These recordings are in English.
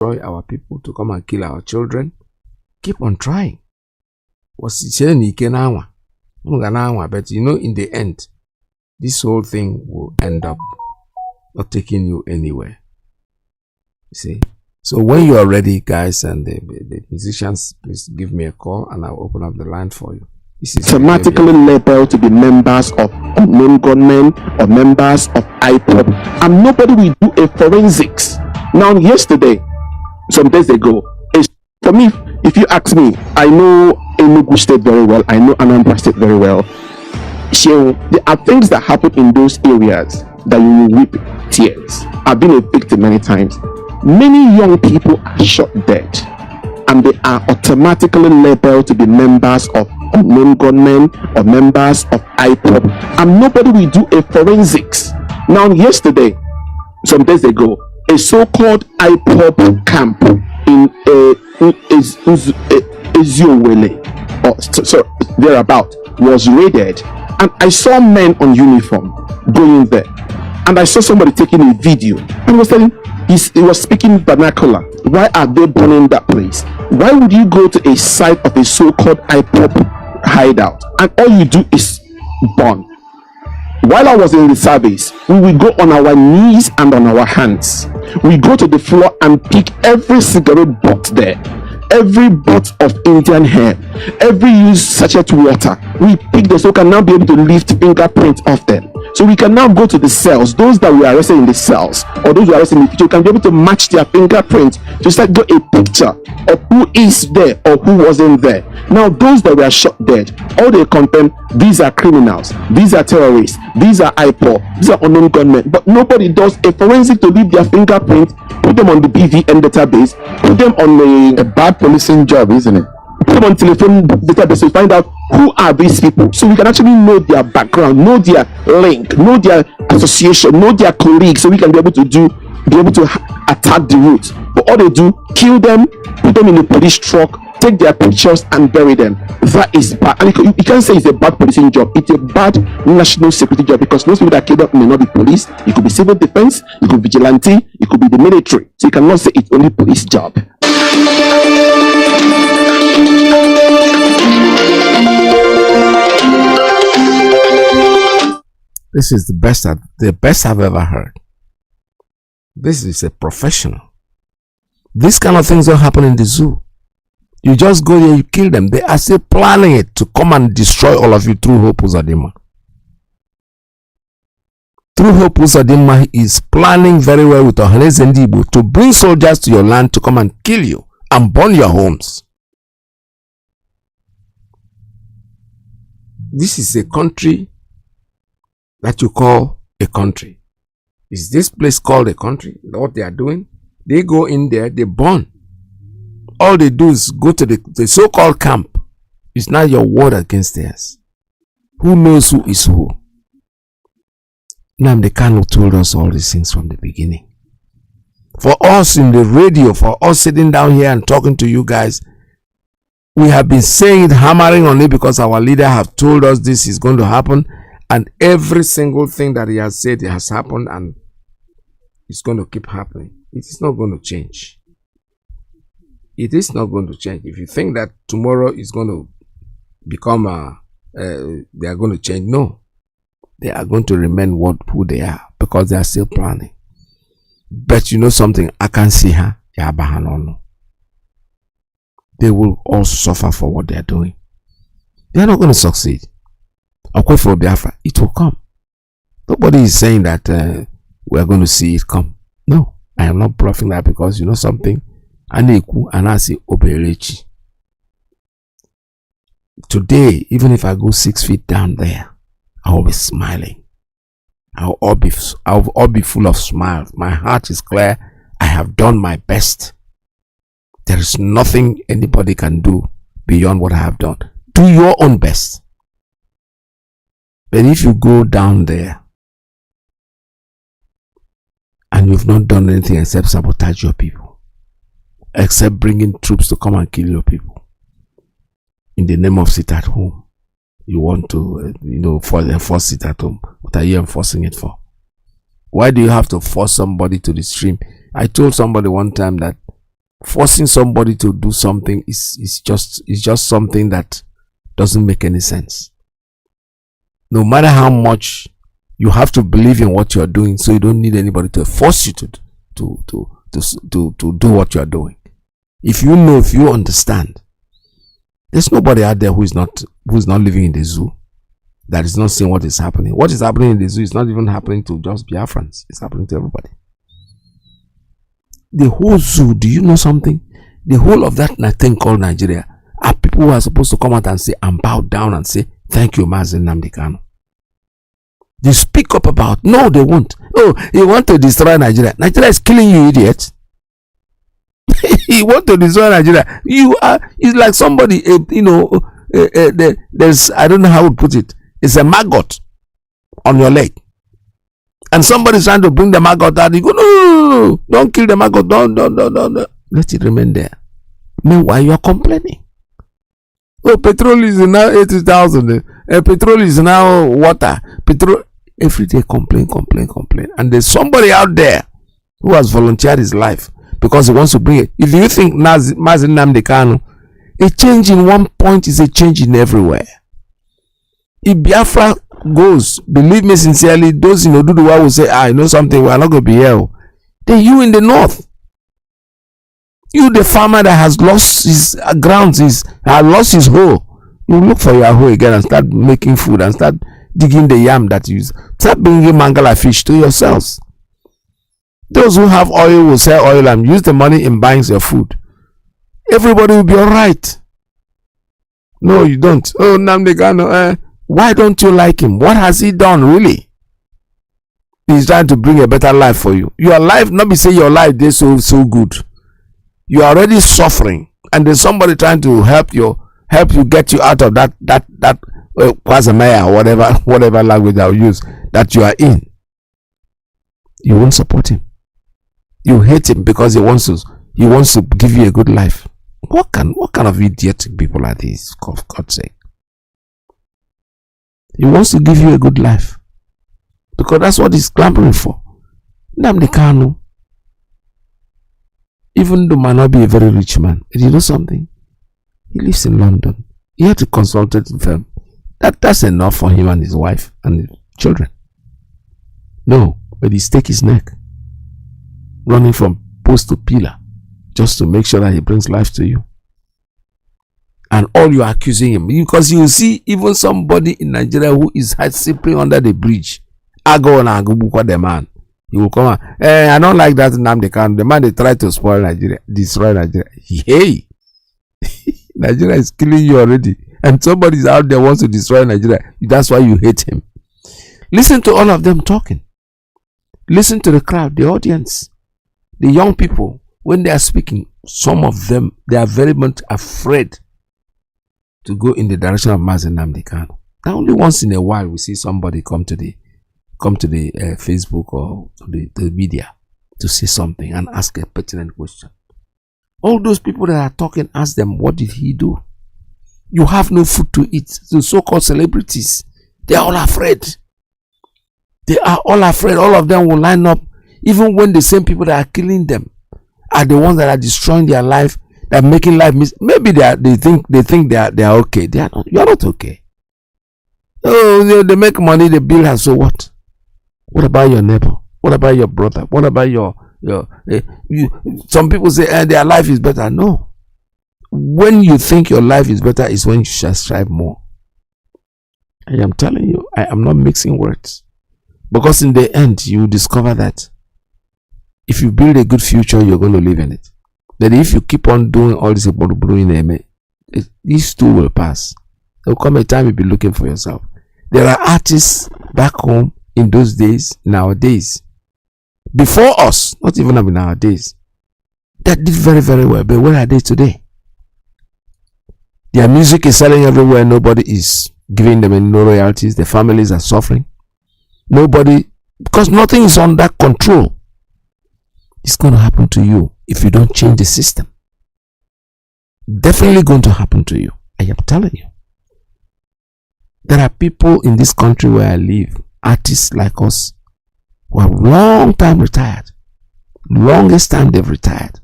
destroy our people, to come and kill our children, keep on trying. But you know, in the end, this whole thing will end up not taking you anywhere. You see? So when you are ready, guys, and the musicians, please give me a call and I'll open up the line for you. This is automatically labeled to be members of unknown gunmen or members of IPOB, and nobody will do a forensics. Now, yesterday, some days ago, for me, if you ask me, I know Enugu State very well, I know Anambra State very well. So there are things that happen in those areas that you will weep tears. I've been a victim many times. Many young people are shot dead, and they are automatically labeled to be members of unknown gunmen or members of IPOB, and nobody will do a forensics. Now, yesterday, some days ago, a so-called IPOB camp in Eziowele, or so thereabout, was raided, and I saw men on uniform going there, and I saw somebody taking a video and was telling, he was speaking vernacular. Why are they burning that place? Why would you go to a site of a so-called IPOB hideout and all you do is burn? While I was in the service, we will go on our knees and on our hands. We go to the floor and pick every cigarette butt there, every butt of Indian hair, every used sachet water. We pick them so we can now be able to lift fingerprints off them. So we can now go to the cells, those that were arrested in the cells, or those who were arrested in the future, can be able to match their fingerprints to start get a picture of who is there or who wasn't there. Now, those that were shot dead, all they confirm, these are criminals, these are terrorists, these are IPOB, these are unknown gunmen, but nobody does a forensic to leave their fingerprint, put them on the BVN database, put them on a bad policing job, isn't it? Put them on telephone database to find out who are these people, so we can actually know their background, know their link, know their association, know their colleagues, so we can be able to attack the roots. But all they do, kill them, put them in a police truck, take their pictures and bury them. That is bad. And you can't say it's a bad policing job. It's a bad national security job, because most people that killed up may not be police. It could be civil defense, it could be vigilante, it could be the military. So you cannot say it's only police job. This is the best I've ever heard. This is a professional. This kind of things don't happen in the zoo. You just go there, you kill them. They are still planning it to come and destroy all of you through Hope Uzodimma. Through Hope Uzodimma is planning very well with Ohaneze Ndigbo to bring soldiers to your land to come and kill you and burn your homes. This is a country that you call a country. Is this place called a country? What they are doing? They go in there, they burn. All they do is go to the so-called camp. It's not your word against theirs. Who knows who is who? Nnamdi Kanu told us all these things from the beginning. For us in the radio, for us sitting down here and talking to you guys, we have been saying it, hammering on it, because our leader have told us this is going to happen, and every single thing that he has said has happened, and it's going to keep happening. It is not going to change. It is not going to change. If you think that tomorrow is going to become they are going to change, no. They are going to remain who they are, because they are still planning. But you know something, I can see her. They will all suffer for what they are doing. They are not going to succeed. Okay, for Biafra, it will come. Nobody is saying that we are going to see it come. No, I am not bluffing that, because you know something, Aneku Anasi Obelechi. Today, even if I go 6 feet down there, I will be smiling. I will all be full of smiles. My heart is clear. I have done my best. There is nothing anybody can do beyond what I have done. Do your own best. But if you go down there and you've not done anything except sabotage your people, except bringing troops to come and kill your people in the name of sit at home, you want to, enforce it at home. What are you enforcing it for? Why do you have to force somebody to the stream? I told somebody one time that forcing somebody to do something is just something that doesn't make any sense. No matter how much you have to believe in what you're doing, so you don't need anybody to force you to do what you're doing. If you know, if you understand, there's nobody out there who is not living in the zoo that is not seeing what is happening. What is happening in the zoo is not even happening to just Biafrans. It's happening to everybody. The whole zoo, do you know something? The whole of that thing called Nigeria are people who are supposed to come out and say and bow down and say, thank you, Mazi Nnamdi Kanu. They speak up about, no, they won't. Oh, you want to destroy Nigeria. Nigeria is killing you, idiot. You want to destroy Nigeria. It's like somebody, there's, I don't know how to put it. It's a maggot on your leg. And somebody's trying to bring the maggot out. You go, no, don't kill the maggot. Don't. Let it remain there. Meanwhile, you are complaining. Oh, petrol is now 80,000. Petrol is now water. Petrol. Every day complain. And there's somebody out there who has volunteered his life because he wants to bring it. If you think Mazi Nnamdi Kanu, a change in one point is a change in everywhere. If Biafra goes, believe me sincerely, those in Oduduwa will say, you know something, we are not going to be here. Then you in the north, you the farmer that has lost his grounds, has lost his hoe, you look for your hoe again and start making food and start digging the yam that you use. Start bringing mangala fish to yourselves. Those who have oil will sell oil and use the money in buying your food. Everybody will be all right. No, you don't. Oh, Nnamdi Kanu, why don't you like him? What has he done really? He's trying to bring a better life for you. Your life, not be say your life is so good. You are already suffering, and there's somebody trying to help you get you out of that Kwazamaya or whatever language I'll use that you are in. You won't support him. You hate him because he wants to give you a good life. What kind of idiotic people are these, for God's sake? He wants to give you a good life because that's what he's clamoring for. Nnamdi Kanu, even though might not be a very rich man, but you know something? He lives in London. He had to consult with them. That's enough for him and his wife and his children. No, but he stake his neck, running from post to pillar, just to make sure that he brings life to you. And all you are accusing him, because you see even somebody in Nigeria who is sleeping under the bridge, the man, he will come out. I don't like that Nnamdi Kanu. The man they try to spoil Nigeria, destroy Nigeria. Hey, Nigeria is killing you already, and somebody is out there wants to destroy Nigeria. That's why you hate him. Listen to all of them talking. Listen to the crowd, the audience, the young people when they are speaking. Some of them, they are very much afraid to go in the direction of Mazi Nnamdi Kanu. Now, only once in a while we see somebody come to the Facebook or to the media to say something and ask a pertinent question. All those people that are talking, ask them, what did he do? You have no food to eat. The so-called celebrities, they are all afraid. They are all afraid. All of them will line up, even when the same people that are killing them are the ones that are destroying their life, that are making life maybe they think they are okay. They are not. You are not okay. Oh, they make money, they bill her. So what? What about your neighbor? What about your brother? What about some people say their life is better. No. When you think your life is better is when you shall strive more. I am telling you, I am not mixing words. Because in the end, you will discover that if you build a good future, you're going to live in it. That if you keep on doing all this about brewing, these two will pass. There will come a time you'll be looking for yourself. There are artists back home in those days, nowadays, before us, not even in our days, that did very, very well. But where are they today? Their music is selling everywhere. Nobody is giving them any royalties. The families are suffering. Nobody, because nothing is under control. It's going to happen to you if you don't change the system. Definitely going to happen to you. I am telling you. There are people in this country where I live, artists like us, who are long time retired. Longest time they've retired.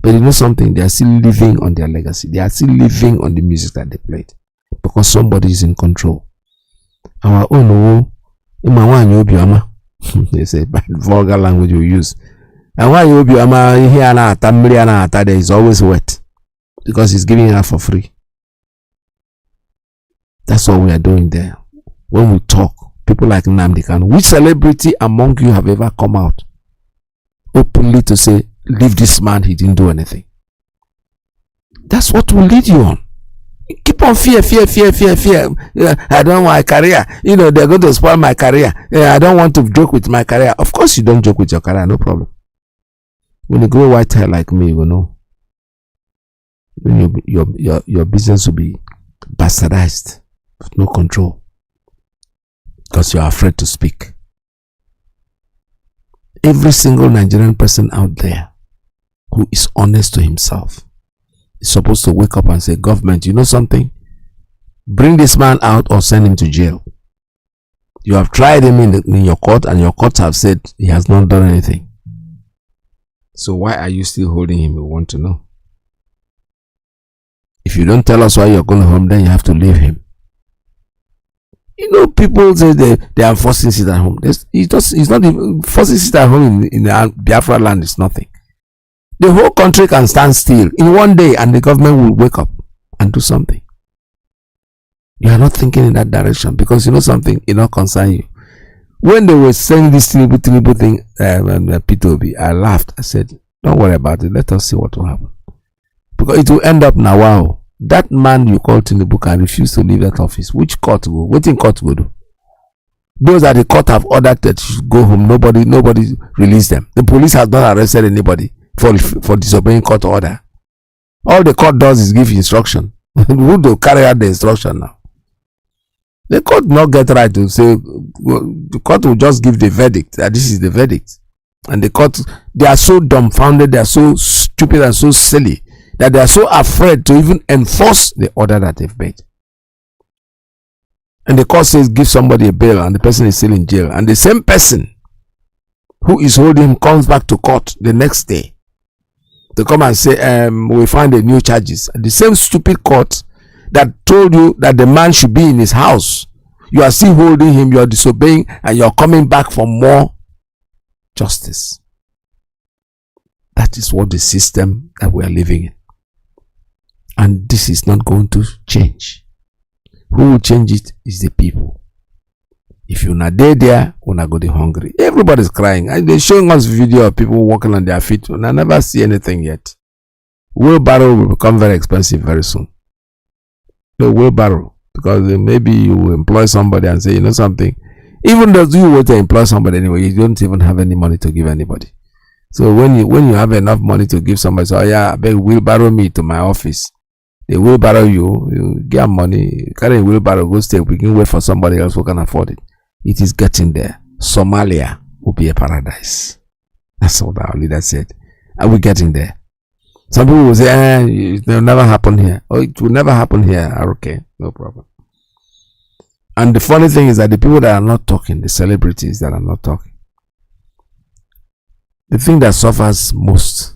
But you know something? They are still living on their legacy. They are still living on the music that they played. Because somebody is in control. Our own they say bad vulgar language we use. And why you here there is always wet. Because he's giving it out for free. That's what we are doing there. When we talk, people like Nnamdi Kanu, which celebrity among you have ever come out openly to say, leave this man, he didn't do anything? That's what will lead you on. Keep on fear. I don't want my career. You know, they're going to spoil my career. I don't want to joke with my career. Of course you don't joke with your career, no problem. When you grow white hair like me, you know, when your business will be bastardized with no control. Because you are afraid to speak. Every single Nigerian person out there who is honest to himself is supposed to wake up and say, government, you know something? Bring this man out or send him to jail. You have tried him in your court and your courts have said he has not done anything. So why are you still holding him? We want to know. If you don't tell us why you're going home, then you have to leave him. You know, people say they are forcing sit at home. It's not even forcing sit at home in the Biafra land is nothing. The whole country can stand still in one day and the government will wake up and do something. You are not thinking in that direction because you know something, it not concern you. When they were saying this Tinubu thing, P2B, I laughed. I said, don't worry about it. Let us see what will happen. Because it will end up now. Wow. That man you call Tinubu can refuse to leave that office. Which court go? What in court go do? Those that the court have ordered that should go home, nobody release them. The police has not arrested anybody for disobeying court order. All the court does is give instruction. Who do carry out the instruction now? The court not get right to say, the court will just give the verdict that this is the verdict. And the court, they are so dumbfounded, they are so stupid and so silly that they are so afraid to even enforce the order that they've made. And the court says give somebody a bail and the person is still in jail. And the same person who is holding him comes back to court the next day to come and say, we find the new charges. And the same stupid court that told you that the man should be in his house, you are still holding him, you are disobeying, and you are coming back for more justice. That is what the system that we are living in. And this is not going to change. Who will change it is the people. If you're not there, we're not going to be hungry. Everybody's crying. And they're showing us video of people walking on their feet. And I never see anything yet. Wheelbarrow will become very expensive very soon. The wheelbarrow. Because maybe you employ somebody and say, you know something, even though you want to employ somebody anyway, you don't even have any money to give anybody. So when you have enough money to give somebody, so yeah, I beg wheelbarrow me to my office. They wheelbarrow you get money, carry a wheelbarrow, go stay, we can wait for somebody else who can afford it. It is getting there. Somalia will be a paradise. That's what our leader said. Are we getting there? Some people will say, it will never happen here. Oh, it will never happen here. Okay, no problem. And the funny thing is that the people that are not talking, the celebrities that are not talking, the thing that suffers most,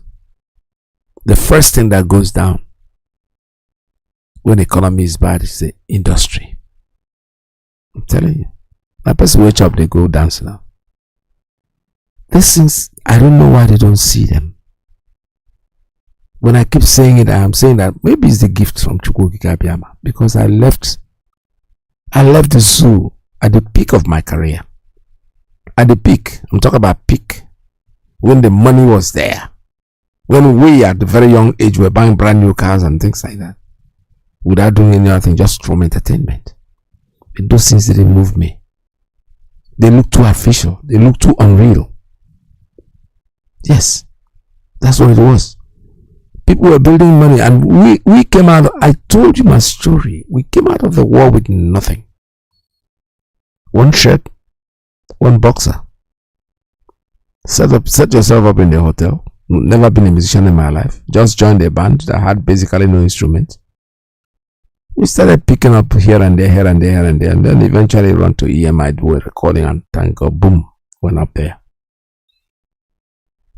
the first thing that goes down when the economy is bad is the industry. I'm telling you. My person wake up, they go dance now. These things, I don't know why they don't see them. When I keep saying it, I am saying that maybe it's the gift from Chukwuokike Abiyama, because I left the zoo at the peak of my career. At the peak, I'm talking about peak, when the money was there. When we at the very young age were buying brand new cars and things like that, without doing anything, just from entertainment. But those things didn't move me. They look too artificial. They look too unreal. Yes, that's what it was. People were building money, and we came out. I told you my story. We came out of the war with nothing. One shirt, one boxer. Set yourself up in the hotel. Never been a musician in my life. Just joined a band that had basically no instrument. We started picking up here and there, and then eventually run to EMI, do a recording, and thank God, boom, went up there.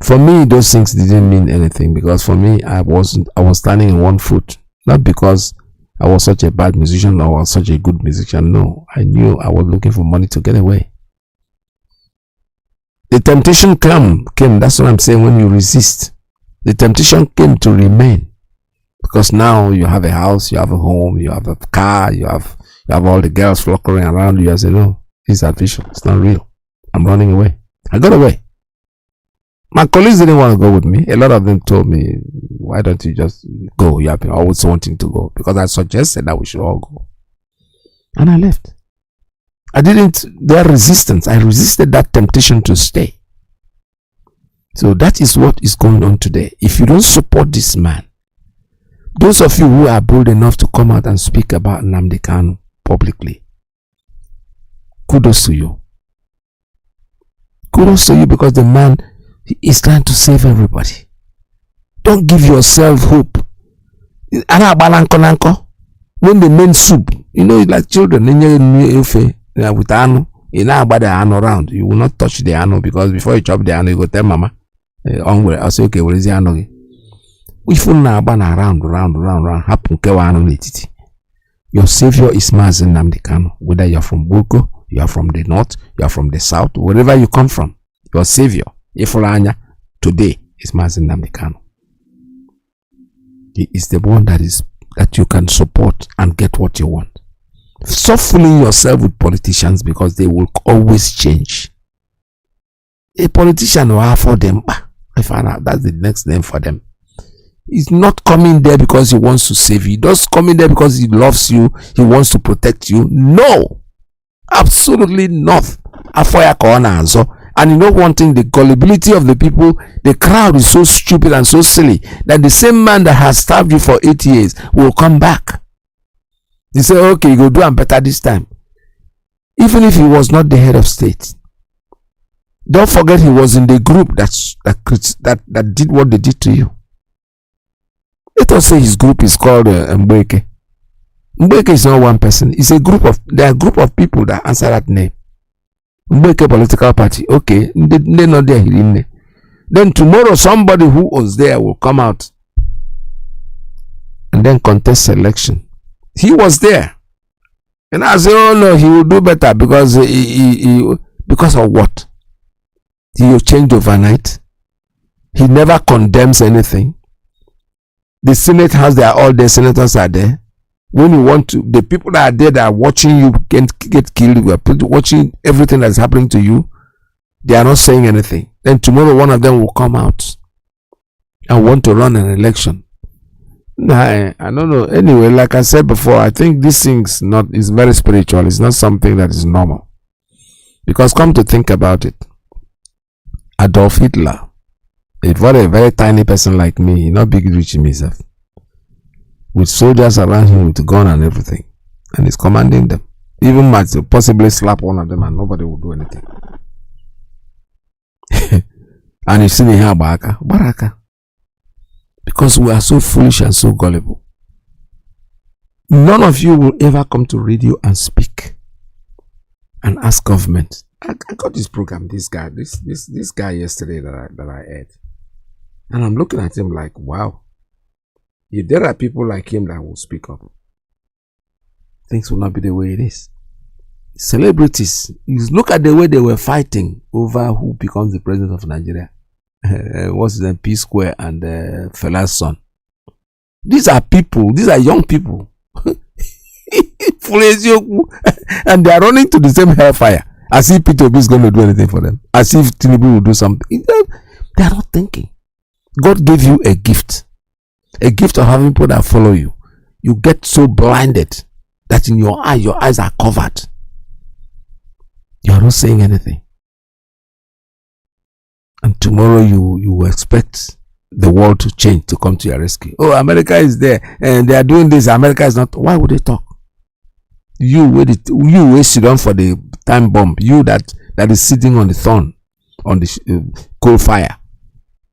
For me, those things didn't mean anything, because for me, I was standing in one foot. Not because I was such a bad musician or I was such a good musician. No, I knew I was looking for money to get away. The temptation came. That's what I'm saying. When you resist, the temptation came to remain, because now you have a house, you have a home, you have a car, you have all the girls flocking around you. I say, no, it's artificial. It's not real. I'm running away. I got away. My colleagues didn't want to go with me. A lot of them told me, why don't you just go? You have been always wanting to go, because I suggested that we should all go. And I left. I didn't, their resistance, I resisted that temptation to stay. So that is what is going on today. If you don't support this man, those of you who are bold enough to come out and speak about Nnamdi Kanu publicly, kudos to you. Kudos to you, because the man is trying to save everybody. Don't give yourself hope. When the main soup, you know, like children, with anu, you know about the anu around. You will not touch the anu, because before you chop the anu, you go tell mama, I'll say, okay, where is the anu? We full na around, happen kewa anu netiti. Your savior is Mazi Nnamdi Kanu. Whether you're from Boko, you are from the north, you are from the south, wherever you come from, your savior, Ifulanya, today is Mazi Nnamdi Kanu. He is the one that you can support and get what you want. Stop fooling yourself with politicians, because they will always change. A politician will have for them. I found out that's the next name for them. He's not coming there because he wants to save you. He's just coming there because he loves you. He wants to protect you. No, absolutely not. And you know one thing, the gullibility of the people, the crowd is so stupid and so silly that the same man that has starved you for 8 years will come back. They say, okay, you go do and better this time. Even if he was not the head of state. Don't forget, he was in the group that did what they did to you. Let us say his group is called Mbeke. Mbeke is not one person. It's a group of, there are a group of people that answer that name. Mbeke political party. Okay, they're not there. Then tomorrow somebody who was there will come out and then contest election. He was there. And I say, oh no, he will do better because because of what? He will change overnight. He never condemns anything. The Senate has all their senators are there. When you want to, the people that are there that are watching you get killed, we are watching everything that's happening to you, they are not saying anything. Then tomorrow one of them will come out and want to run an election. I don't know. Anyway, like I said before, I think this thing's is very spiritual. It's not something that is normal. Because come to think about it, Adolf Hitler, it was a very tiny person like me, not big rich himself, with soldiers around him with a gun and everything, and he's commanding them. Even might possibly slap one of them and nobody will do anything. And you see me here, Baraka. Because we are so foolish and so gullible. None of you will ever come to radio and speak and ask government. I got this program, this guy yesterday that I heard. And I'm looking at him like, wow. If there are people like him that will speak up, things will not be the way it is. Celebrities, you look at the way they were fighting over who becomes the president of Nigeria. What's his name? P Square and Fela's son. These are people, these are young people. And they are running to the same hellfire. As if Peter Obi is going to do anything for them. As if Tinubu will do something. They are not thinking. God gave you a gift. A gift of having people that follow you. You get so blinded that in your eyes are covered. You are not saying anything. And tomorrow you expect the world to change, to come to your rescue. Oh, America is there and they are doing this. America is not. Why would they talk? You sit down for the time bomb. You that is sitting on the thorn, on the coal fire.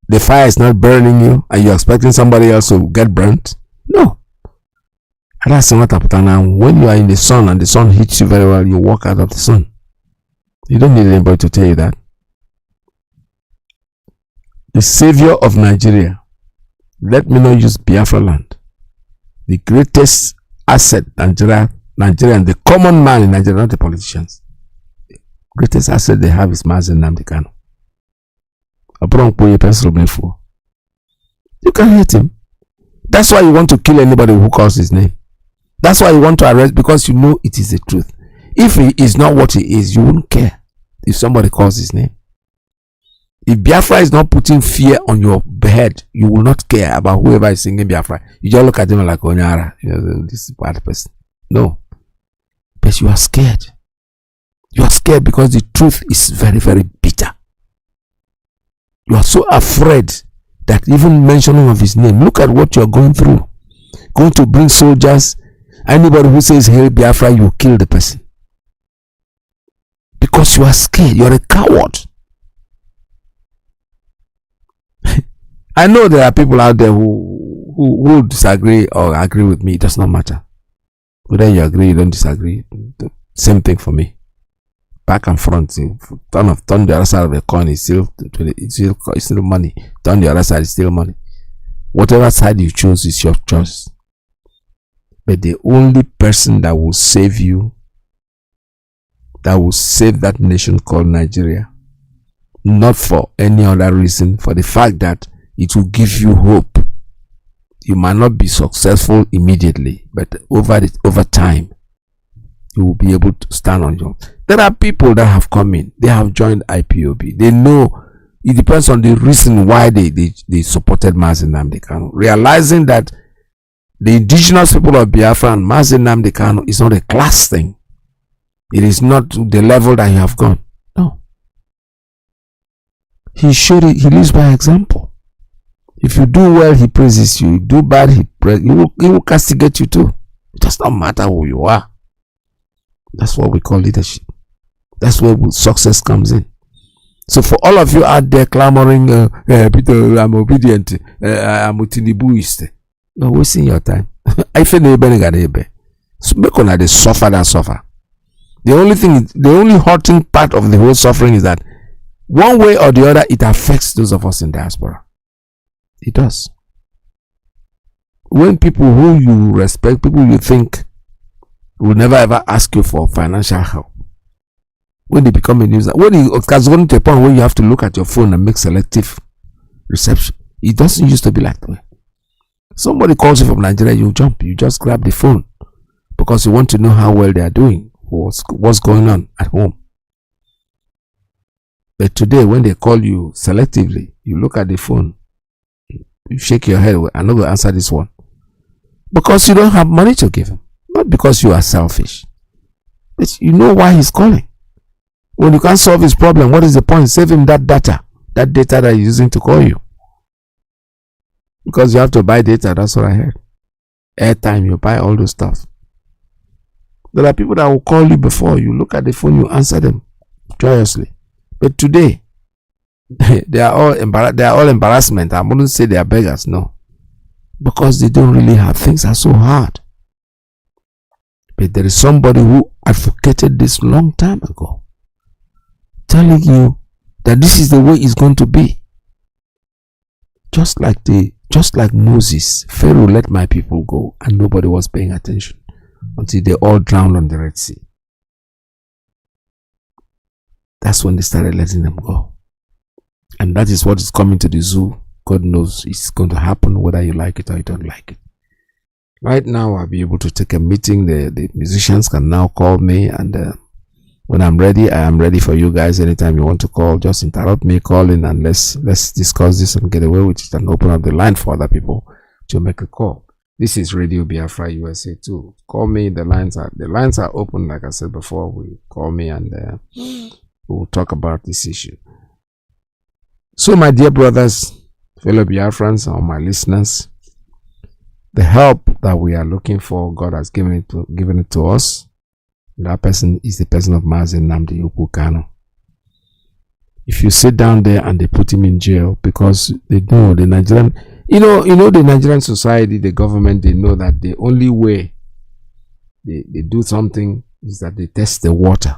The fire is not burning you, and you're expecting somebody else to get burnt. No. And that's not happening. Now, when you are in the sun and the sun hits you very well, you walk out of the sun. You don't need anybody to tell you that. the savior of Nigeria. Let me not use Biafra land. The greatest asset Nigerian, the common man in Nigeria, not the politicians. The greatest asset they have is Mazi Nnamdi Kanu. You can hate him. That's why you want to kill anybody who calls his name. That's why you want to arrest, because you know it is the truth. If he is not what he is, you wouldn't care if somebody calls his name. If Biafra is not putting fear on your head, you will not care about whoever is singing Biafra. You just look at him like Onyara, this is a bad person. No. But you are scared. You are scared because the truth is very, very bitter. You are so afraid that even mentioning of his name, look at what you are going through. Going to bring soldiers. Anybody who says Hail Biafra, you kill the person. Because you are scared. You are a coward. I know there are people out there who disagree or agree with me. It does not matter. Whether you agree, you don't disagree. Same thing for me. Back and front. Turn the other side of the coin is still money. Turn the other side is still money. Whatever side you choose is your choice. But the only person that will save you, that will save that nation called Nigeria, not for any other reason, for the fact that it will give you hope. You might not be successful immediately, but over time, you will be able to stand on your own. There are people that have come in. They have joined IPOB. They know. It depends on the reason why they supported Mazi Nnamdi Kanu. Realizing that the indigenous people of Biafra and Mazi Nnamdi Kanu is not a class thing. It is not the level that you have gone. No. He showed it. He lives by example. If you do well, he praises you. You do bad, he will castigate you too. It does not matter who you are. That's what we call leadership. That's where success comes in. So for all of you out there clamoring, Peter, I'm obedient, I'm a Tinubuist, you're wasting your time. I feel so make on they suffer than suffer. The only hurting part of the whole suffering is that one way or the other, it affects those of us in diaspora. It does. When people who you respect, people you think will never ever ask you for financial help, when they become a user, when it has gone to a point where you have to look at your phone and make selective reception, it doesn't used to be like that. Somebody calls you from Nigeria, you jump, you just grab the phone because you want to know how well they are doing, what's going on at home. But today, when they call you selectively, you look at the phone, you shake your head, I'm not going to answer this one. Because you don't have money to give him. Not because you are selfish. But you know why he's calling. When you can't solve his problem, what is the point? Save him that data that he's using to call you. Because you have to buy data, that's what I heard. Airtime, you buy all those stuff. There are people that will call you before you look at the phone, you answer them joyously. But today, they are all embarrassment. I wouldn't say they are beggars, no. Because they don't really have, things are so hard. But there is somebody who advocated this long time ago, telling you that this is the way it's going to be. Just like Moses, Pharaoh let my people go and nobody was paying attention until they all drowned on the Red Sea. That's when they started letting them go. And that is what is coming to the zoo. God knows it's going to happen whether you like it or you don't like it. Right now, I'll be able to take a meeting. The musicians can now call me, and when I'm ready, I am ready for you guys. Anytime you want to call, just interrupt me, call in, and let's discuss this and get away with it and open up the line for other people to make a call. This is Radio Biafra USA 2. Call me. The lines are open, like I said before. Call me and we'll talk about this issue. So, my dear brothers, fellow Biafrans, or my listeners, the help that we are looking for, God has given it to us. That person is the person of Mazi Nnamdi Kanu. If you sit down there and they put him in jail because they know the Nigerian, the Nigerian society, the government, they know that the only way they do something is that they test the water.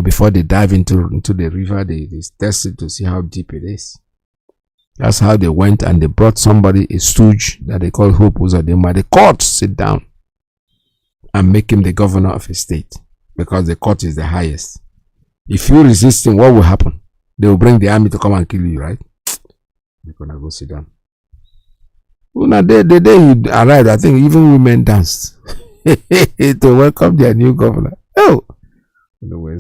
Before they dive into the river, they test it to see how deep it is. That's how they went, and they brought somebody, a stooge that they call Hope Uzodimma. The court sit down and make him the governor of a state because the court is the highest. If you resist him, what will happen? They will bring the army to come and kill you, right? You're gonna go sit down. The day he arrived, I think even women danced to welcome their new governor. Oh, when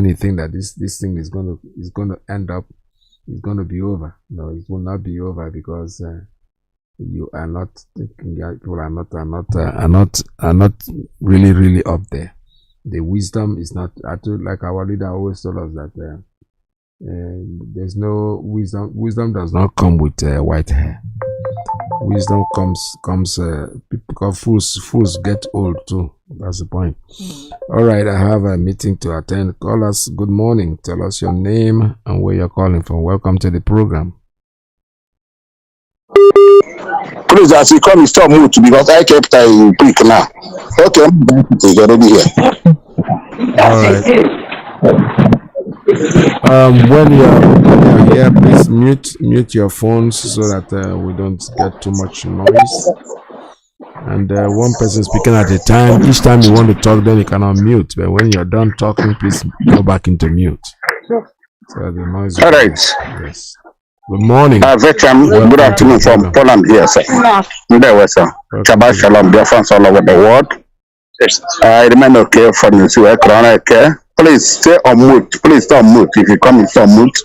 you think that this thing is gonna end up, it's gonna be over. No, it will not be over because you are not thinking. People are not really up there. The wisdom is not. Like our leader always told us that there's no wisdom. Wisdom does not come with white hair. Wisdom comes because fools get old too. That's the point. All right, I have a meeting to attend. Call us. Good morning. Tell us your name and where you're calling from. Welcome to the program. Please, as you come, stop mute because I kept in quick now. Okay, it's already here. All right. When you're here, please mute your phones so that we don't get too much noise. And one person speaking at a time. Each time you want to talk, then you cannot mute. But when you're done talking, please go back into mute. So the noise. All right. Yes. Good morning. Good afternoon from Poland here, sir. There was sir. Shabbat Shalom, Biafrans all over the world. I remain okay for the okay. Please stay on mute. Please stay on mute. If you come, stay on mute.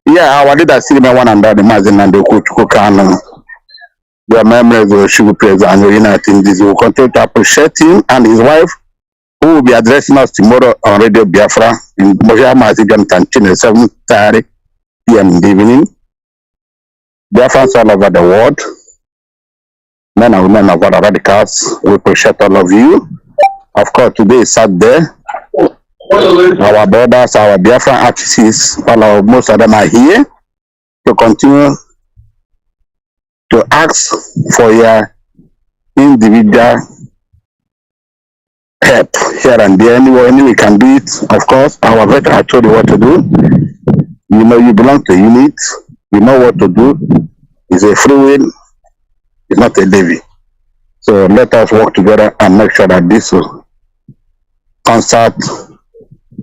Yeah, our leader see me one and the Mazi Iyke Kanu. Their memories should be praised and united. This will continue to appreciate him and his wife, who will be addressing us tomorrow on Radio Biafra in Iyke Mazi Alozie 7:30 p.m. in the evening. Biafrans all over the world, men and women of other radicals, we appreciate all of you. Of course, today is Saturday. Our brothers, our Biafran artists, most of them are here to continue to ask for your individual help here and there. Any we can do it. Of course, our veteran I told you what to do. You know you belong to a unit. You know what to do. It's a free will. It's not a levy. So let us work together and make sure that this concert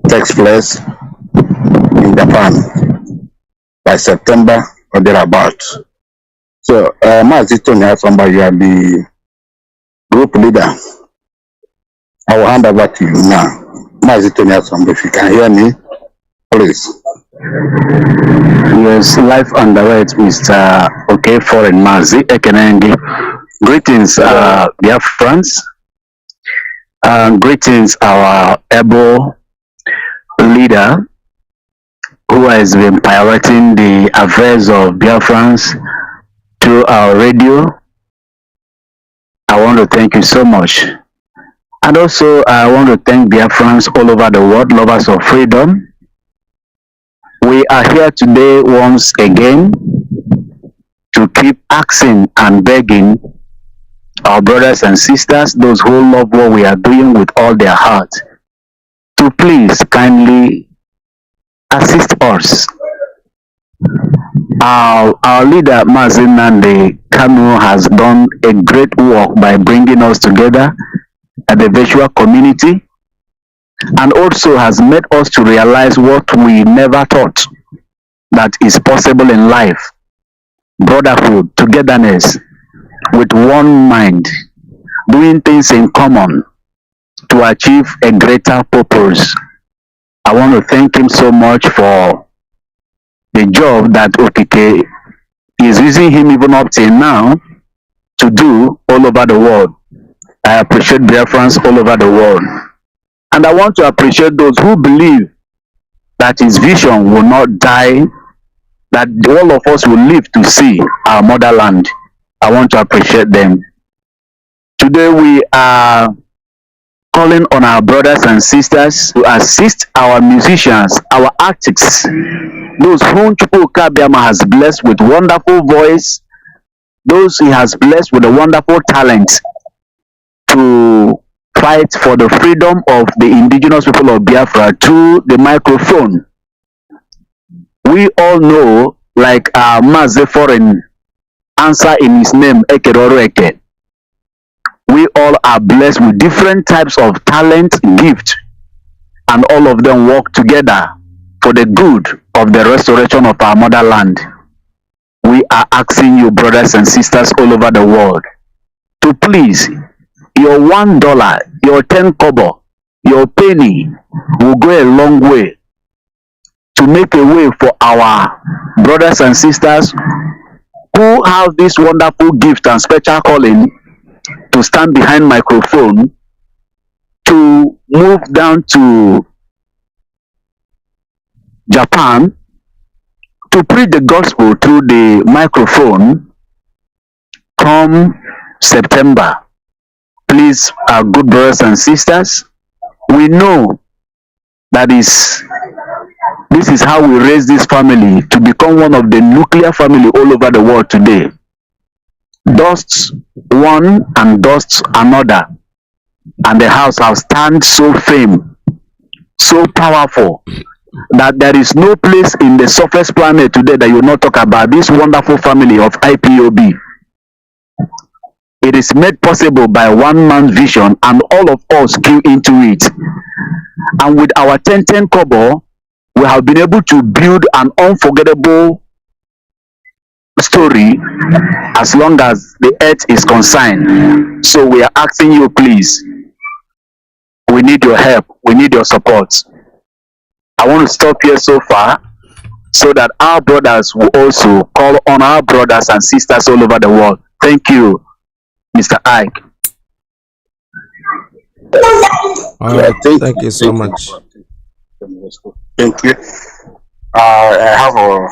takes place in Japan by September or thereabout. So, Mazi Iyke, you are the group leader. I will hand over to you now. Mazi Iyke, if you can hear me, please. Yes, live on the way, Mr. Okay, Foreign Mazi Iyke Mazi. Greetings, Biafrans. Greetings, our able leader who has been piloting the affairs of Biafrans through our radio. I want to thank you so much. And also, I want to thank Biafrans all over the world, lovers of freedom. We are here today once again to keep asking and begging our brothers and sisters, those who love what we are doing with all their heart, to please kindly assist us. Our leader, Mazi Nnamdi Kanu, has done a great work by bringing us together at the virtual community, and also has made us to realize what we never thought that is possible in life: brotherhood, togetherness, with one mind, doing things in common to achieve a greater purpose. I want to thank him so much for the job that Okike is using him even up till now to do all over the world. I appreciate Biafrans all over the world. And I want to appreciate those who believe that his vision will not die, that all of us will live to see our motherland. I want to appreciate them. Today we are calling on our brothers and sisters to assist our musicians, our artists, those whom Chukwuka Biama has blessed with wonderful voice, those he has blessed with a wonderful talent to fight for the freedom of the indigenous people of Biafra through the microphone. We all know, like Mazi Foreign answer in his name, Eke. We all are blessed with different types of talent, gift, and all of them work together for the good of the restoration of our motherland. We are asking you, brothers and sisters all over the world, to please, your $1, your 10 kobo, your penny will go a long way to make a way for our brothers and sisters who have this wonderful gift and special calling to stand behind microphone, to move down to Japan to preach the gospel through the microphone come September. Please, our good brothers and sisters, we know that this is how we raise this family to become one of the nuclear family all over the world today. Dust one and dust another, and the house has stand so firm, so powerful, that there is no place in the surface planet today that you will not talk about this wonderful family of IPOB. It is made possible by one man's vision, and all of us came into it. And with our 10 kobo, we have been able to build an unforgettable story as long as the earth is concerned. So we are asking you, please, we need your help, we need your support. I want to stop here so far so that our brothers will also call on our brothers and sisters all over the world. Thank you, Mr. Iyke. All right, thank you so much. Thank you. I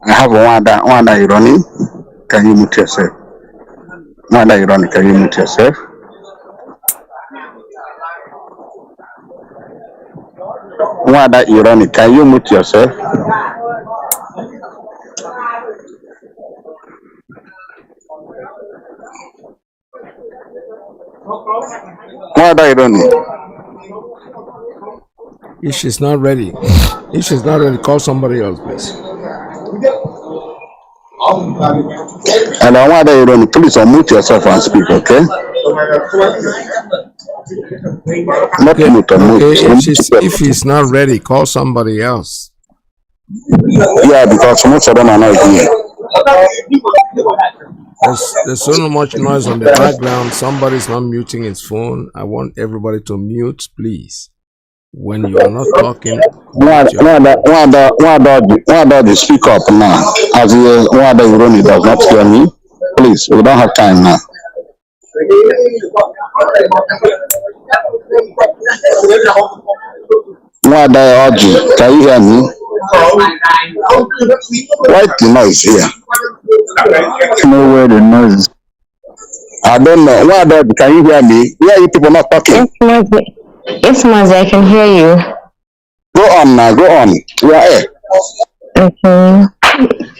have one that you're running. Can you mute yourself? One that you're running. Can you mute yourself? One that you're running. Can you mute yourself? One that you're running. If she's not ready, call somebody else, please. And I want that you don't please unmute yourself and speak, okay? Not Okay, mute, unmute. if he's not ready, call somebody else. Yeah, because most of them are not here. There's so much noise on the background. Somebody's not muting his phone. I want everybody to mute, please. When you are not talking, One does the speak up now. As one does Ronnie does not hear me. Please, we don't have time now. One day, Audrey, can you hear me? Why the noise here? Nowhere the noise. I don't know. One day, can you hear me? Where are you people not talking? Yes, Mazi, I can hear you. Go on now, go on. You are here. Okay.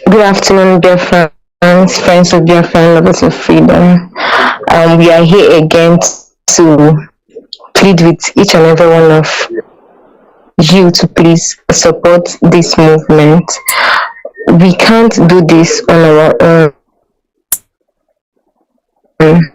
Good afternoon, Biafrans, friends of Biafra and lovers of freedom. We are here again to plead with each and every one of you to please support this movement. We can't do this on our own.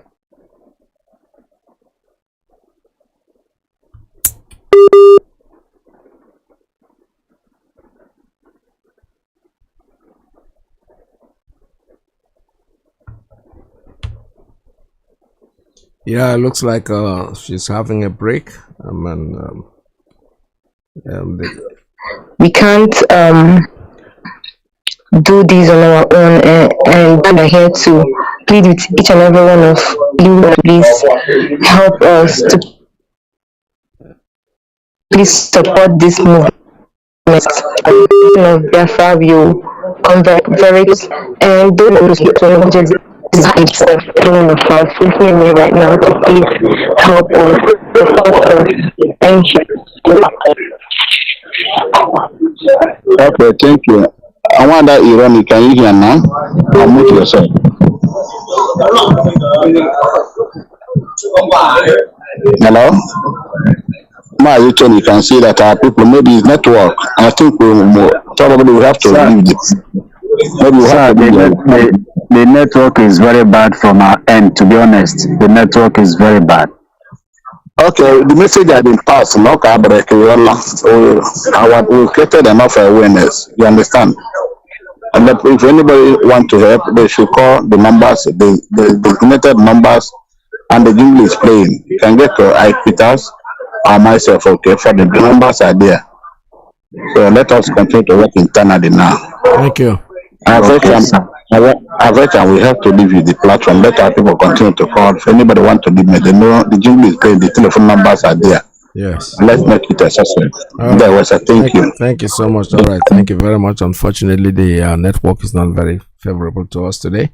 Yeah, it looks like she's having a break. We can't do this on our own, and we're here to plead with each and every one of you. Please help us to please support this movement of Biafra. You come very and don't lose your everyone of us listening me right now to please help us support us. Thank you. Okay, thank you. I want that ironic. Can you hear now? Unmute yourself. Hello? Mazi, you can see that our people, maybe it's network. I think probably we have to leave this. Maybe we have to the network is very bad from our end, to be honest. The network is very bad. Okay, the message has been passed. No, we created enough awareness. You understand? And that if anybody want to help, they should call the numbers, the designated numbers, and the jingle is playing. You can get to Ike Peters or myself, okay, for the numbers are there. So let us continue to work internally now. Thank you. I've we have to leave you the platform. Let our people continue to call. If anybody want to leave me, they know the jingle is playing, the telephone numbers are there. Yes. Let's make it accessible. There was a thank you. Thank you so much. All right. Thank you very much. Unfortunately, the network is not very favorable to us today.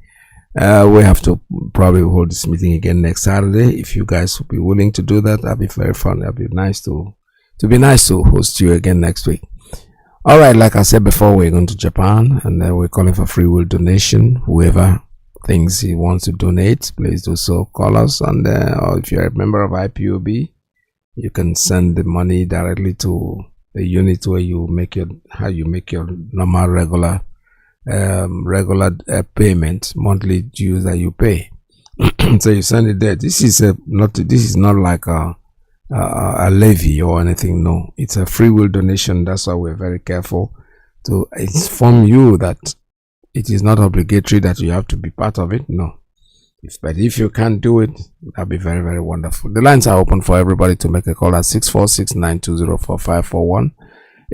We have to probably hold this meeting again next Saturday. If you guys would be willing to do that, that'd be very fun. That'd be nice to host you again next week. All right. Like I said before, we're going to Japan, and then we're calling for free will donation. Whoever thinks he wants to donate, please do so. Call us, and or if you're a member of IPOB, you can send the money directly to the unit where you make your normal regular payment, monthly dues that you pay. So you send it there. This is not like a levy or anything. No, it's a free will donation. That's why we're very careful to inform you that it is not obligatory that you have to be part of it. No. But if you can't do it, that'd be very, very wonderful. The lines are open for everybody to make a call at 646-920-4541,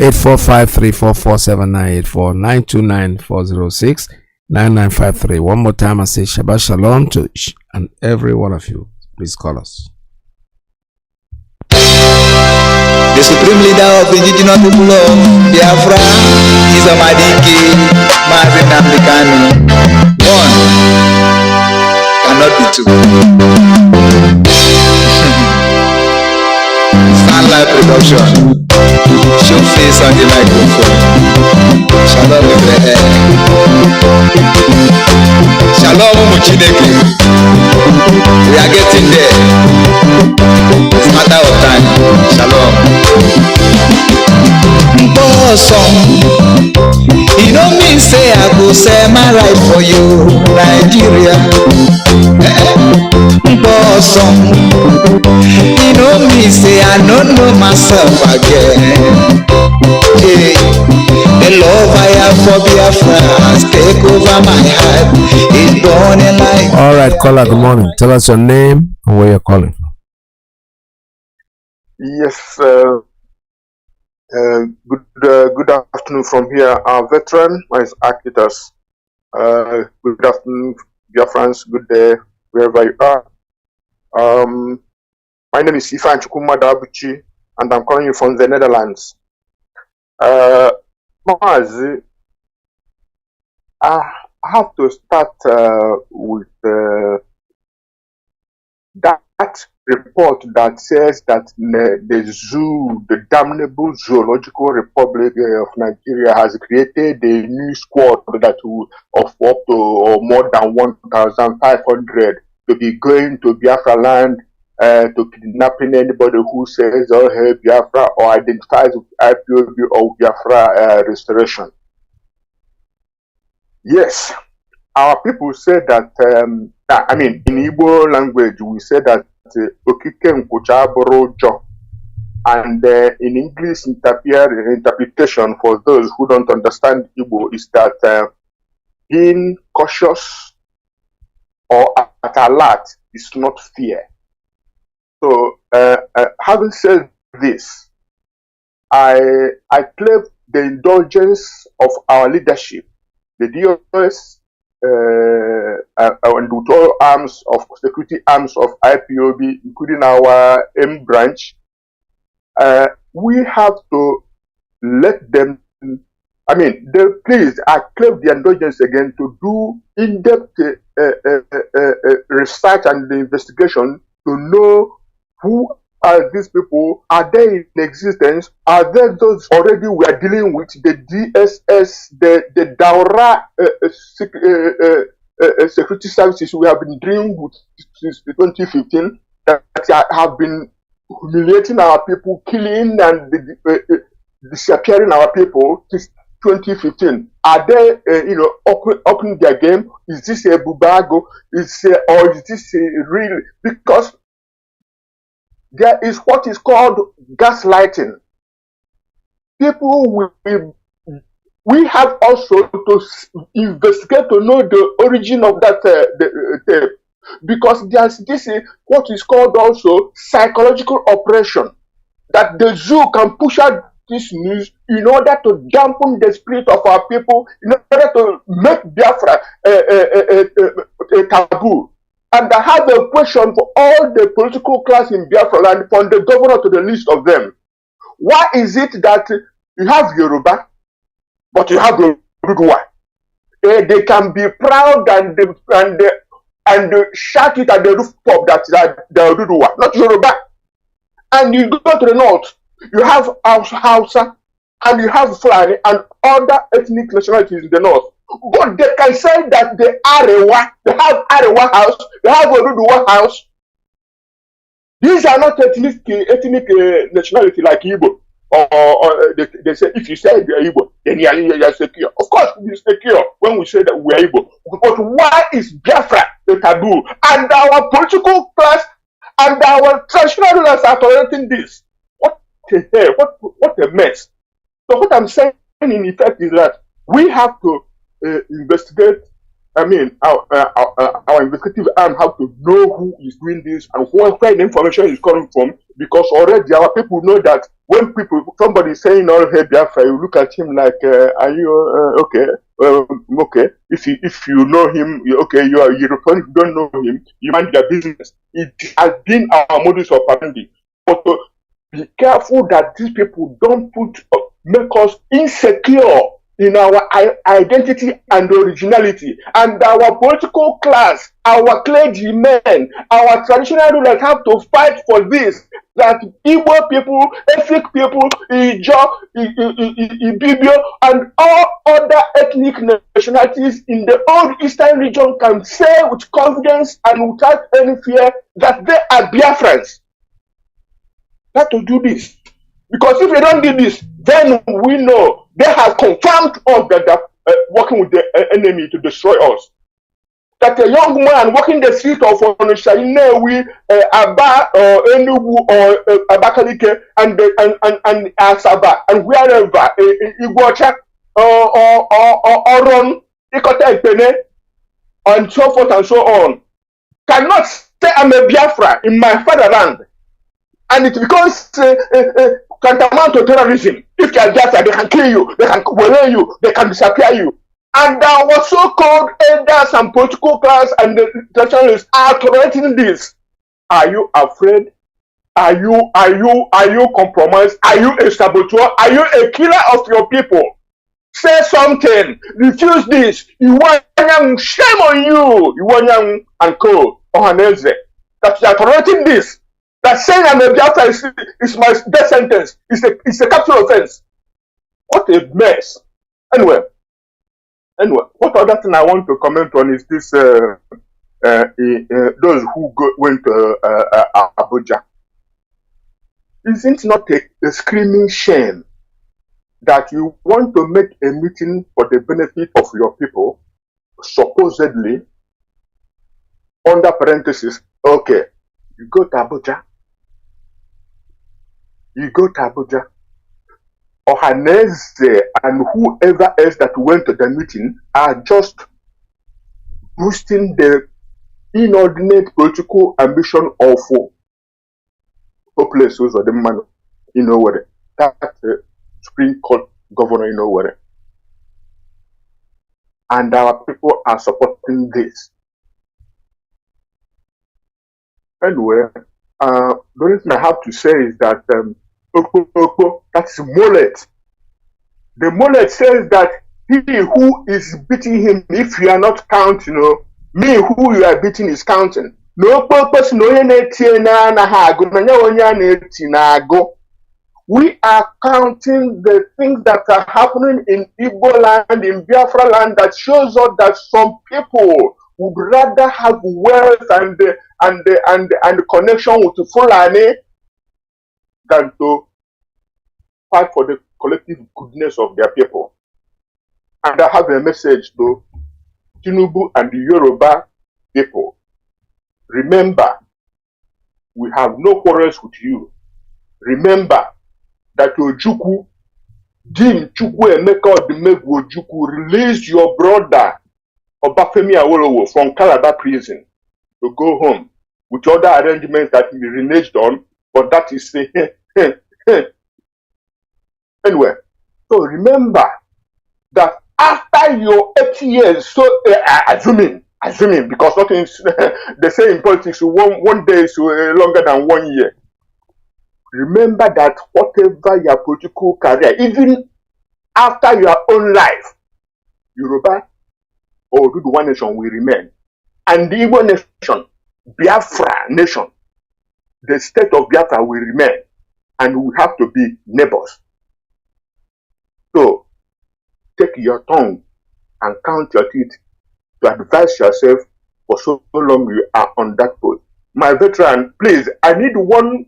845-344-7984, 929-406-9953. One more time, I say Shabbat Shalom to each and every one of you. Please call us. The supreme leader of the indigenous people of Biafra is Mazi Iyke Mazi Kanu. One cannot be two. Starlight production. Show face on the microphone. Shalom Ibrahim. Shalom Muchineke. We are getting there. It's a matter of time. Shalom. Bosom. You know me say I go say my right for you, Nigeria. Bosom. You know me say I don't know myself again. Hey, the love I have for Biafrans take over my heart. It's burning like. All right, caller. Good morning. Tell us your name and where you're calling from. Yes. Good afternoon from here. Our veteran, my name is Iyke Mazi. Good afternoon, Biafrans. Good day, wherever you are. My name is Iyke Mazi, and I'm calling you from the Netherlands. Mazi, I have to start with that report that says that the damnable Zoological Republic of Nigeria has created a new squad that will of up to or more than 1,500 to be going to Biafra land, to kidnapping anybody who says, oh, hey, Biafra, or identifies with IPOB or Biafra restoration. Yes, our people say that, in Igbo language, we say that Okike Nkucha Borojo. And in English interpretation for those who don't understand Igbo is that being cautious or at alert is not fear. So, having said this, I claim the indulgence of our leadership, the DOS, and with all arms of security arms of IPOB, including our M branch, we have to let them. Please, I claim the indulgence again to do in-depth research and investigation to know who are these people. Are they in existence? Are they those already we are dealing with? The DSS, the Daura security services we have been dealing with since 2015 that have been humiliating our people, killing and disappearing our people since 2015. Are they, upping their game? Is this a bubago? Or is this a real? Because there is what is called gaslighting. People we have also to investigate to know the origin of that tape, because there's this what is called also psychological oppression, that the zoo can push out this news in order to dampen the spirit of our people, in order to make Biafra a taboo. And I have a question for all the political class in Biafra land, from the governor to the least of them. Why is it that you have Yoruba, but you have Oduduwa? They can be proud and shout it at the rooftop that they are Oduduwa, not Yoruba. And you go to the north, you have Hausa, and you have Fulani and other ethnic nationalities in the north. But they can say that they have Arewa house, they have Oduduwa house. These are not ethnic nationality like Igbo. Or they say, if you say you're Igbo, then you're secure. Of course, we're secure when we say that we're Igbo. But why is Biafra a taboo? And our political class and our traditional rulers are tolerating this. What the hell? What a mess. So what I'm saying in effect is that we have to investigate. I mean, our investigative arm have to know who is doing this and where the information is coming from, because already our people know that when somebody is saying, "Oh, hey Biafra," you look at him like, "Are you okay? Okay. If you know him, okay. You are European. If you don't know him, you mind their business." It has been our modus operandi. But be careful that these people don't make us insecure in our identity and originality, and our political class, our clergymen, our traditional rulers have to fight for this, that Igbo people, ethnic people, Ijo, Ibibio, and all other ethnic nationalities in the old eastern region can say with confidence and without any fear that they are Biafrans. They have to do this. Because if they don't do this, then we know they have confirmed us that they're working with the enemy to destroy us. That a young man walking the street of Onitsha, Nnewi, Aba, or Enugu, or Abakalike, and Asaba, and wherever, Iguacha, or Oron, Ikota Ipene, and so forth and so on, cannot say I'm a Biafra in my fatherland. And it becomes tantamount to terrorism. If they are Biafra, they can kill you, they can bury you, they can disappear you. And our so-called elders and political class and the traditionalists are tolerating this. Are you afraid? Are you compromised? Are you a saboteur? Are you a killer of your people? Say something. Refuse this. Shame on you. Iwanyang and Co. Ohaneze. That you are tolerating this. That saying I'm a Biafra is my death sentence. It's a capital offense. What a mess. Anyway, what other thing I want to comment on is this: those who went to Abuja. Isn't it not a screaming shame that you want to make a meeting for the benefit of your people, supposedly, under parenthesis, okay, you go to Abuja. Ohaneze and whoever else that went to the meeting are just boosting the inordinate political ambition of hopeless or the man in nowhere. That Supreme Court governor in nowhere. And our people are supporting this. Anyway, the only thing I have to say is that that's Mollet. The Mollet says that he who is beating him, if you are not counting, me who you are beating is counting. No purpose, no we are counting the things that are happening in Igbo land, in Biafra land, that shows us that some people would rather have wealth and connection with Fulani than to fight for the collective goodness of their people. And I have a message to Tinubu and the Yoruba people. Remember, we have no quarrels with you. Remember that Ojukwu, Jim Chukwu Emeka Odimegwu Ojukwu released your brother Obafemi Awolowo from Calabar prison to go home with other arrangements that he reneged on, but that is anyway. So remember that after your 8 years, so assuming because nothing is, they say in politics one day is longer than 1 year. Remember that whatever your political career, even after your own life, Yoruba or the one nation will remain. And the Igbo nation, Biafra nation, the state of Biafra will remain. And we have to be neighbors. So, take your tongue and count your teeth to advise yourself for so long you are on that post. My veteran, please, I need 1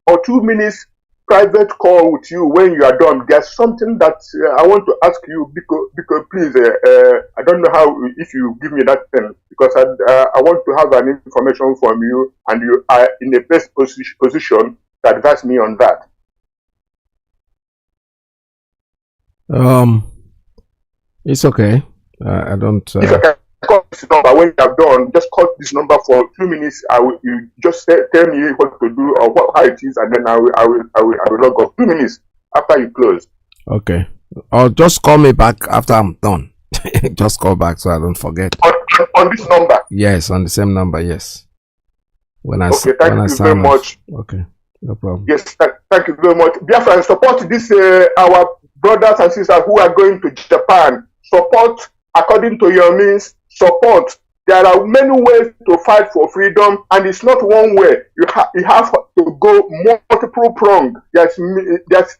or 2 minutes private call with you when you are done. There's something that I want to ask you because please, I don't know how, if you give me that thing, because I want to have an information from you and you are in the best position to advise me on that. It's okay. I don't. If I can call this number when you have done, just call this number for 2 minutes. You just tell me what to do or how it is, and then I will log off. 2 minutes after you close. Okay. Or just call me back after I'm done. Just call back so I don't forget. On this number. Yes, on the same number. Yes. Okay. Thank you very much. Okay. No problem. Yes. Thank you very much. Biafra, support this our brothers and sisters who are going to Japan. Support according to your means. Support. There are many ways to fight for freedom, and it's not one way. You have to go multiple pronged. There's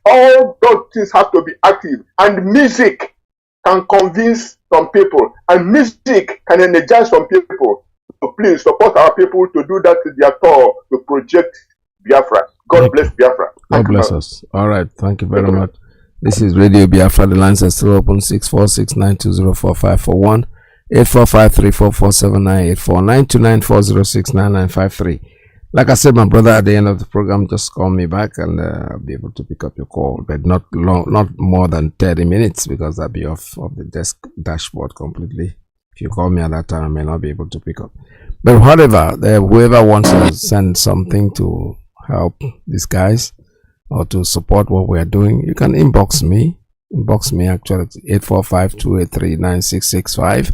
all those things have to be active, and music can convince some people, and music can energize some people. So please support our people to do that with their tour to project Biafra. God bless Biafra. God bless us. All right. Thank you very much. This is Radio Biafra. The lines are still open. 646-920-4541, 845-344-7984, 929-406-9953. Like I said, my brother, at the end of the program, just call me back and I'll be able to pick up your call, but not more than 30 minutes, because I'll be off of the dashboard completely. If you call me at that time, I may not be able to pick up. But whatever, whoever wants to send something to help these guys or to support what we are doing, you can inbox me. Inbox me actually at 845-283-9665.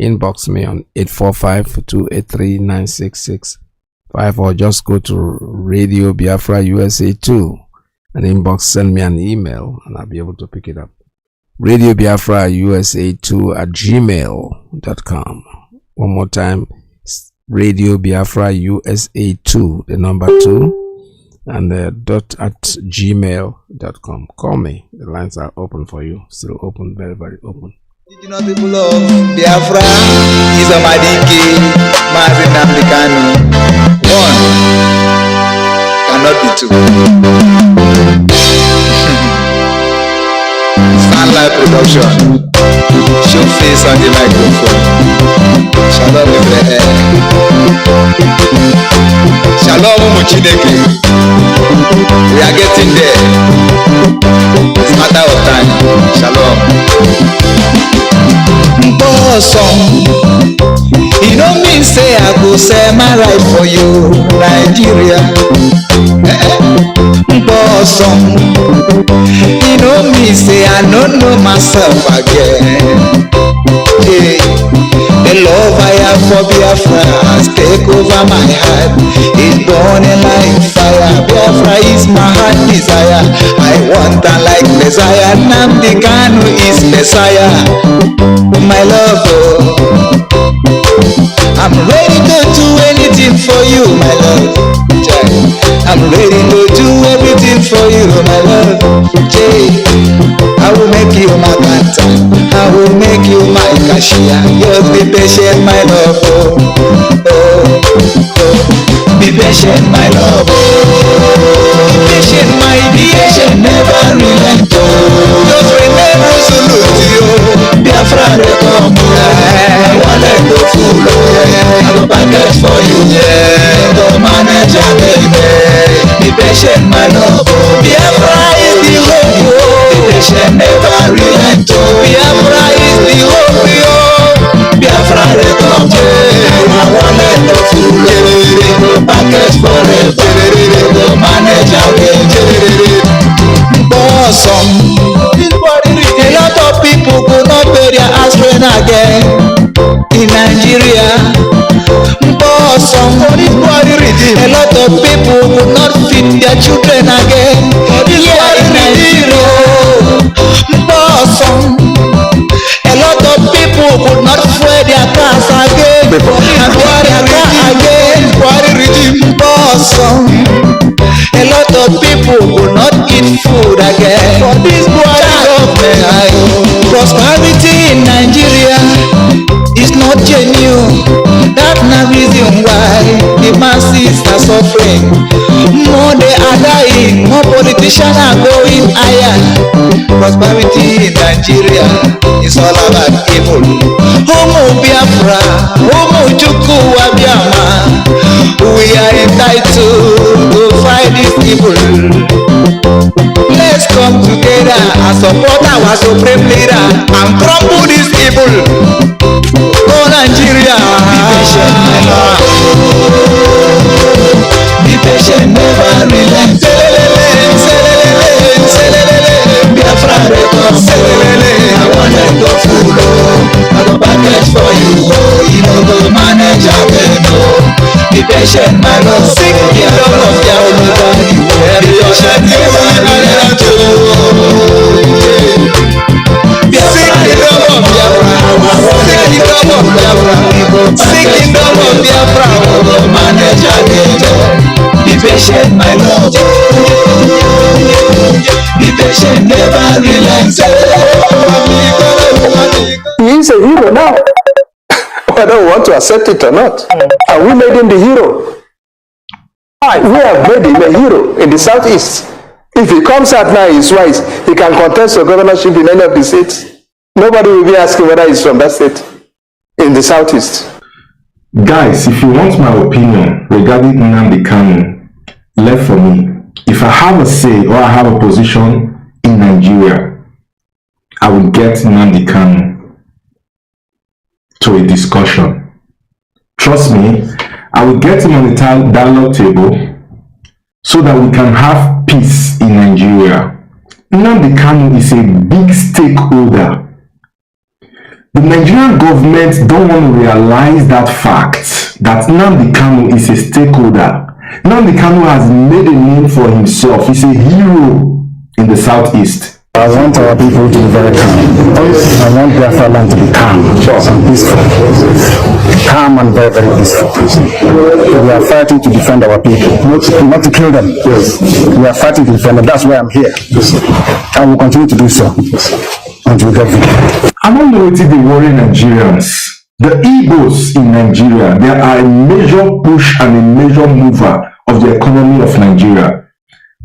Inbox me on 845-283-9665, or just go to Radio Biafra USA 2 and inbox, send me an email, and I'll be able to pick it up. Radio Biafra USA 2 at gmail.com. One more time, Radio Biafra USA 2, the number 2, and the .@gmail.com. Call me. The lines are open for you. Still open, very, very open. You know, people of Biafra is Mazi Iyke Mazi Kanu. One cannot be two. Starlight Production. Show face on the microphone. Shalom Ibrahim. Shalom Muchineke. We are getting there. It's a matter of time. Shalom. Bosom, you know me say I go say my right for you, Nigeria. Bosom, you know me say I don't know myself again. Hey, the love I have for Biafra take over my heart. It's burning like fire. Biafra is my heart desire. I want her like Messiah. Nnamdi Kanu is Messiah. My love, oh, I'm ready to do anything for you, my love. I'm ready to do everything for you, my love. I will make you my bantam. I will make you my cashier. Just be patient, my love. Oh, oh, oh. Be patient, my love. Oh. never relent. Just remain resolute. Biafra dey come. I wan let go full. I go package for you. Go manage your baby. Be patient, my love. Biafra is the hope. Be patient, never relent. Biafra is the hope. Biafra dey come. I wan let go full. Go package forever. Go manage your baby. Awesome. A lot of people could not pay their house rent again in Nigeria. Awesome. A lot of people could not feed their children again here in Nigeria. Awesome. A lot of people could not fuel their cars again and fuel their car again. Awesome. A lot of people could not eat food again for this government. Prosperity in Nigeria is not genuine. That's the reason why the masses are suffering. More they are dying, more politicians are going higher. Prosperity in Nigeria is all about evil. Homo Biafra, Homo Chukwu Abiama. We are entitled to fight this evil. Let's come together and support our supreme leader and crumble this evil. Go Nigeria. Be patient, my lord. Be patient, never relent. Biafra records. I want to go full. I go package for you. You know go manage again. Be patient, my lord. Seek the love of Jehovah. Be patient, never relent. Seek the love of Biafra. Seek the love of Biafra. Seek the love of Biafra. Manage again. Be patient, my lord. Be patient, never relent. He is a hero now, whether we want to accept it or not. And we made him the hero. We have made him a hero in the southeast. If he comes out now, he's wise. He can contest for governorship in any of the states. Nobody will be asking whether he's from that state in the southeast. Guys, if you want my opinion regarding Nnamdi Kanu, left for me. If I have a say or I have a position in Nigeria, I will get Nnamdi Kanu to a discussion. Trust me, I will get him on the dialogue table so that we can have peace in Nigeria. Nnamdi Kanu is a big stakeholder. The Nigerian government don't want to realize that fact, that Nnamdi Kanu is a stakeholder. Nnamdi Kanu has made a name for himself. He's a hero in the southeast. I want our people to be very calm. I want Biafra land to be calm and peaceful. Calm and very, very peaceful. We are fighting to defend our people, not to kill them. We are fighting to defend them. That's why I'm here. I will continue to do so until we get victory. I don't know what they worry Nigerians. The Igbos in Nigeria, they are a major push and a major mover of the economy of Nigeria.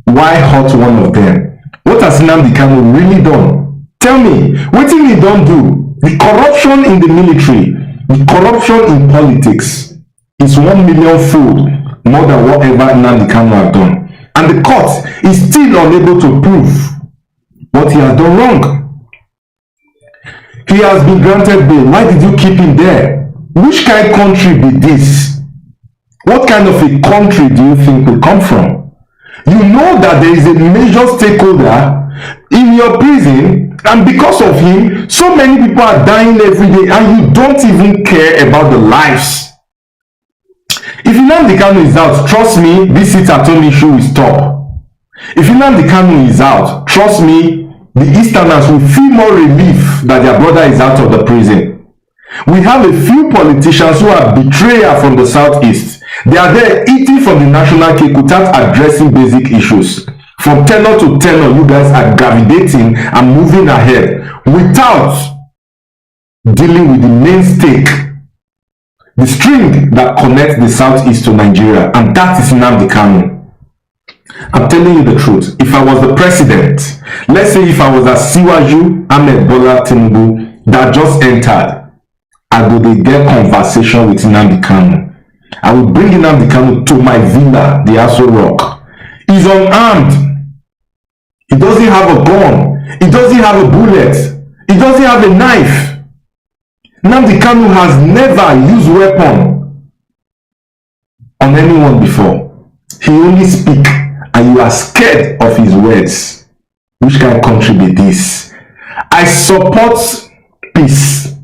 Why hurt one of them? What has Nnamdi Kanu really done? Tell me, what did he don't do? The corruption in the military, the corruption in politics is 1 million fold more than whatever Nnamdi Kanu has done. And the court is still unable to prove what he has done wrong. He has been granted bail. Why did you keep him there? Which kind of country be this? What kind of a country do you think we come from? You know that there is a major stakeholder in your prison, and because of him, so many people are dying every day, and you don't even care about the lives. If Nnamdi Kanu is out, trust me, this sit at home issue will stop. If Nnamdi Kanu is out, trust me, the Easterners will feel more relief that their brother is out of the prison. We have a few politicians who are betrayers from the southeast. They are there eating from the national cake without addressing basic issues. From tenor to tenor, you guys are gravitating and moving ahead without dealing with the main stake, the string that connects the southeast to Nigeria, and that is Nnamdi Kanu. I'm telling you the truth. If I was the president, let's say if I was a Siwaju Ahmed Bola Tinubu that just entered, I would get conversation with Nnamdi Kanu. I will bring Nnamdi Kanu to my villa, the Aso Rock. He's unarmed. He doesn't have a gun. He doesn't have a bullet. He doesn't have a knife. Nnamdi Kanu has never used weapon on anyone before. He only speaks, and you are scared of his words. Which kind of country be this? I support peace.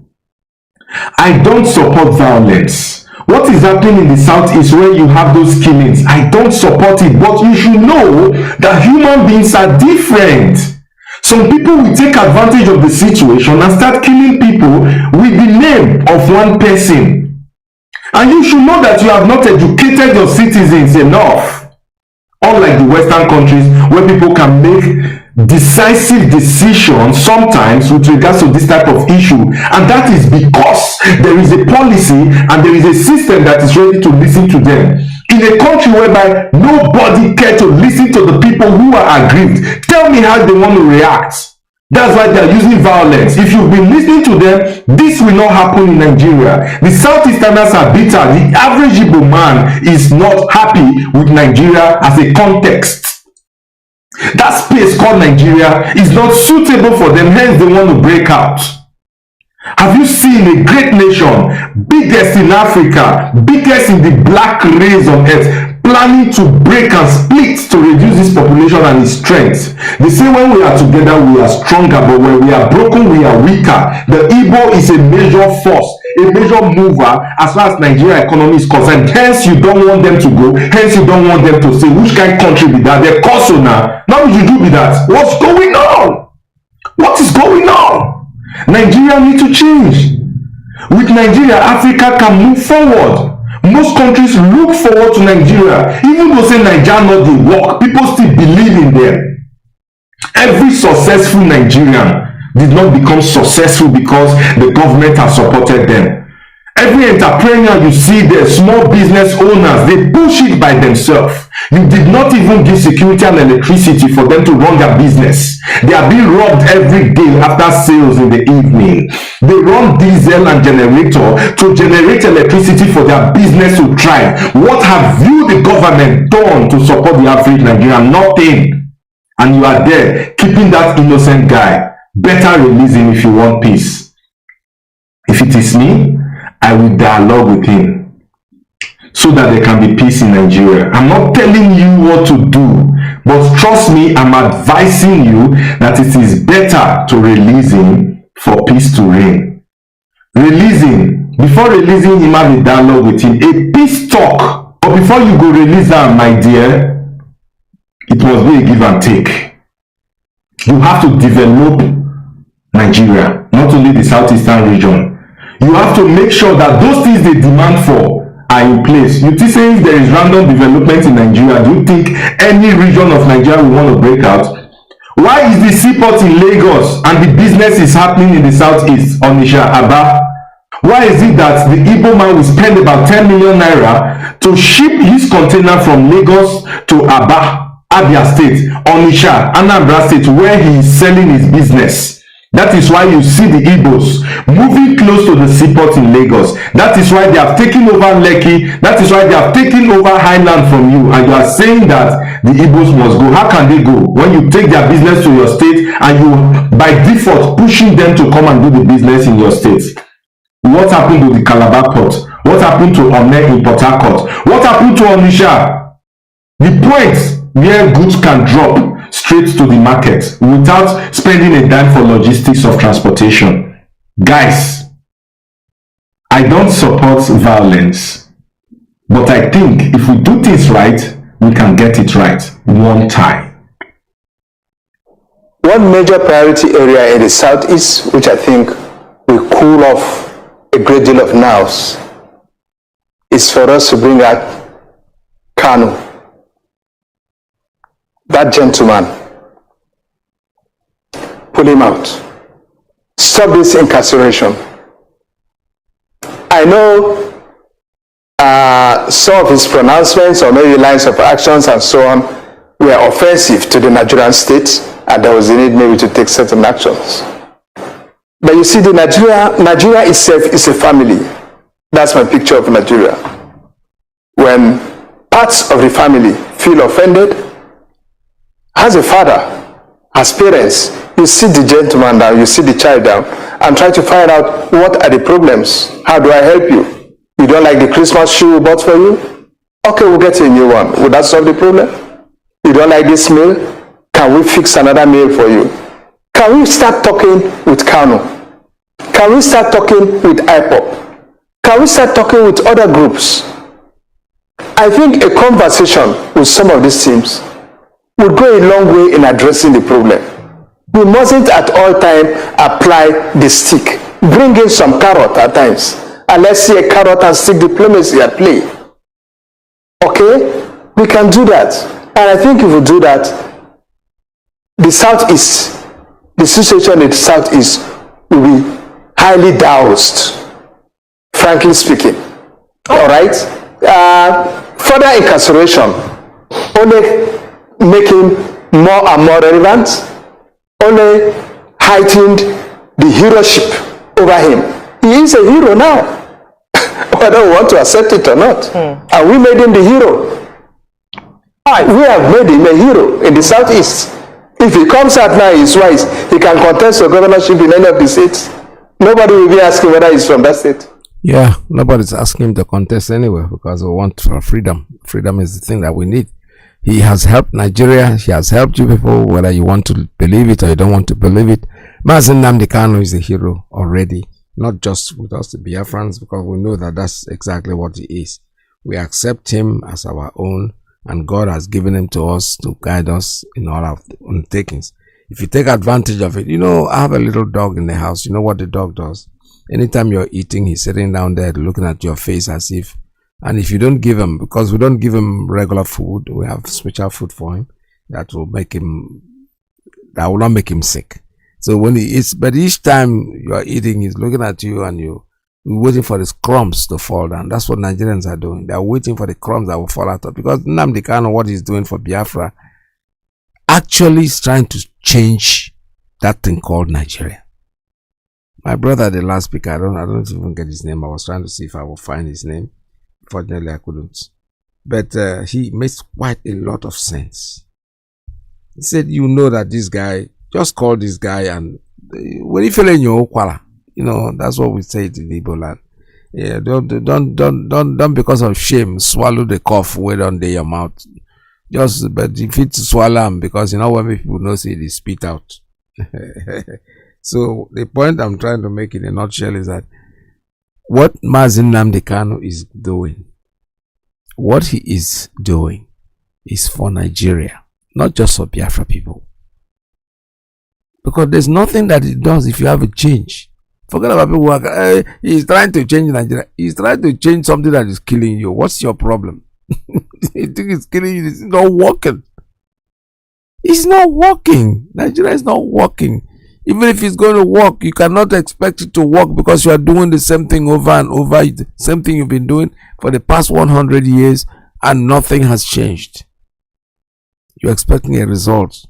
I don't support violence. What is happening in the southeast where you have those killings? I don't support it, but you should know that human beings are different. Some people will take advantage of the situation and start killing people with the name of one person. And you should know that you have not educated your citizens enough. Unlike the Western countries where people can make decisive decisions sometimes with regards to this type of issue, and that is because there is a policy and there is a system that is ready to listen to them. In a country whereby nobody cares to listen to the people who are aggrieved, tell me how they want to react. That's why they are using violence. If you've been listening to them, this will not happen in Nigeria. The Southeasterners are bitter. The average Igbo man is not happy with Nigeria as a context. That space called Nigeria is not suitable for them, hence they want to break out. Have you seen a great nation, biggest in Africa, biggest in the black race on earth, planning to break and split to reduce its population and its strength? They say when we are together, we are stronger, but when we are broken, we are weaker. The Igbo is a major force, a major mover as far as Nigeria economy is concerned. Hence, you don't want them to go. Hence, you don't want them to say, which kind of country be that? They're also now. Now you do be that. What's going on? What is going on? Nigeria need to change. With Nigeria, Africa can move forward. Most countries look forward to Nigeria. Even though say Nigeria not the work, people still believe in them. Every successful Nigerian did not become successful because the government has supported them. Every entrepreneur you see there, small business owners, they push it by themselves. You did not even give security and electricity for them to run their business. They are being robbed every day after sales in the evening. They run diesel and generator to generate electricity for their business to thrive. What have you, the government, done to support the average Nigerian? Nothing. And you are there keeping that innocent guy. Better release him if you want peace. If it is me, I will dialogue with him so that there can be peace in Nigeria. I'm not telling you what to do, but trust me, I'm advising you that it is better to release him for peace to reign. Release him. Before releasing him, have a dialogue with him, a peace talk. But before you go release him, my dear, it must be a give and take. You have to develop Nigeria, not only the southeastern region. You have to make sure that those things they demand for are in place. You think if there is random development in Nigeria, do you think any region of Nigeria will want to break out? Why is the seaport in Lagos and the business is happening in the southeast, Onitsha, Aba? Why is it that the Igbo man will spend about 10 million naira to ship his container from Lagos to Aba, Abia State, Onitsha, Anambra State, where he is selling his business? That is why you see the Igbos moving close to the seaport in Lagos. That is why they have taken over Lekki. That is why they have taken over Highland from you. And you are saying that the Igbos must go. How can they go? When you take their business to your state and you, by default, pushing them to come and do the business in your state. What happened to the Calabar port? What happened to One in Port Harcourt? What happened to Onitsha? The point where goods can drop straight to the market without spending a dime for logistics of transportation. Guys, I don't support violence, but I think if we do things right, we can get it right one time. One major priority area in the southeast, which I think will cool off a great deal of nerves, is for us to bring out Kanu. That gentleman, pull him out. Stop this incarceration. I know some of his pronouncements or maybe lines of actions and so on were offensive to the Nigerian state, and there was a need maybe to take certain actions. But you see, Nigeria itself is a family. That's my picture of Nigeria. When parts of the family feel offended, as a father, as parents, you sit the gentleman down, you sit the child down, and try to find out what are the problems. How do I help you? You don't like the Christmas shoe we bought for you? Okay, we'll get you a new one. Will that solve the problem? You don't like this meal? Can we fix another meal for you? Can we start talking with Kanu? Can we start talking with IPOP? Can we start talking with other groups? I think a conversation with some of these teams would go a long way in addressing the problem. We mustn't at all times apply the stick. Bring in some carrot at times. And let's see a carrot and stick diplomacy at play. Okay? We can do that. And I think if we do that, the Southeast, the situation in the Southeast will be highly doused, frankly speaking. All right? Further incarceration, only making more and more relevant, only heightened the heroship over him. He is a hero now, whether we want to accept it or not. And we made him the hero. We have made him a hero in the Southeast. If he comes out now, he's wise. He can contest for governorship in any of the states. Nobody will be asking whether he's from that state. Yeah, nobody's asking him to contest anywhere because we want freedom. Freedom is the thing that we need. He has helped Nigeria. He has helped you people, whether you want to believe it or you don't want to believe it. Mazi Nnamdi Kanu is a hero already, not just with us, the Biafrans, because we know that that's exactly what he is. We accept him as our own, and God has given him to us to guide us in all our undertakings. If you take advantage of it, you know, I have a little dog in the house. You know what the dog does? Anytime you're eating, he's sitting down there looking at your face as if, and if you don't give him, because we don't give him regular food, we have special food for him that will make him, that will not make him sick. So when he eats, but each time you are eating, he's looking at you and you're waiting for the crumbs to fall down. That's what Nigerians are doing. They're waiting for the crumbs that will fall out of, because Nnamdi Kanu, what he's doing for Biafra, actually is trying to change that thing called Nigeria. My brother, the last speaker, I don't even get his name. I was trying to see if I will find his name. Fortunately, I couldn't. But he makes quite a lot of sense. He said, you know that this guy, just call this guy, and when you feel in your okwala, you know, that's what we say in Igbo land. Yeah, don't because of shame swallow the cough way under your mouth. Just, but if it's swallow him, because you know when people know say they spit out. So the point I'm trying to make in a nutshell is that what Mazi Nnamdi Kanu is doing, what he is doing is for Nigeria, not just for Biafra people. Because there's nothing that it does if you have a change. Forget about people who are, he's trying to change Nigeria. He's trying to change something that is killing you. What's your problem? You think it's killing you? It's not working. It's not working. Nigeria is not working. Even if it's going to work, you cannot expect it to work because you are doing the same thing over and over. The same thing you've been doing for the past 100 years and nothing has changed. You're expecting a result.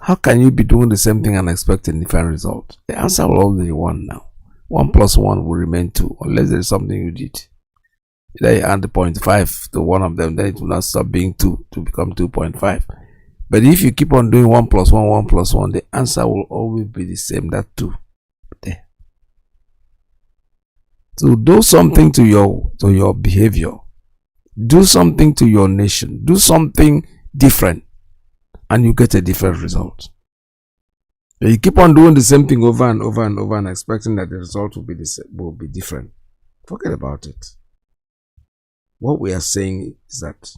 How can you be doing the same thing and expecting a different result? The answer will always be 1 now. 1 plus 1 will remain 2 unless there is something you did. Then you add the 0.5 to one of them, then it will not stop being 2 to become 2.5. But if you keep on doing 1 plus 1, 1 plus 1, the answer will always be the same, that 2 there. So do something to your behavior. Do something to your nation. Do something different, and you get a different result. But you keep on doing the same thing over and over and over and expecting that the result will be the same, will be different. Forget about it. What we are saying is that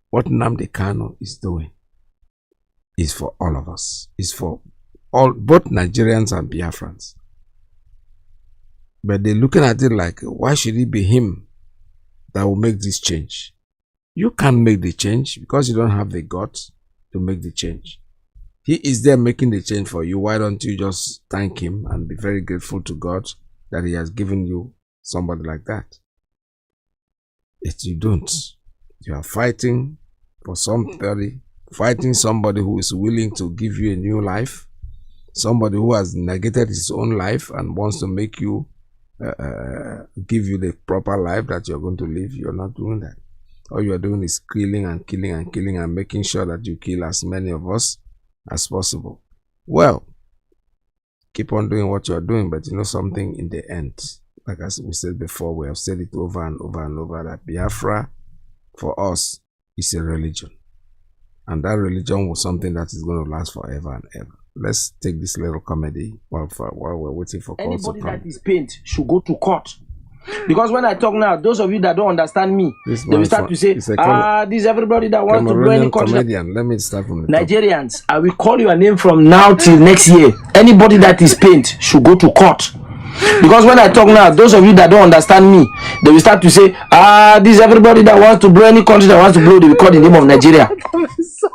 what Nnamdi Kanu is doing is for all of us. Is for all, both Nigerians and Biafrans. But they're looking at it like, why should it be him that will make this change? You can't make the change because you don't have the guts to make the change. He is there making the change for you. Why don't you just thank him and be very grateful to God that he has given you somebody like that? If you don't, you are fighting for somebody, fighting somebody who is willing to give you a new life, somebody who has negated his own life and wants to make you give you the proper life that you're going to live. You're not doing that. All you're doing is killing and killing and killing and making sure that you kill as many of us as possible. Well, keep on doing what you're doing, but you know something, in the end, like as we said before, we have said it over and over and over, that Biafra for us is a religion, and that religion was something that is going to last forever and ever. Let's take this little comedy while we're waiting for calls to come. Anybody that is pained should go to court. Because when I talk now, those of you that don't understand me, they will start to say, this is everybody that wants to do any comedian. Let me start from the Nigerians, top. I will call your name from now till next year. Anybody that is pained should go to court. Because when I talk now, those of you that don't understand me, they will start to say, this is everybody that wants to blow any country that wants to blow, they will call the name of Nigeria.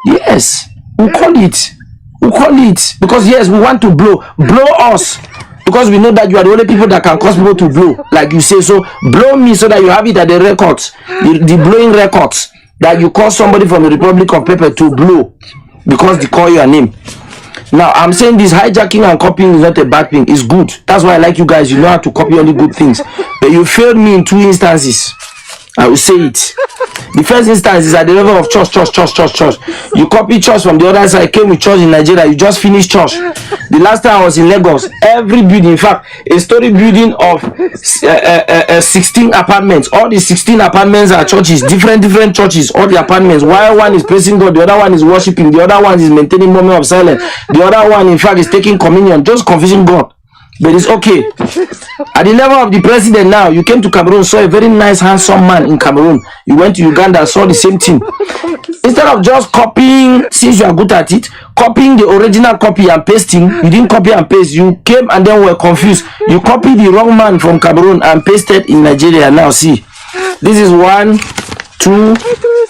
Yes, we call it. We call it. Because yes, we want to blow us. Because we know that you are the only people that can cause people to blow, like you say. So blow me so that you have it at the records, the blowing records, that you call somebody from the Republic of Pepper to blow because they call your name. Now I'm saying this hijacking and copying is not a bad thing. It's good. That's why I like you guys. You know how to copy only good things. But you failed me in 2 instances. I will say it. The first instance is at the level of church. You copy church from the other side, came with church in Nigeria, you just finished church. The last time I was in Lagos, every building, in fact, a story building of 16 apartments. All the 16 apartments are churches, different churches, all the apartments. While one is praising God, the other one is worshiping, the other one is maintaining moment of silence, the other one, in fact, is taking communion, just confusing God. But it's okay. At the level of the president now, you came to Cameroon, saw a very nice, handsome man in Cameroon. You went to Uganda, saw the same thing. Instead of just copying, since you are good at it, copying the original copy and pasting, you didn't copy and paste. You came and then were confused. You copied the wrong man from Cameroon and pasted in Nigeria. Now see, this is 1, 2,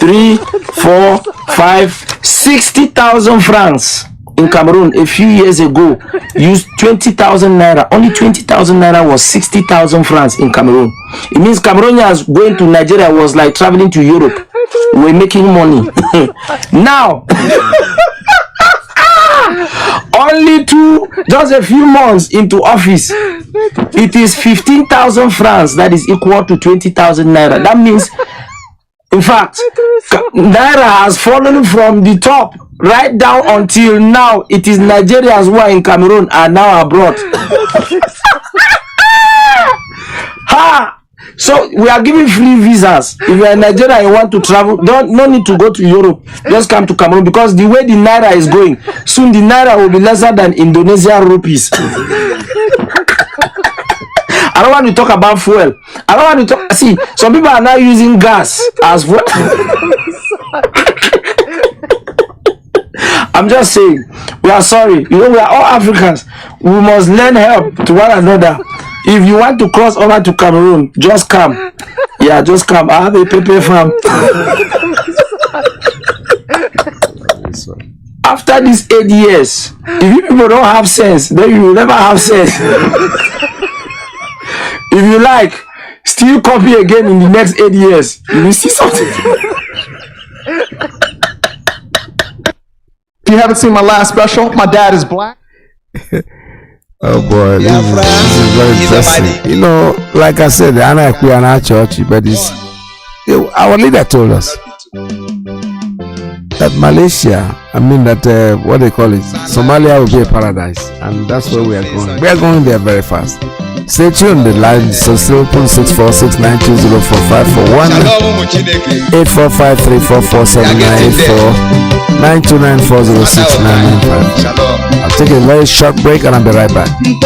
3, 4, 5, 60,000 francs. In Cameroon a few years ago, used 20,000 naira. Only 20,000 naira was 60,000 francs in Cameroon. It means Cameroonians going to Nigeria was like traveling to Europe. We're making money. Now, only just a few months into office, it is 15,000 francs that is equal to 20,000 naira. That means, in fact, naira has fallen from the top right down until now. It is Nigerians who are in Cameroon and now abroad. So we are giving free visas. If you are in Nigeria and you want to travel, no need to go to Europe. Just come to Cameroon, because the way the naira is going, soon the naira will be lesser than Indonesian rupees. I don't want to talk about fuel. I don't want to talk. See, some people are now using gas as fuel. I'm just saying, we are sorry. You know, we are all Africans. We must lend help to one another. If you want to cross over to Cameroon, just come. Yeah, just come. I have a pepper farm. After these 8 years, if you people don't have sense, then you will never have sense. If you like, still copy again in the next 8 years, you will see something. If you haven't seen my last special, My Dad is Black. Oh boy, this is very interesting. You know, like I said, we are not church, but our leader told us that Malaysia, what they call it, Somalia will be a paradise, and that's where we are going. We are going there very fast. Stay tuned. The line is 0.6469204541 845-344-7984 I'll take a very short break and I'll be right back. You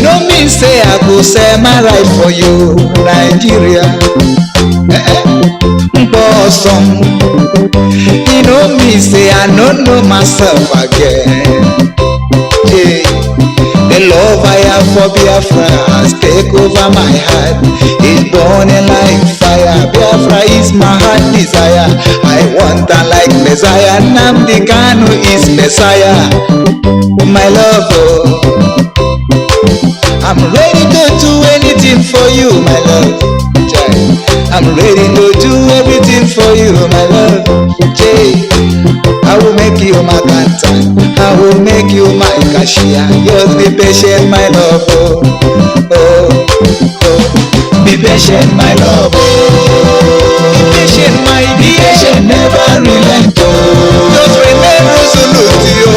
know me say I go say my right for you, Nigeria. Bosom. You know me say I don't know myself again. Hey. The love I have for Biafrans take over my heart. It's burning like fire. Biafra is my heart desire. I want her like Messiah. Nnamdi Kanu is Messiah. My love, I'm ready to do anything for you, my love. I'm ready to do everything for for you, my love. Jay, I will make you my accountant. I will make you my cashier. Just be patient, my love. Oh, oh, oh. Be patient, my love. Be patient, my dear. Patient, never relent. Just remain resolute, yo.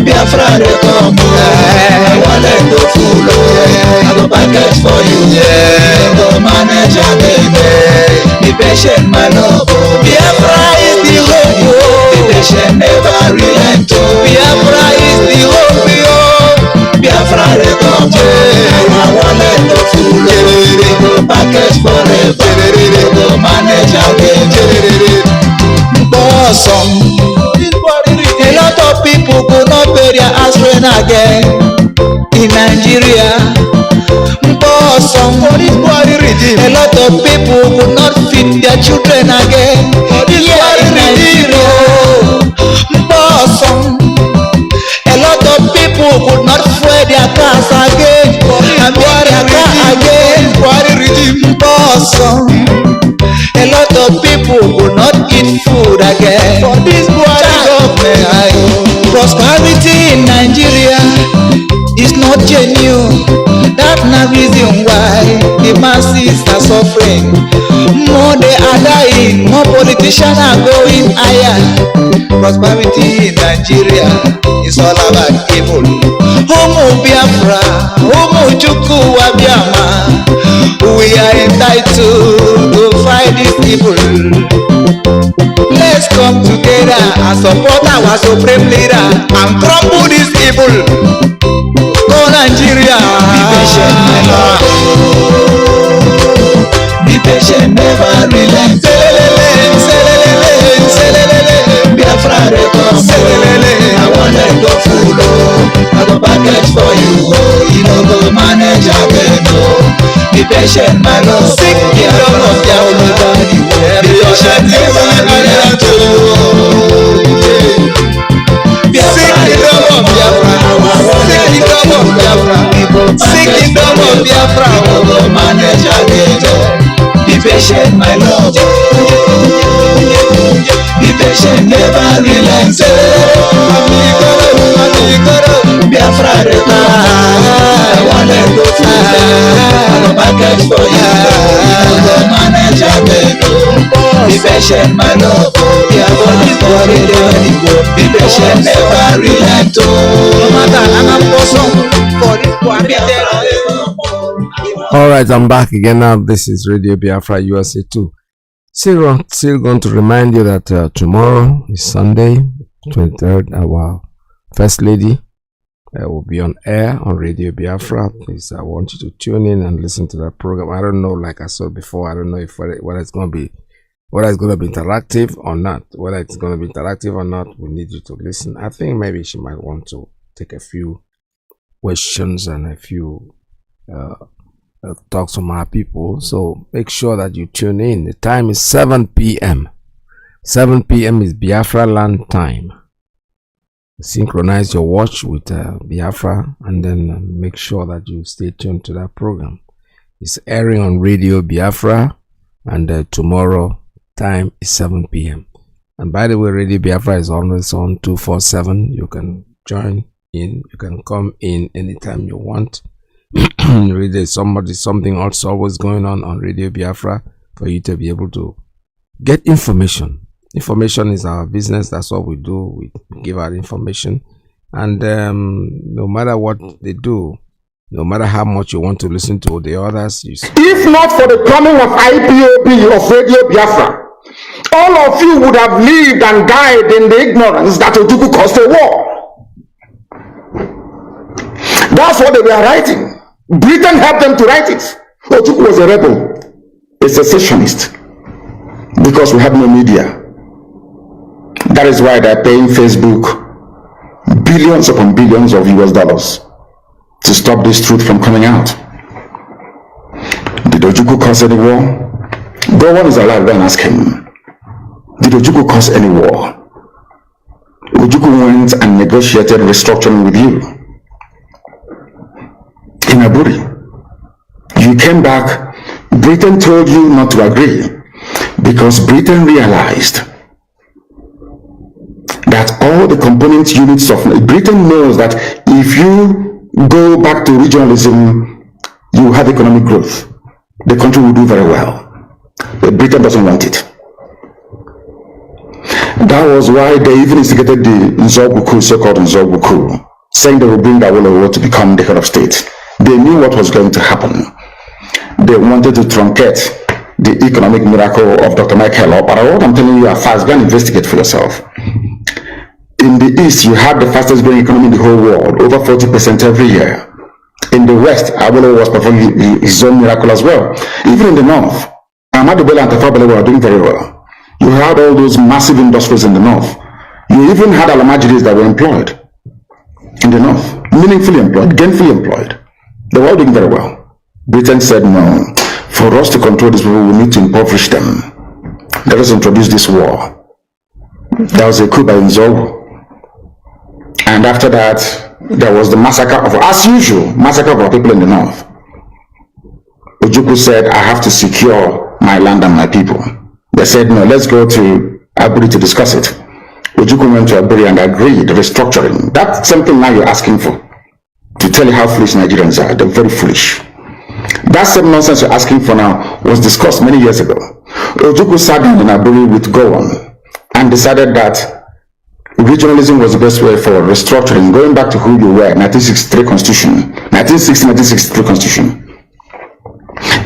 Biafra, they come. I want let go full. I go package for you. Yeah, go manage again. Be patient, my love. Biafra is the hope. Be patient, never relent. Biafra is the hope. Biafra, they come. I want let go full. Go package forever. Go manage again. Awesome. A lot of people could not pay their aspirin again in Nigeria. Awesome. A lot of people could not feed their children again here in Nigeria. Awesome. A lot of people could not fuel their cars again and buy their car again. Awesome. A lot of people will not eat food again for this government. Prosperity in Nigeria is not genuine. That's the reason why the masses are suffering. More they are dying, more politicians are going higher. Prosperity in Nigeria is all about evil. Homo Biafra, Homo Chukwu Wabiama. We are entitled to fight this evil. Let's come together and support our supreme leader and crumble this evil. Go Nigeria. Be patient, my love. Be patient, never relent. Biafra, they come. I want let go full. I go package for you. You know go manage again. Be patient, my love. Sick kingdom of Biafra. Be patient, never relent. Sick kingdom of Biafra. Sick kingdom of Biafra. Sick kingdom of Biafra. Go manage again. Be patient, my love. Be patient, never relent. Biafra, I want to go through. I go package for you. Go manage again. Be patient, my love. Be patient, never relent. No matter how I'm for this. All right, I'm back again now. This is Radio Biafra USA 2. Still going to remind you that tomorrow is Sunday, 23rd. Our First Lady will be on air on Radio Biafra. Please, I want you to tune in and listen to that program. I don't know, like I said before, I don't know if whether it's going to be interactive or not. Whether it's going to be interactive or not, we need you to listen. I think maybe she might want to take a few questions and a few talks from our people. So make sure that you tune in. The time is 7 p.m. 7 p.m. is Biafra land time. Synchronize your watch with Biafra and then make sure that you stay tuned to that program. It's airing on Radio Biafra, and tomorrow time is 7 p.m. And by the way, Radio Biafra is always on 247. You can join in, you can come in anytime you want. Really, something else always going on Radio Biafra for you to be able to get information. Information is our business. That's what we do. We give out information, and no matter what they do, no matter how much you want to listen to the others, if not for the coming of IPOB of Radio Biafra, all of you would have lived and died in the ignorance that Ojukwu caused a war. That's what they were writing. Britain helped them to write it. Ojukwu was a rebel, a secessionist, because we have no media. That is why they're paying Facebook billions upon billions of US dollars to stop this truth from coming out. Did Ojukwu cause any war? Go on is alive, then ask him. Did Ojukwu cause any war? Ojukwu went and negotiated restructuring with you in Aburi. You came back, Britain told you not to agree. because Britain realized that all the component units of Britain knows that if you go back to regionalism, you have economic growth. The country will do very well. But Britain doesn't want it. That was why they even instigated the Nzogbu coup, so-called Nzogbu coup, saying they will bring Awolowo to become the head of state. They knew what was going to happen. They wanted to truncate the economic miracle of Dr. Michael up. But what I'm telling you are fast. Go and investigate for yourself. In the East, you have the fastest growing economy in the whole world, over 40% every year. In the West, Awolowo was performing his own miracle as well. Even in the North, Ahmadu Bello and Tafawa Balewa are doing very well. You had all those massive industries in the North. You even had Alamajiris that were employed in the North, meaningfully employed, gainfully employed. They were all doing very well. Britain said, no, for us to control these people, we need to impoverish them. Let us introduce this war. That was a coup by Nzogbu. And after that, there was the massacre of, as usual, massacre of our people in the North. Ojukwu said, I have to secure my land and my people. They said, no, let's go to Aburi to discuss it. Ojukwu went to Aburi and agreed, restructuring. That's something now you're asking for. To tell you how foolish Nigerians are. They're very foolish. That same nonsense you're asking for now was discussed many years ago. Ojukwu sat down in Aburi with Gowon and decided that regionalism was the best way for restructuring, going back to who you were, 1963 Constitution, 1963 Constitution.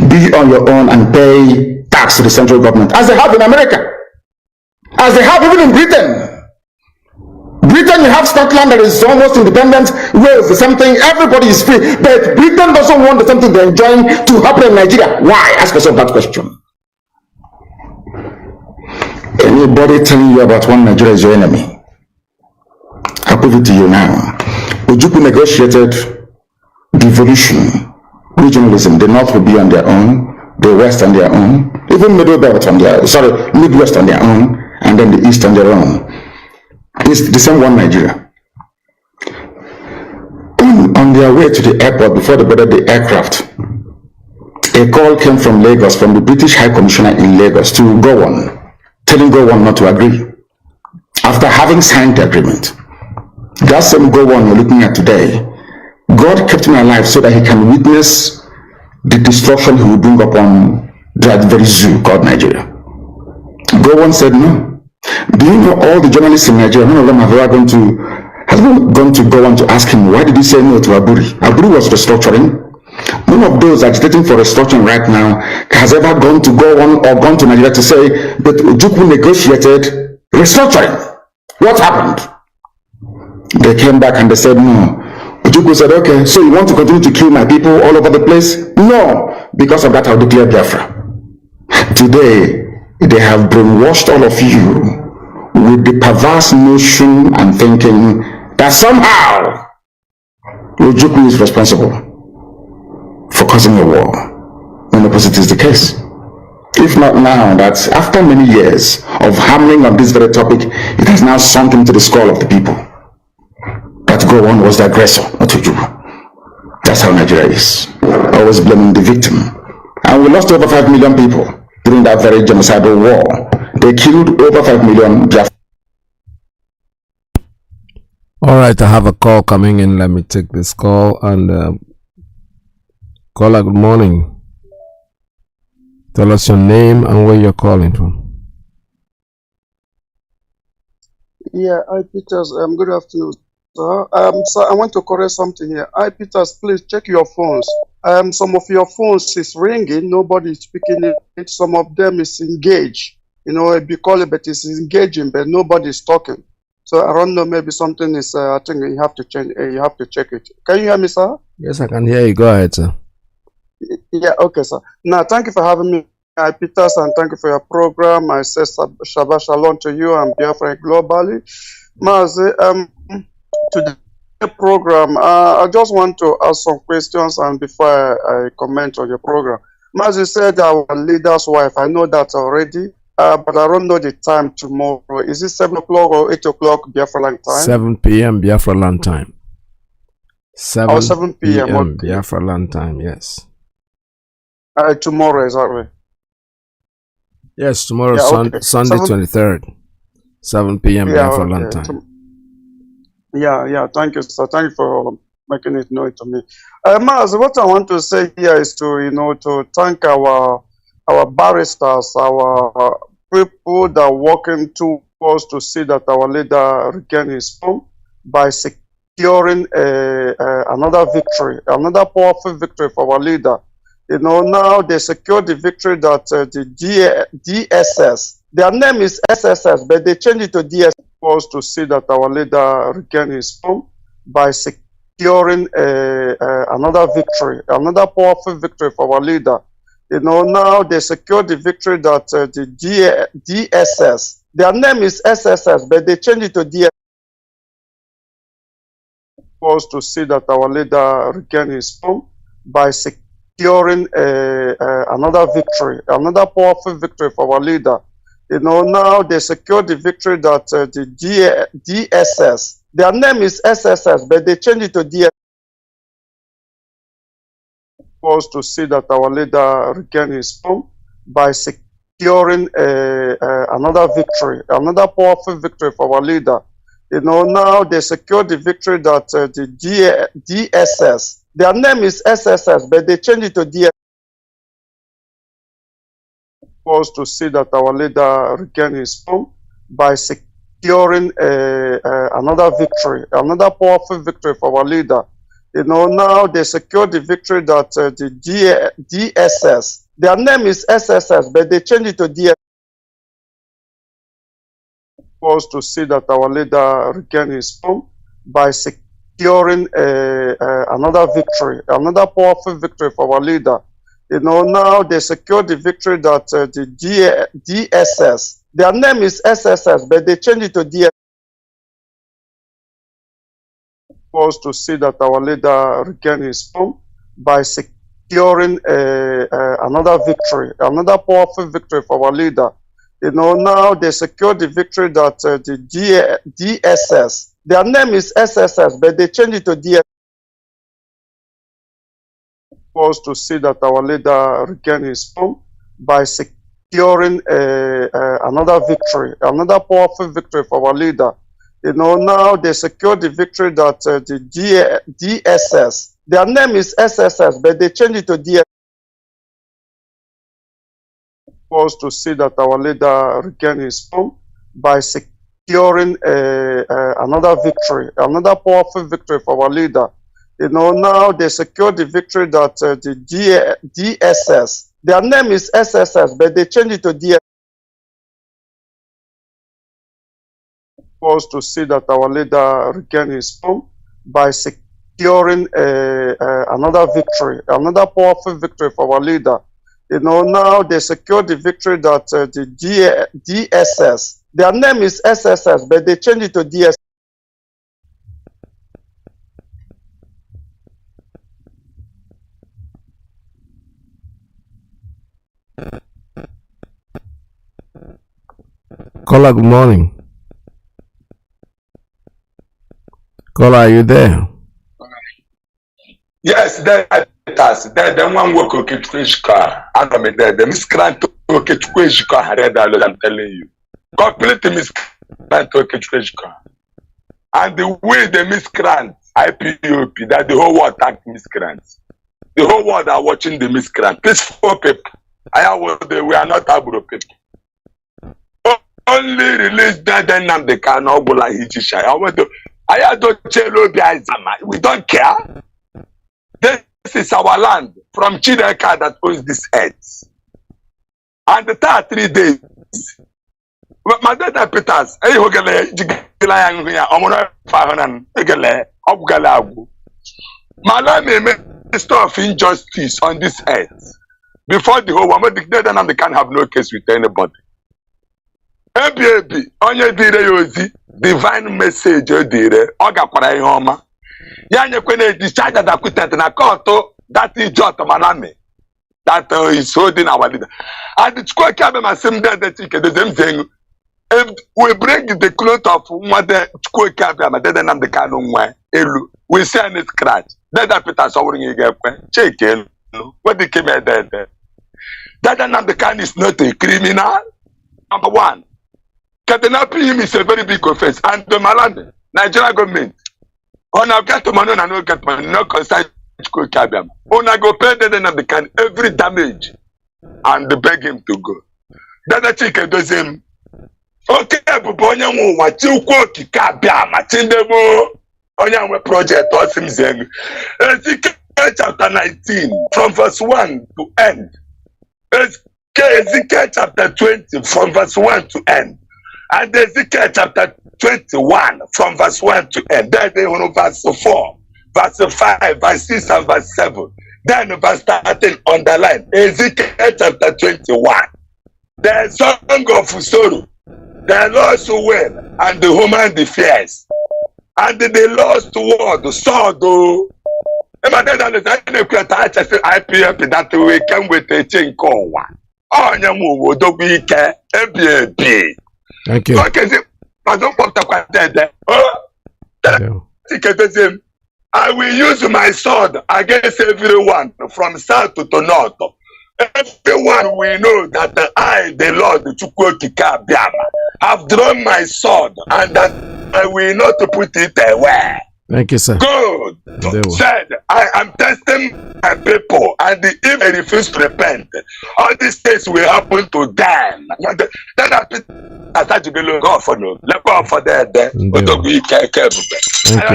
Be on your own and pay tax to the central government, as they have in America, as they have even in Britain. Britain, you have Scotland that is almost independent, Wales, the same thing, everybody is free, but Britain doesn't want the same thing they're enjoying to happen in Nigeria. Why? Ask yourself that question. Anybody telling you about one Nigeria is your enemy? I'll prove it to you now. Ojukwu negotiated devolution, regionalism. The North will be on their own, the West on their own, even Middle Belt on their, Midwest on their own, and then the East on their own. It's the same one Nigeria. On their way to the airport, before they boarded the aircraft, a call came from Lagos, from the British High Commissioner in Lagos to Gowon, telling Gowon not to agree. After having signed the agreement, that same Gowon you're looking at today, God kept him alive so that he can witness the destruction he will bring upon that very zoo called Nigeria. Gowon said no. Do you know all the journalists in Nigeria, none of them have ever gone to Gowon to ask him, why did he say no to Aburi? Aburi was restructuring. None of those agitating for restructuring right now has ever gone to Gowon or gone to Nigeria to say, but Ojukwu negotiated restructuring. What happened? They came back and they said no. Ojukwu said, okay, so you want to continue to kill my people all over the place? No, because of that I'll declare Biafra. Today, they have brainwashed all of you with the perverse notion and thinking that somehow Ojukwu is responsible for causing a war, when the opposite is the case. If not now, that after many years of hammering on this very topic, it has now sunk into the skull of the people that Gowon was the aggressor, not Ojukwu. That's how Nigeria is. Always blaming the victim. And we lost over 5 million people during that very genocidal war. They killed over 5 million Biafrans. All right, I have a call coming in. Let me take this call. And caller, good morning. Tell us your name and where you're calling from. Yeah, hi Peters. Good afternoon, sir. So I want to correct something here. Hi Peters, please check your phones. Some of your phones is ringing. Nobody is speaking it. Some of them is engaged. You know, it be called, but it's engaging, but nobody is talking. So I don't know. Maybe something is. I think you have to change. You have to check it. Can you hear me, sir? Yes, I can hear you. Go ahead, sir. Yeah. Okay, sir. Now, thank you for having me, Peters, and thank you for your program. I say Shabbat Shalom to you and Biafra globally. Mazi, to the program, I just want to ask some questions, and before I comment on your program, Mazi said our leader's wife. I know that already. But I don't know the time tomorrow. Is it 7 o'clock or 8 o'clock Biafra land time? 7 p.m. Biafra land time. 7 p.m. Okay. Biafra land time, yes. Tomorrow, exactly. Yes, tomorrow, Yeah, okay. Sunday 23rd, 7 p.m. Yeah, for okay. lunchtime. Yeah, thank you, sir. Thank you for making it known to me. Maz, what I want to say here is to thank our barristers, our people that are working towards to see that our leader regain his home by securing another victory, another powerful victory for our leader. Now they secured the victory that the DSS, their name is SSS, but they changed it to DSS was to see that our leader regain his home by securing another victory, another powerful victory for our leader. Now they secured the victory that the DSS, their name is SSS, but they changed it to DSS was to see that our leader regain his home by securing another victory, another powerful victory for our leader. Now they secured the victory that the DSS, their name is SSS, but they changed it to DSS was to see that our leader regain his home by securing another victory, another powerful victory for our leader. Now they secured the victory that the DSS, their name is SSS, but they changed it to DSS was to see that our leader regain his home by securing another victory, another powerful victory for our leader. Now they secured the victory that the DSS, their name is SSS, but they changed it to DSS was to see that our leader regain his home by securing another victory, another powerful victory for our leader. Now they secured the victory that the DSS, their name is SSS, but they changed it to DSS was to see that our leader regain his home by securing another victory, another powerful victory for our leader. Now they secured the victory that the DSS, their name is SSS, but they changed it to DSS was to see that our leader regain his home by securing another victory, another powerful victory for our leader. Now they secured the victory that the DSS, their name is SSS, but they changed it to DSS was to see that our leader regain his home by securing another victory, another powerful victory for our leader. Now they secured the victory that the DSS, their name is SSS, but they changed it to DSS was to see that our leader regain his home by securing another victory, another powerful victory for our leader. Now they secured the victory that the DSS, their name is SSS, but they changed it to DSS Caller, good morning. Caller, are you there? Yes, the one work Okechukeshika. I'm there. The miscreant Okechukeshika had that, I'm telling you. Complete miscreant Okechukeshika. And the way the miscreant, IPOP, that the whole world attacked miscreants. The whole world are watching the miscreant. Peaceful people. We are not Aburo people. Only release that Nnamdi Kanu Ogbula Hichisha. We don't care. This is our land from Chideka that owns this earth. And the 3 days. My data Peters, Minister of Injustice on this earth. Before the whole world, they can have no case with anybody. ABAB, onye dire yozi, divine message dire, oga kwara ihe ọma. Ya nyekwe discharge that acquitted na court that idiot maname that is holding our leader. And the school cabe masim that the same thing. We break the cloth of mother school cabe ma de Nnamdi Kanu nwa elu. We send it scratch. That Peter so wori ngekwe. Check in. What the came there. That Nnamdi Kanu is not a criminal. Number one. Kidnapping him is a very big offense. And the Maland, Nigerian government, on I get money and I no get money, no concern. On I go pay the Nnamdi Kanu every damage and beg him to go. That chicken does him. Okay, but onye nwa chukwu okike abịa ma chindebo onye nwe project osimzen. Ezekiel chapter 19 from verse 1 to end. Ezekiel chapter 20 from verse 1 to end. And Ezekiel chapter 21 from verse 1 to end. Then they on verse 4, verse 5, verse 6 and verse 7. Then verse 13 underline. Ezekiel chapter 21. The song of sorrow. The lost well and the human the fierce. And the lost word, sword. IPF that we can with a chain call one. Oh, Yamu, Dobike, ABAP. Thank you. Okay, I don't want to quite dead. I will use my sword against everyone from south to north. Everyone will know that I, the Lord, Chukwokika Biama, have drawn my sword and that I will not put it away. Thank you, sir. Good. Said, I am testing my people, and if they refuse to repent, all these things will happen to them. Thank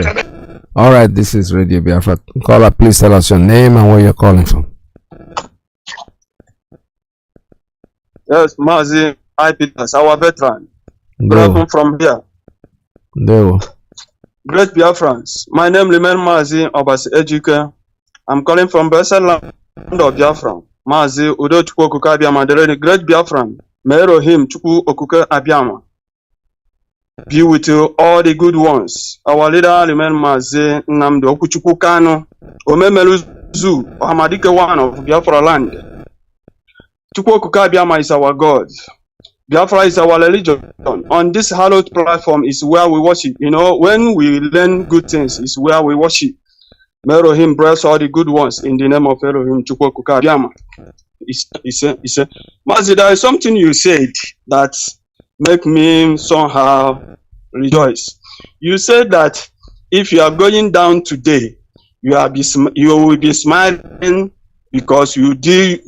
you. All right, this is Radio Biafra. Caller, please tell us your name and where you're calling from. Yes, Mazi Iyke, our veteran. Welcome from here. Great Biafrans. My name remains Mazi Iyke. I'm calling from Blessed Land of Biafra. Mazi Udo Chukwu Okuke Abiyama, the great Biafran. May Elohim Chukwu Okuke Abiyama be with you, all the good ones. Our leader remains Mazi Nnamdi Okuchukwu Kanu. Omemeluzu Ohamadike one of Biafra land. Chukwu Okuke Abiyama is our God. Biafra is our religion. On this hallowed platform is where we worship. You know, when we learn good things, is where we worship. May Elohim bless all the good ones in the name of Elohim. Chukwu Okuke Abiyama. He said, Mazi, there is something you said that make me somehow rejoice. You said that if you are going down today, you will be smiling because you did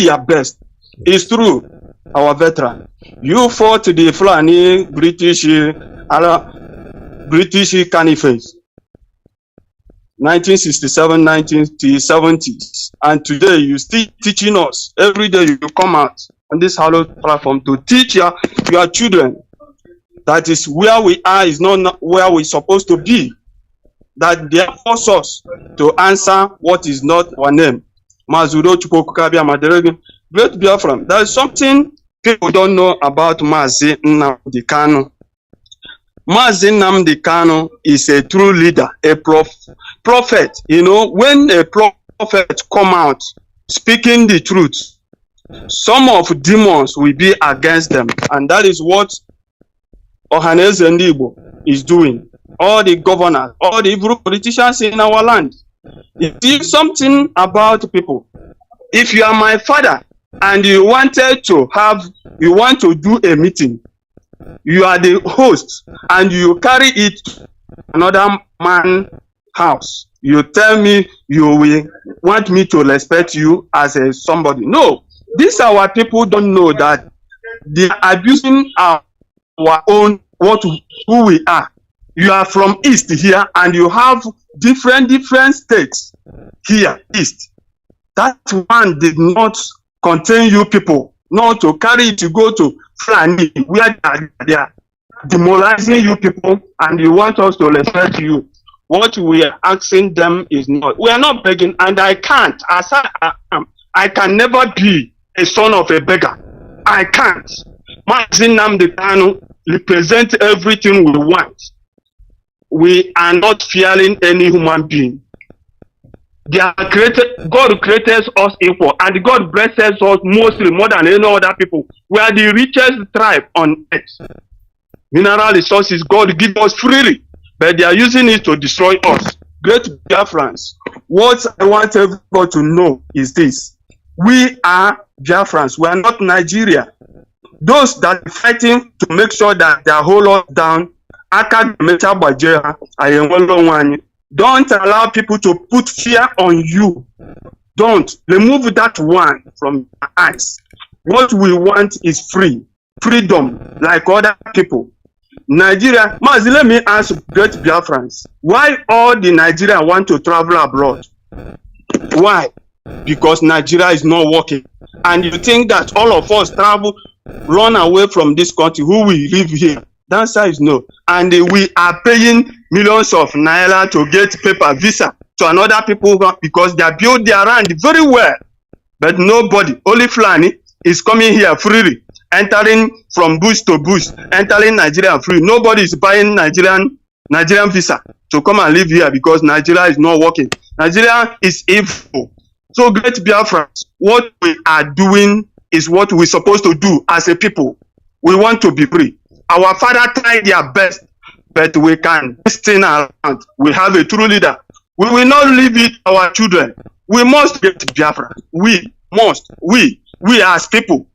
your best. It's true, our veteran. You fought the Fulani British Caliphate, 1967, 1970s, and today you still teaching us. Every day you come out on this hallowed platform to teach your children that is where we are is not where we're supposed to be. That they force us to answer what is not our name. Mazudo Chukwukabi Amaderegi, great Biafran. There is something people don't know about Mazi Nnamdi Kanu. Mazi Nnamdi Kanu is a true leader, a prophet. You know, when a prophet come out speaking the truth, some of demons will be against them, and that is what Ohaneze Ndigbo is doing. All the governors, all the evil politicians in our land. It is something about people. If you are my father and you want to do a meeting, you are the host and you carry it to another man's house. You tell me you will want me to respect you as a somebody. No, these our people don't know that they are abusing our own who we are. You are from East here and you have different states here, East. That one did not contain you people, not to carry it to go to Fulani, where they are demoralizing you people and you want us to respect you. What we are asking them is not, we are not begging, and I can't, as I am, I can never be a son of a beggar. I can't. Mazi Nnamdi Kanu represent everything we want. We are not fearing any human being. God created us equal, and God blesses us mostly more than any other people. We are the richest tribe on earth. Mineral resources God gives us freely, but they are using it to destroy us. Great Biafrans, what I want everybody to know is this: we are Biafrans. We are not Nigeria. Those that are fighting to make sure that they hold us down, don't allow people to put fear on you. Don't remove that one from your eyes. What we want is freedom, like other people. Nigeria, Mazi, let me ask great Biafrans, why all the Nigerians want to travel abroad? Why? Because Nigeria is not working. And you think that all of us travel, run away from this country, who will live here? The answer is no. And we are paying millions of naira to get paper visa to another people because they build their land very well. But nobody, only Fulani, is coming here freely, entering from bush to bush, entering Nigeria free. Nobody is buying Nigerian visa to come and live here because Nigeria is not working. Nigeria is evil. So great Biafrans, what we are doing is what we're supposed to do as a people. We want to be free. Our father tried their best, but we can this thing around. We have a true leader. We will not leave it to our children. We must get Biafra. We as people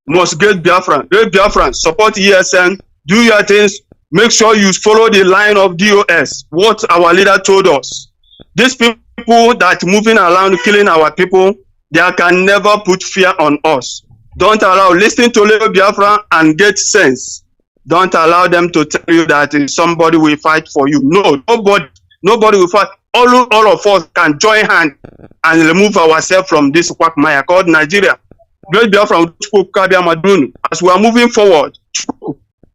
must get Biafra. Great Biafrans, support ESN, do your things. Make sure you follow the line of DOS, what our leader told us. These people that moving around killing our people, they can never put fear on us. Don't allow, listen to little Biafra and get sense. Don't allow them to tell you that somebody will fight for you. No, nobody will fight. All of us can join hands and remove ourselves from this quagmire called Nigeria. Great Biafra, as we are moving forward,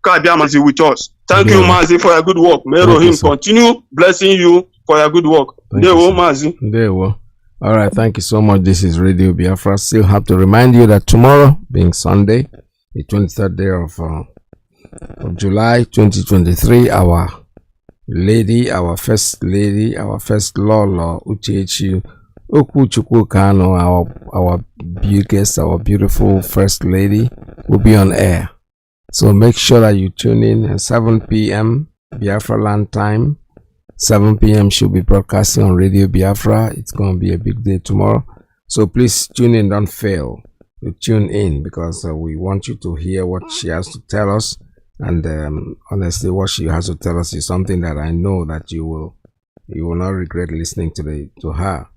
Mazi with us. Thank you, Mazi, for your good work. May Rohim continue blessing you for your good work. Mazi. All right, thank you so much. This is Radio Biafra. Still have to remind you that tomorrow, being Sunday, the 23rd day of July 2023, our first lady, our first Lolo Uchechi Okuchukwu Kanu, our biggest, our beautiful first lady, will be on air. So make sure that you tune in at 7 p.m. Biafra land time. 7 p.m. she'll be broadcasting on Radio Biafra. It's going to be a big day tomorrow. So please tune in, don't fail to tune in, because we want you to hear what she has to tell us. And honestly, what she has to tell us is something that I know that you will not regret listening to her.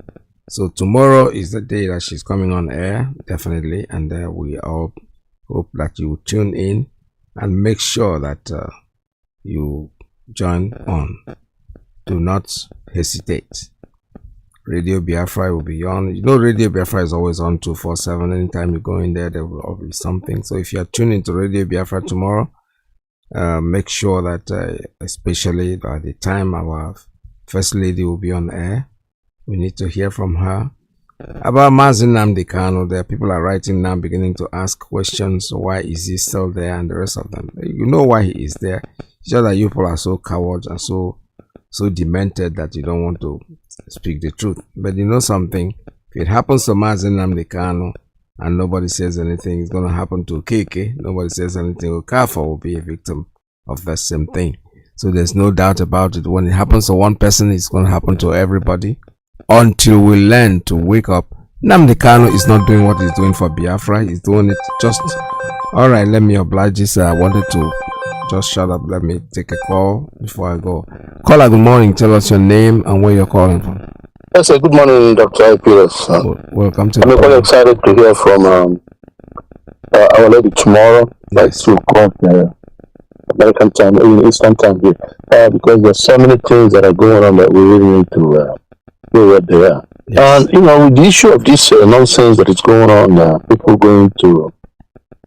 So tomorrow is the day that she's coming on air, definitely. And we all hope that you tune in and make sure that you join on. Do not hesitate. Radio Biafra will be on. You know, Radio Biafra is always on 247. Anytime you go in there will be something. So if you are tuning to Radio Biafra tomorrow, make sure that especially by the time our first lady will be on air, we need to hear from her. About Mazi Nnamdi Kanu, there people are writing now, beginning to ask questions. Why is he still there, and the rest of them? You know why he is there. It's just that you people are so cowards and so demented that you don't want to speak the truth. But you know something? If it happens to Mazi Nnamdi Kanu and nobody says anything, it's going to happen to Keke. Nobody says anything. Okafor will be a victim of that same thing. So there's no doubt about it. When it happens to one person, it's going to happen to everybody. Until we learn to wake up. Nnamdi Kanu is not doing what he's doing for Biafra. He's doing it just... Alright, let me oblige this. I wanted to just shut up. Let me take a call before I go. Caller, good morning. Tell us your name and where you're calling from. Yes, sir. Good morning, Dr. Iyke. Welcome to I'm quite excited to hear from our lady tomorrow, like 2 o'clock American time, Eastern time here, because there's so many things that are going on that we really need to know what they are. Yes. And, with the issue of this nonsense that is going on, people going to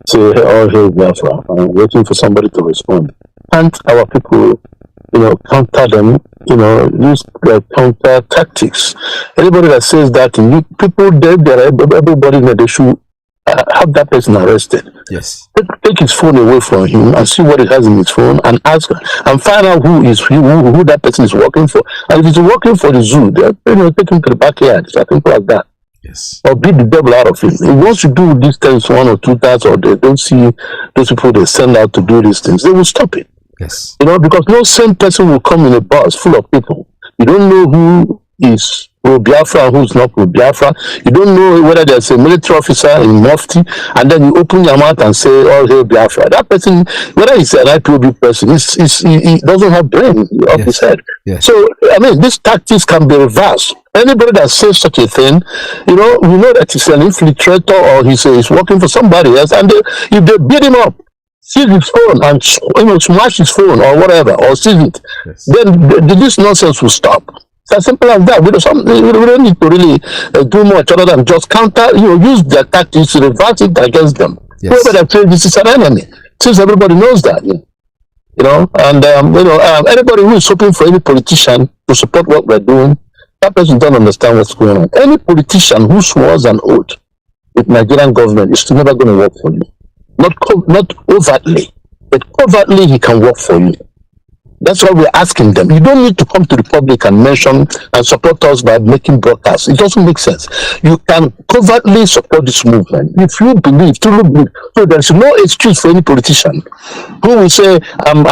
say, oh, hey, Biafra, waiting for somebody to respond. And our people, counter them, use counter tactics. Anybody that says that, people, everybody that they should have that person arrested. Yes. Take his phone away from him and see what he has in his phone and ask and find out who that person is working for. And if he's working for the zoo, take him to the backyard, something like that. Yes. Or beat the devil out of him. If once you do these things 1 or 2 times, or they don't see those people they send out to do these things, they will stop it. Yes. Because no same person will come in a bus full of people. You don't know who is pro-Biafra and who's not pro-Biafra. You don't know whether there's a military officer in Mufti, and then you open your mouth and say, "Oh, hey, Biafra." That person, whether he's an IPOB person, he doesn't have brain off his head. Yes. So, I mean, these tactics can be reversed. Anybody that says such a thing, you know, we know that he's an infiltrator or he's working for somebody else, and if they beat him up, seize his phone and smash his phone or whatever, or seize it, then this nonsense will stop. It's as simple as that. We don't need to really do much other than just counter, use their tactics to reverse it against them. Whoever that says this is an enemy, since everybody knows that, and anybody who is hoping for any politician to support what we're doing, that person don't understand what's going on. Any politician who swears an oath with Nigerian government is never going to work for you. Not overtly, but covertly he can work for you. That's why we're asking them. You don't need to come to the public and mention and support us by making broadcasts. It doesn't make sense. You can covertly support this movement if you believe, truly believe. So there's no excuse for any politician who will say, "I'm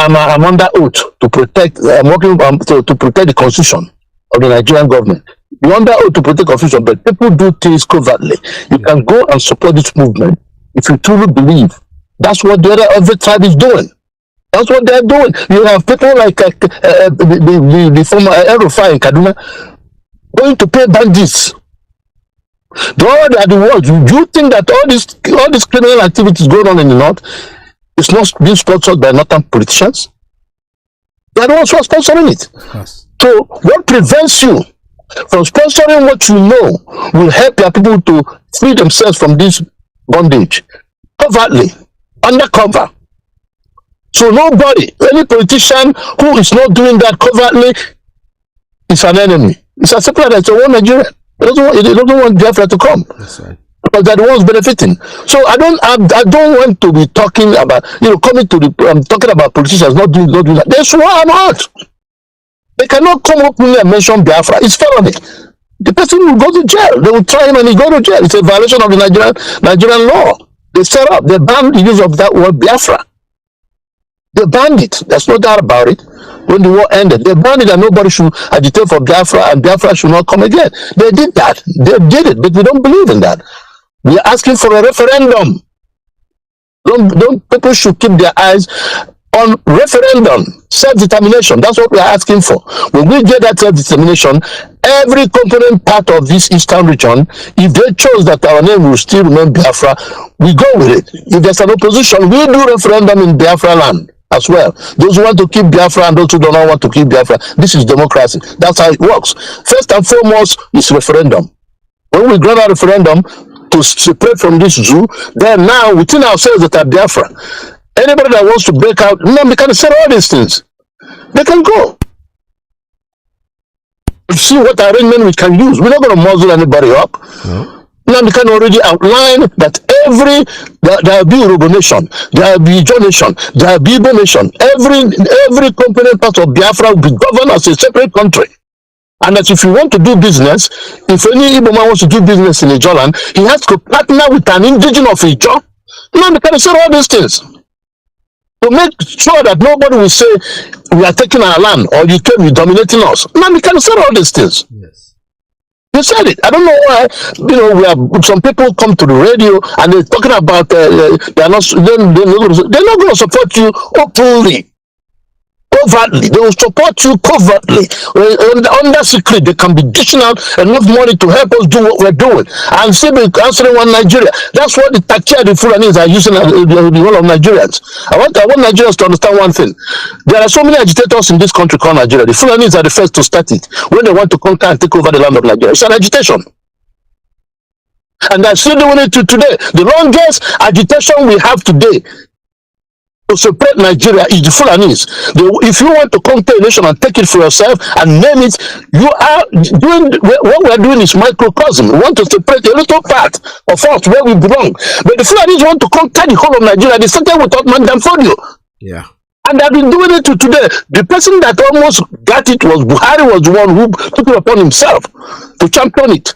under oath to protect. I'm working to protect the constitution of the Nigerian government." You're under oath to protect the constitution, but people do things covertly. You can go and support this movement if you truly believe. That's what the other tribe is doing. That's what they're doing. You have people like the former Erufai in Kaduna going to pay bandits. They are the ones. Do you think that all these criminal activities going on in the north is not being sponsored by northern politicians? They are the ones who are sponsoring it. Yes. So what prevents you from sponsoring what you know will help your people to free themselves from this bondage? Covertly, undercover. So nobody, any politician who is not doing that covertly is an enemy. It's as simple as one Nigeria. They don't want Biafra to come. That's right. Because they're the ones benefiting. So I don't want to be talking about, coming to talking about politicians not doing that. They swear not. They cannot come openly and mention Biafra. It's felony. The person will go to jail. They will try him and he go to jail. It's a violation of the Nigerian law. They set up, they banned the use of that word Biafra. They banned it. There's no doubt about it. When the war ended, they banned it and nobody should agitate for Biafra and Biafra should not come again. They did that. They did it, but we don't believe in that. We are asking for a referendum. People should keep their eyes on referendum, self-determination. That's what we are asking for. When we get that self-determination, every component part of this eastern region, if they chose that our name will still remain Biafra, we go with it. If there's an opposition, we do referendum in Biafra land as well. Those who want to keep Biafra and those who do not want to keep Biafra. This is democracy. That's how it works. First and foremost is referendum. When we grant a referendum to separate from this zoo, then now within ourselves that are Biafra, anybody that wants to break out, they can say all these things. They can go. See what arrangement we can use. We're not going to muzzle anybody up. Now we can already outline that there will be Yoruba nation, there will be Ijaw nation, there will be Igbo nation. Every component part of Biafra will be governed as a separate country. And that if you want to do business, if any Igbo man wants to do business in Ijaw land, he has to partner with an indigenous of Ijaw. Now we can say all these things. To make sure that nobody will say we are taking our land or you came with dominating us. Now we can say all these things. Yes. You said it. I don't know why. Some people come to the radio and they're talking about they're not going to support you openly. Covertly, they will support you covertly. Under secret, they can be dishing out enough money to help us do what we're doing and still be answering one Nigeria. That's what the Takia, the Fulanis are using as the role of Nigerians. I want Nigerians to understand one thing. There are so many agitators in this country called Nigeria. The Fulanis are the first to start it when they want to conquer and take over the land of Nigeria. It's an agitation. And they're still doing it to today. The longest agitation we have today to separate Nigeria is the Fulanis. If you want to conquer a nation and take it for yourself and name it, you are doing what we're doing is microcosm. We want to separate a little part of us where we belong. But the Fulanis want to conquer the whole of Nigeria. They started without Mandamfolio. Yeah. And they've been doing it to today. The person that almost got it was Buhari, was the one who took it upon himself to champion it.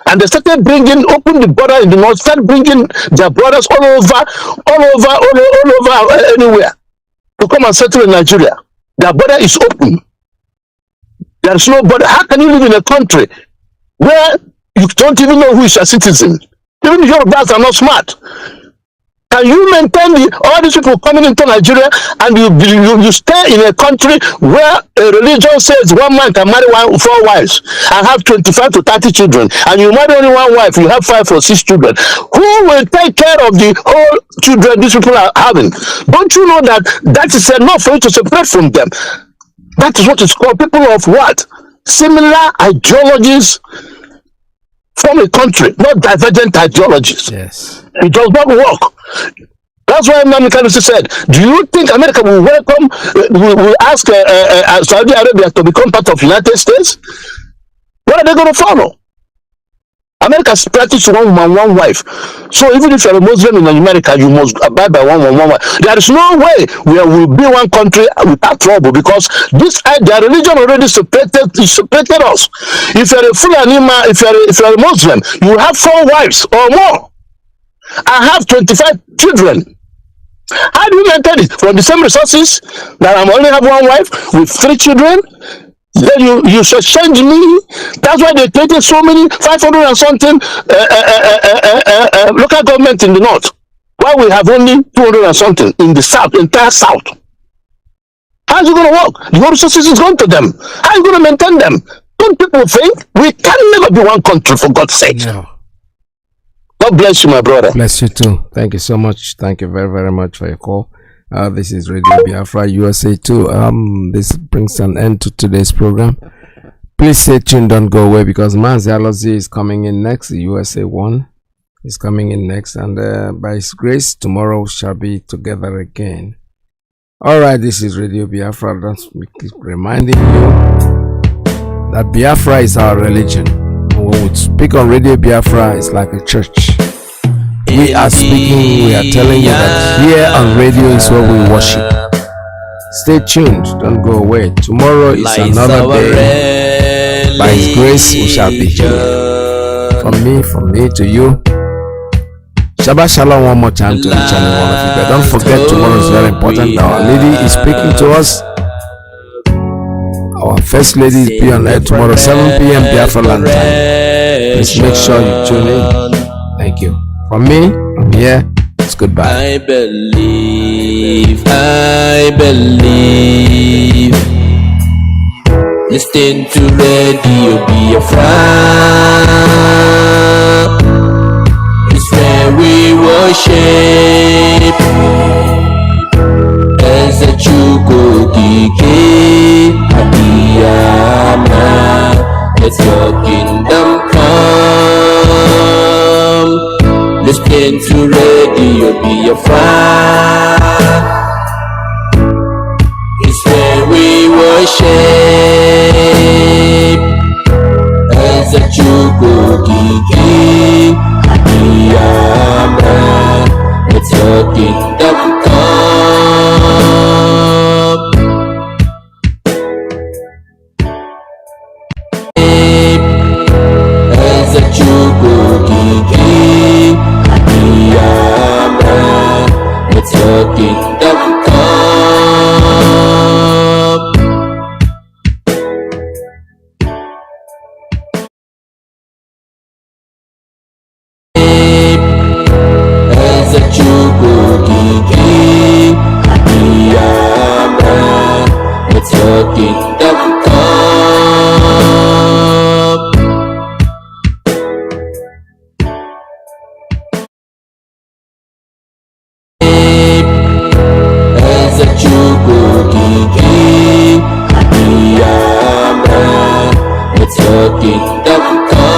And they started open the border in the north, start bringing their brothers all over, anywhere to come and settle in Nigeria. Their border is open. There is no border. How can you live in a country where you don't even know who is a citizen. Even the Yorubas are not smart. Can you maintain all these people coming into Nigeria and you stay in a country where a religion says one man can marry 4 wives and have 25 to 30 children, and you marry only 1 wife, you have 5 or 6 children? Who will take care of the whole children these people are having? Don't you know that is enough for you to separate from them? That is what is called people of what? Similar ideologies from a country, not divergent ideologies. Yes. It does not work. That's why Nnamdi said, do you think America will welcome, will ask Saudi Arabia to become part of the United States? What are they going to follow? America's practice 1 woman, 1 wife. So even if you're a Muslim in America, you must abide by 1 woman, 1 wife. There is no way we will be one country without trouble, because their religion already separated us. If you're a Fulani man, if you're a Muslim, you have 4 wives or more. I have 25 children. How do you maintain it? From the same resources that I only have 1 wife with 3 children? Then you should change me. That's why they created so many 500 and something local government in the north. Why we have only 200 and something in the south, entire south. How is it going to work? The resources is going to them. How are you going to maintain them? Don't people think we can never be one country, for God's sake? No. God bless you, my brother. Bless you too. Thank you so much. Thank you very, very much for your call. This is Radio Biafra USA 2. This brings an end to today's program. Please stay tuned, don't go away, because Mazi Alozie is coming in next. The USA 1 is coming in next, and by His grace, tomorrow we shall be together again. Alright, this is Radio Biafra. We keep reminding you that Biafra is our religion. When we speak on Radio Biafra, it's like a church. We are speaking, we are telling you that here on radio is where we worship. Stay tuned, don't go away. Tomorrow is another day. By His grace, we shall be here. From me to you. Shabbat Shalom one more time to each and one of you. But don't forget, tomorrow is very important. Our lady is speaking to us. Our first lady is be on air tomorrow, 7 p.m. Biafra land time. Please make sure you tune in. Thank you. From me, from here, it's goodbye. I believe. Listen to Radio Biafra. It's where we worship. As a chuko kike abiyama. Let your kingdom come. Listen to Radio Biafra. It's where we worship. As a chuko kiki abiyama. Let your kingdom come. As a chuko kiki abiyama. Let your kingdom come. As a chuko kiki abiyama. Let your kingdom come. As a chuko kiki abiyama. Let your kingdom come.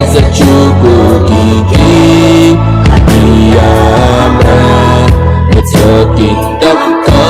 As a chuko kiki abiyama. Let your kingdom come.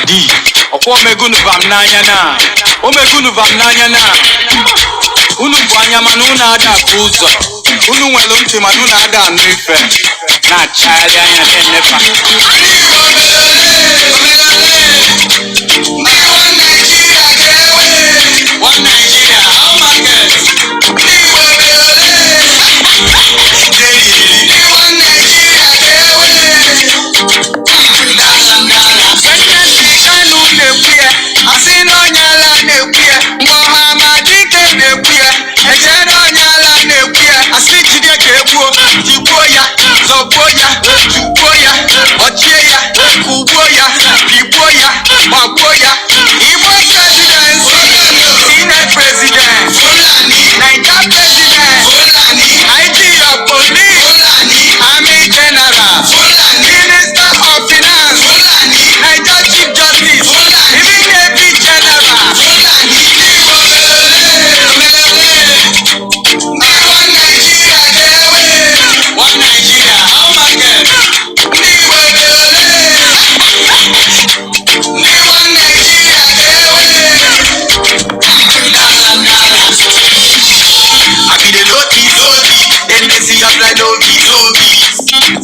Nnamdi. Okwo megunu vamnanya na. O megunu vamnanya na. Unu bwanya manuna ada kuzo. Unu nwelu ntị manuna ada anu ife. Na chali anya nefa. One Nigeria, how market?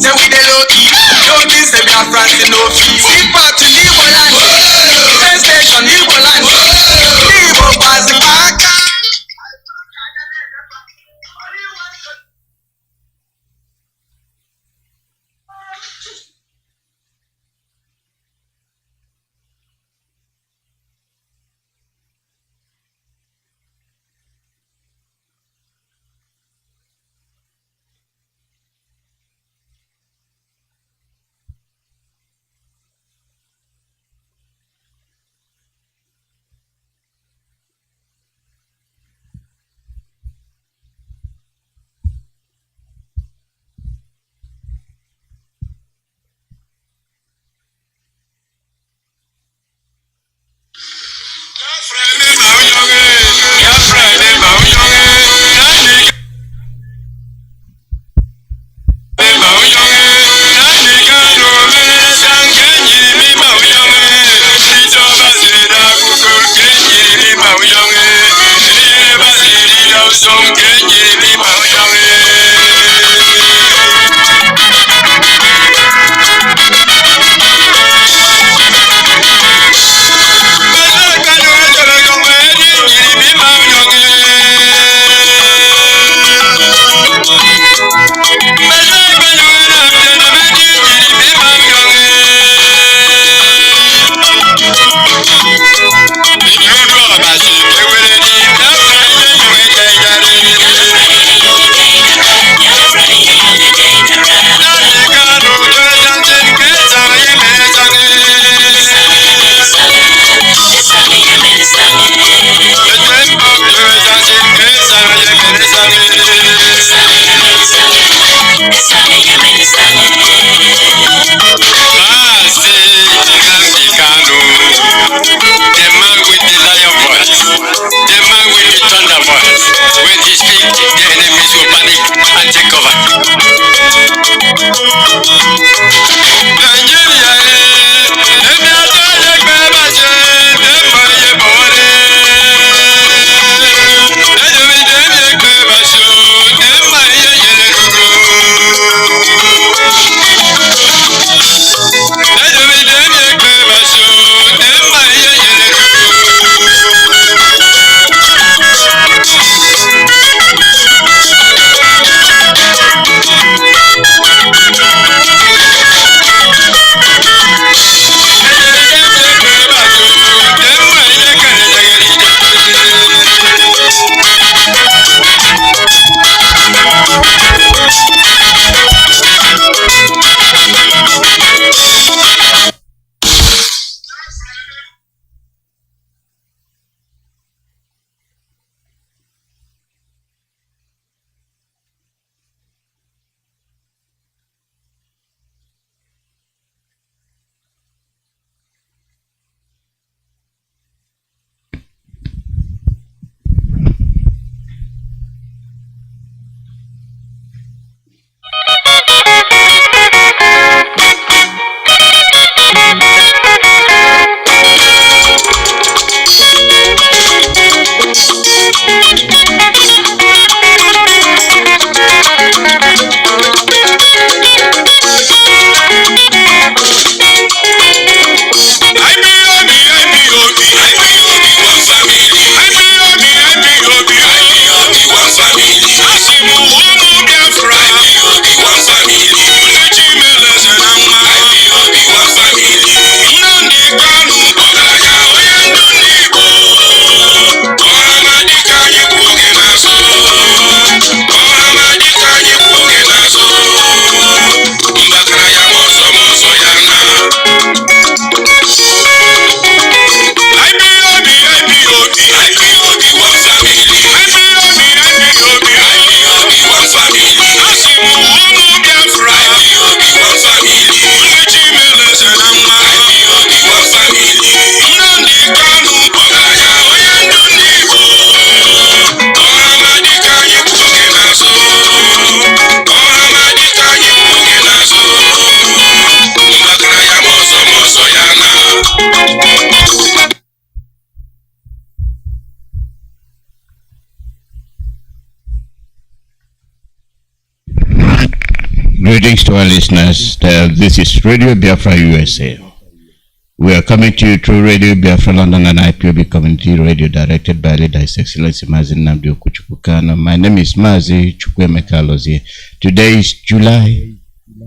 Say we the low key, don't mean say Biafrans in no fees. Keep out to Igbo land, train station Igbo land, Igbo pass the back. Greetings to our listeners. This is Radio Biafra USA. We are coming to you through Radio Biafra London and IPOB Community Radio, directed by Leader His Excellency Mazi Nnamdi Kanu. My name is Mazi Iyke Mazi. Today is July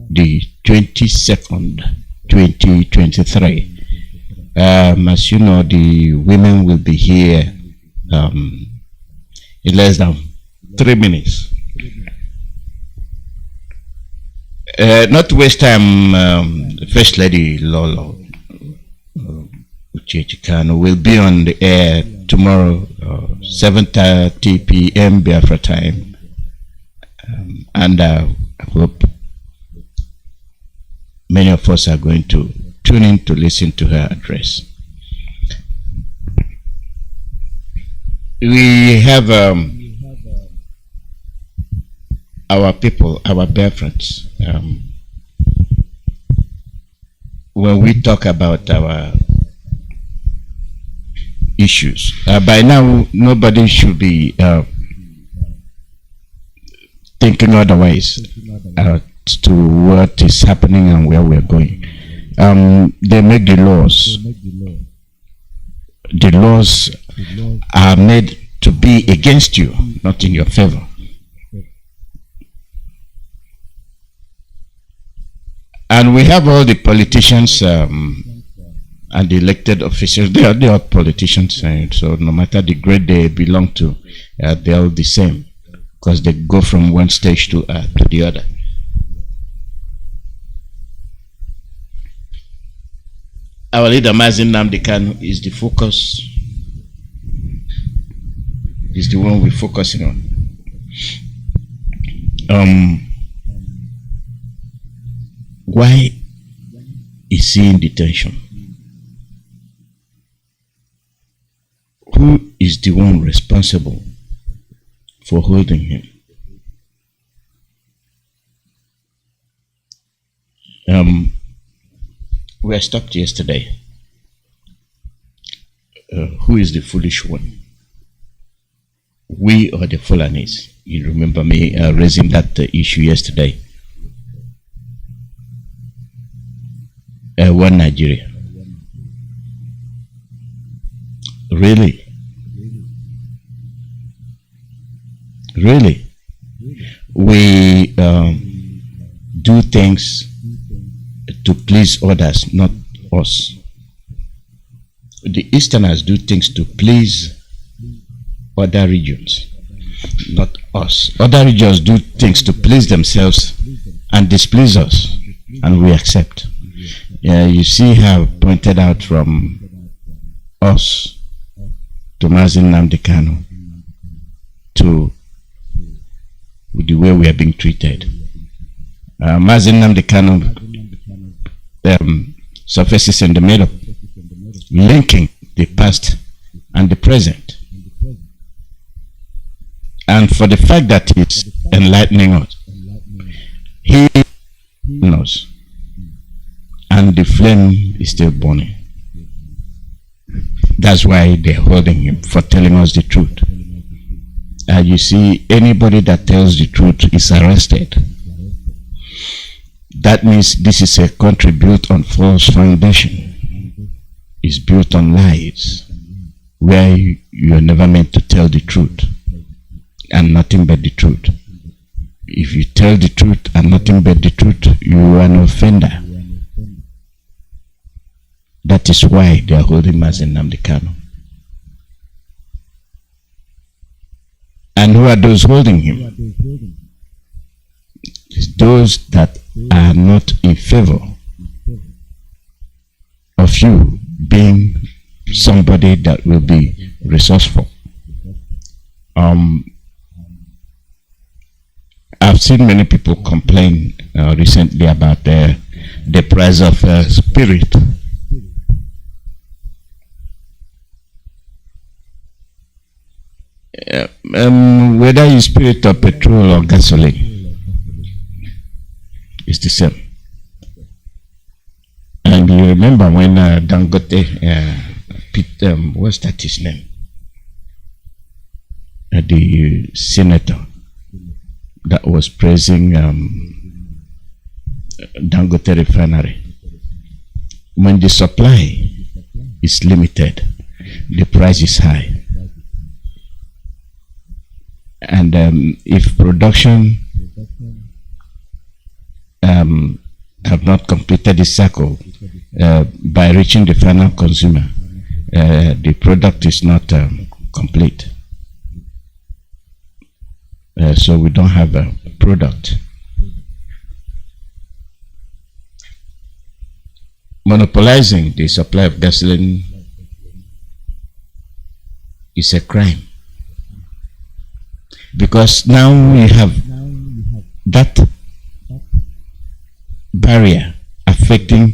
the 22nd, 2023. As you know, the women will be here in less than 3 minutes. Not to waste time, First Lady Lolo Kanu will be on the air tomorrow, 7:30 p.m. Biafra time, and I hope many of us are going to tune in to listen to her address. We have our people, our Biafrans. When we talk about our issues, by now nobody should be thinking otherwise to what is happening and where we're going. They make the laws. The laws are made to be against you, not in your favor. And we have all the politicians and the elected officials. They are politicians, so no matter the grade they belong to, they're all the same, because they go from one stage to the other. Our leader Mazi Nnamdi Kanu is the focus. Is the one we're focusing on. Why is he in detention? Who is the one responsible for holding him? We were stopped yesterday. Who is the foolish one? We or the Fulanis? You remember me raising that issue yesterday. One Nigeria. Really? Really? We do things to please others, not us. The Easterners do things to please other regions, not us. Other regions do things to please themselves and displease us, and we accept. You see how pointed out from us to Mazi Nnamdi Kanu to the way we are being treated. Mazi Nnamdi Kanu surfaces in the middle, linking the past and the present. And for the fact that he's enlightening us, he knows. And the flame is still burning. That's why they're holding him, for telling us the truth. You see, anybody that tells the truth is arrested. That means this is a country built on false foundation. It's built on lies, where you are never meant to tell the truth and nothing but the truth. If you tell the truth and nothing but the truth, you are an offender. That is why they are holding Mazi Nnamdi Kanu. And who are those holding him? It's those that are not in favor of you being somebody that will be resourceful. I've seen many people complain recently about the price of spirit. Whether you spirit or petrol or gasoline, it's the same. And you remember when Dangote, what's that his name? The senator that was praising Dangote refinery. When the supply is limited, the price is high. And if production have not completed the cycle by reaching the final consumer, the product is not complete. So we don't have a product. Monopolizing the supply of gasoline is a crime, because now we have that barrier affecting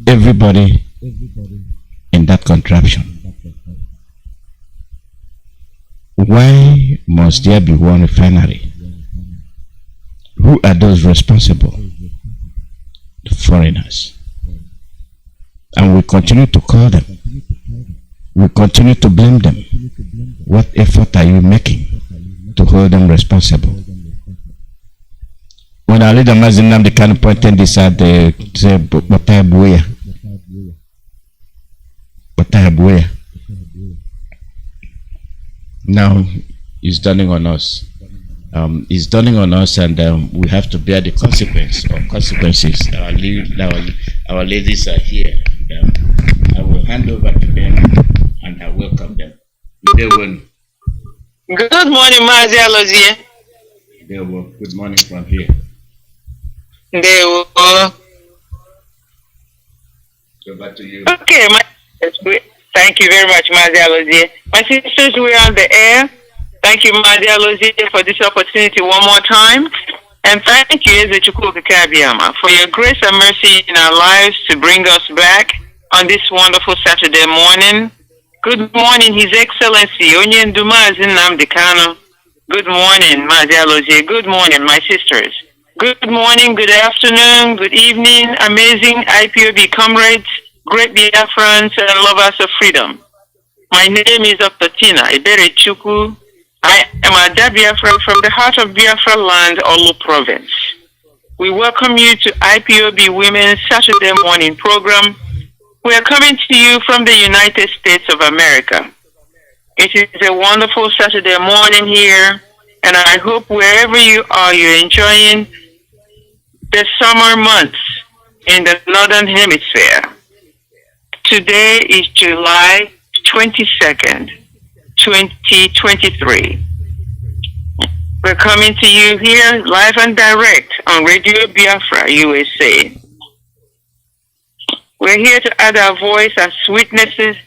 everybody in that contraption. Why must there be one refinery? Who are those responsible? The foreigners. And we continue to call them. We continue to blame them. What effort are you making to hold them responsible? When our leader Mazi Nnamdi Kanu pointed this out, they said, Batayabuya. Now it's dawning on us. It's dawning on us, and we have to bear the consequences. Our ladies are here. I will hand over to them and I welcome them. Good morning, Mazi Alozie. Good morning from here. Over to you. Okay, thank you very much, Mazi Alozie. My sisters, we are on the air. Thank you, Mazi Alozie, for this opportunity one more time. And thank you, Ezechukwu Kabiama, for your grace and mercy in our lives to bring us back on this wonderful Saturday morning. Good morning, His Excellency, Onyendu Mazi Nnamdi Kanu. Good morning, Mazi Alozie. Good morning, my sisters. Good morning, good afternoon, good evening, amazing IPOB comrades, great Biafrans and lovers of freedom. My name is Dr. Tina Iberechukwu. I am a Biafra from the heart of Biafra land, Olu province. We welcome you to IPOB Women's Saturday morning program. We are coming to you from the United States of America. It is a wonderful Saturday morning here, and I hope wherever you are, you're enjoying the summer months in the Northern Hemisphere. Today is July 22nd, 2023. We're coming to you here live and direct on Radio Biafra, USA. We're here to add our voice as witnesses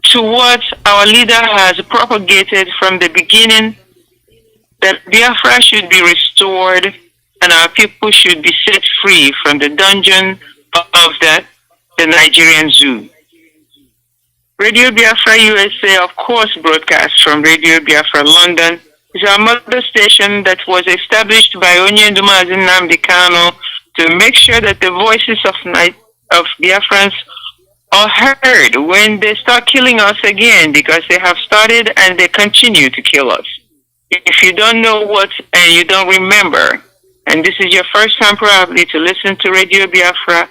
to what our leader has propagated from the beginning, that Biafra should be restored and our people should be set free from the dungeon of the Nigerian zoo. Radio Biafra USA, of course, broadcasts from Radio Biafra London, is our mother station that was established by Onyendu Mazi Nnamdi Kanu to make sure that the voices of Biafrans are heard when they start killing us again, because they have started and they continue to kill us. If you don't know what and you don't remember, and this is your first time probably to listen to Radio Biafra,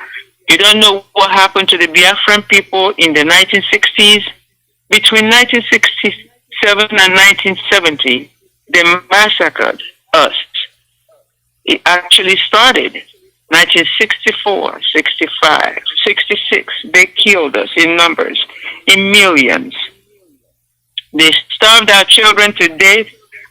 you don't know what happened to the Biafran people in the 1960s. Between 1967 and 1970, they massacred us. It actually started 1964, 65, 66. They killed us in numbers, in millions. They starved our children to death,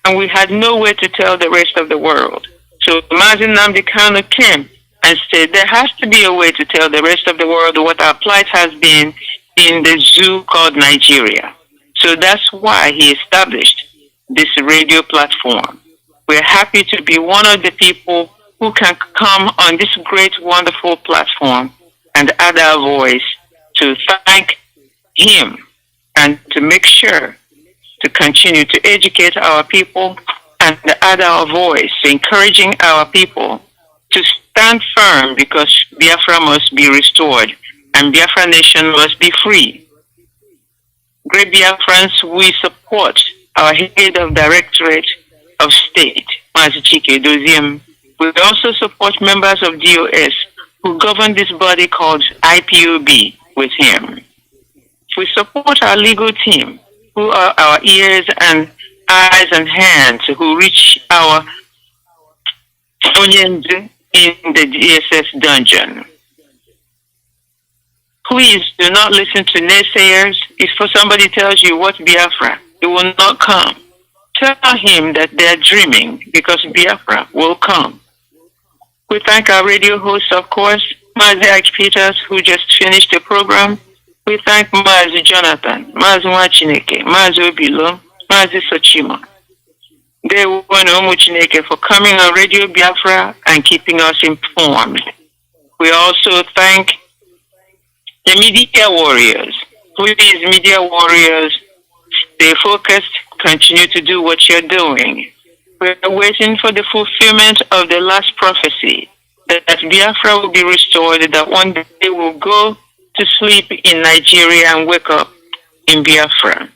and we had no way to tell the rest of the world. So Mazi Nnamdi Kanu came and said there has to be a way to tell the rest of the world what our plight has been in the zoo called Nigeria. So that's why he established this radio platform. We're happy to be one of the people who can come on this great, wonderful platform and add our voice to thank him and to make sure to continue to educate our people and add our voice, encouraging our people to stand firm, because Biafra must be restored and Biafra nation must be free. Great Biafrans, we support our head of Directorate of State, Mazi Iyke Mazi, We also support members of DOS who govern this body called IPOB with him. We support our legal team, who are our ears and eyes and hands, who reach our onions in the DSS dungeon. Please do not listen to naysayers. If somebody tells you what Biafra, it will not come. Tell him that they're dreaming, because Biafra will come. We thank our radio hosts, of course, Mazi Iyke Peters, who just finished the program. We thank Mazi Jonathan, Mazi Wachineke, Mazi Obilo, Mazi Sochima. They want Chineke for coming on Radio Biafra and keeping us informed. We also thank the media warriors. Please, media warriors, stay focused, continue to do what you're doing. We're waiting for the fulfillment of the last prophecy that Biafra will be restored, that one day we'll go to sleep in Nigeria and wake up in Biafra.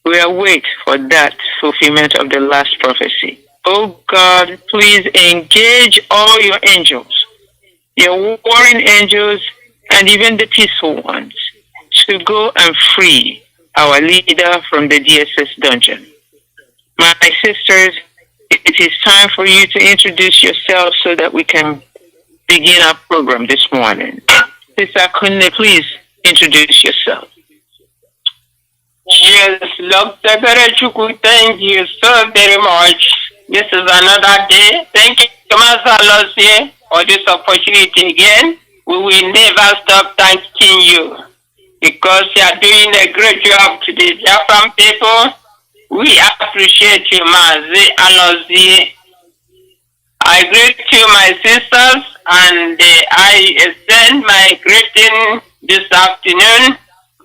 We await for that fulfillment of the last prophecy. Oh God, please engage all your angels, your warring angels, and even the peaceful ones, to go and free our leader from the DSS dungeon. My sisters, it is time for you to introduce yourselves so that we can begin our program this morning. Sister Kanu, please introduce yourself. Yes, Dr. Berechukwu, thank you so very much. This is another day. Thank you, Mazi Alozie, for this opportunity again. We will never stop thanking you, because you are doing a great job to the Biafran people. We appreciate you, Mazi Alozie. I greet you, my sisters, and I extend my greeting this afternoon.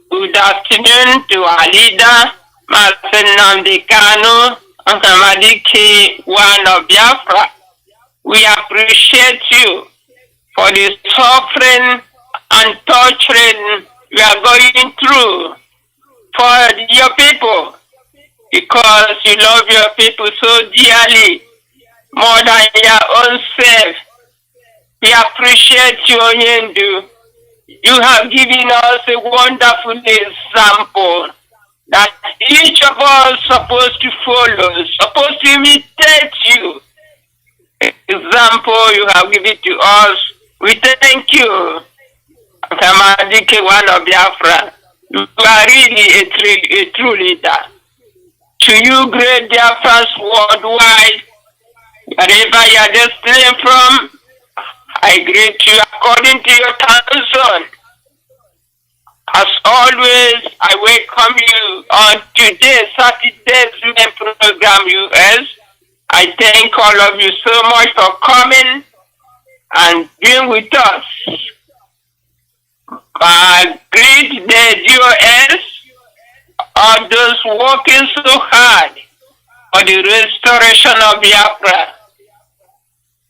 Good afternoon to our leader, Nnamdi Kanu, Iyke one of Biafra. We appreciate you for the suffering and torturing we are going through for your people, because you love your people so dearly, more than your own self. We appreciate you, Onyendu. You have given us a wonderful example that each of us supposed to follow, supposed to imitate you. Example you have given to us. We thank you, Iyke one of Biafra. You are really a true leader. To you, great Biafrans worldwide, wherever you are destined from, I greet you according to your time zone. As always, I welcome you on today's Saturday's program, US. I thank all of you so much for coming and being with us. I greet the DOS, all those working so hard for the restoration of Biafra.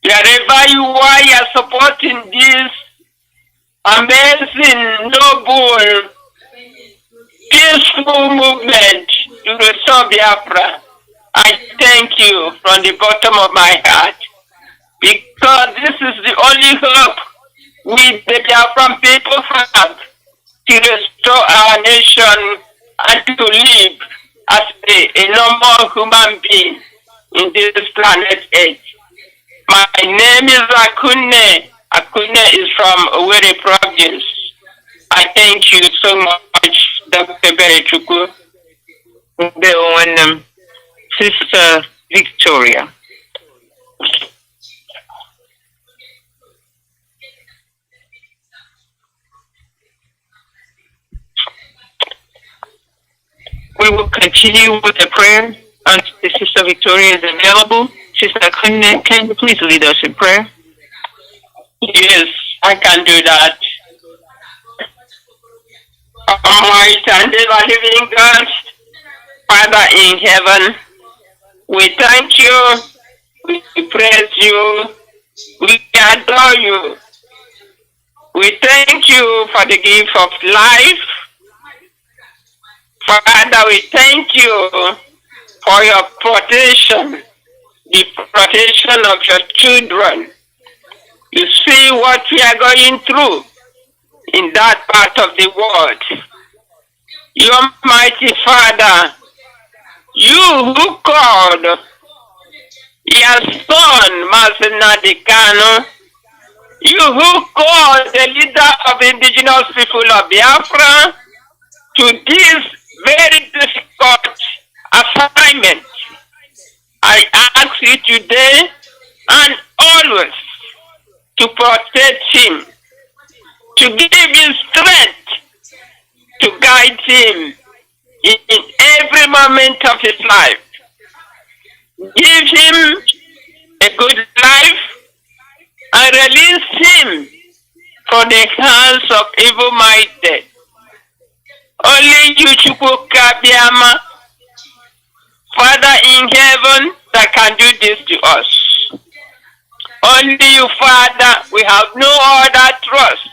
Wherever you are, you are supporting this amazing, noble, peaceful movement to restore Biafra. I thank you from the bottom of my heart, because this is the only hope we, the Biafran people, have to restore our nation and to live as a normal human being in this planet Earth. My name is Akune. Akune is from Owerri province. I thank you so much, Dr. Berechukwu. Sister Victoria. We will continue with the prayer until Sister Victoria is available. Sister Kanu, can you please lead us in prayer? Yes, I can do that. Almighty and ever-living God, Father in heaven, we thank you, we praise you, we adore you. We thank you for the gift of life. Father, we thank you for your protection. the protection of your children. You see what we are going through in that part of the world. Your mighty Father, you who called your son, Mazi Nnamdi Kanu, you who called the leader of the indigenous people of Biafra to this very difficult assignment, I ask you today and always to protect him, to give him strength, to guide him in every moment of his life. Give him a good life and release him from the hands of evil-minded. Only you, Chukwuka Biama, Father in heaven, that can do this to us. Only you, Father, we have no other trust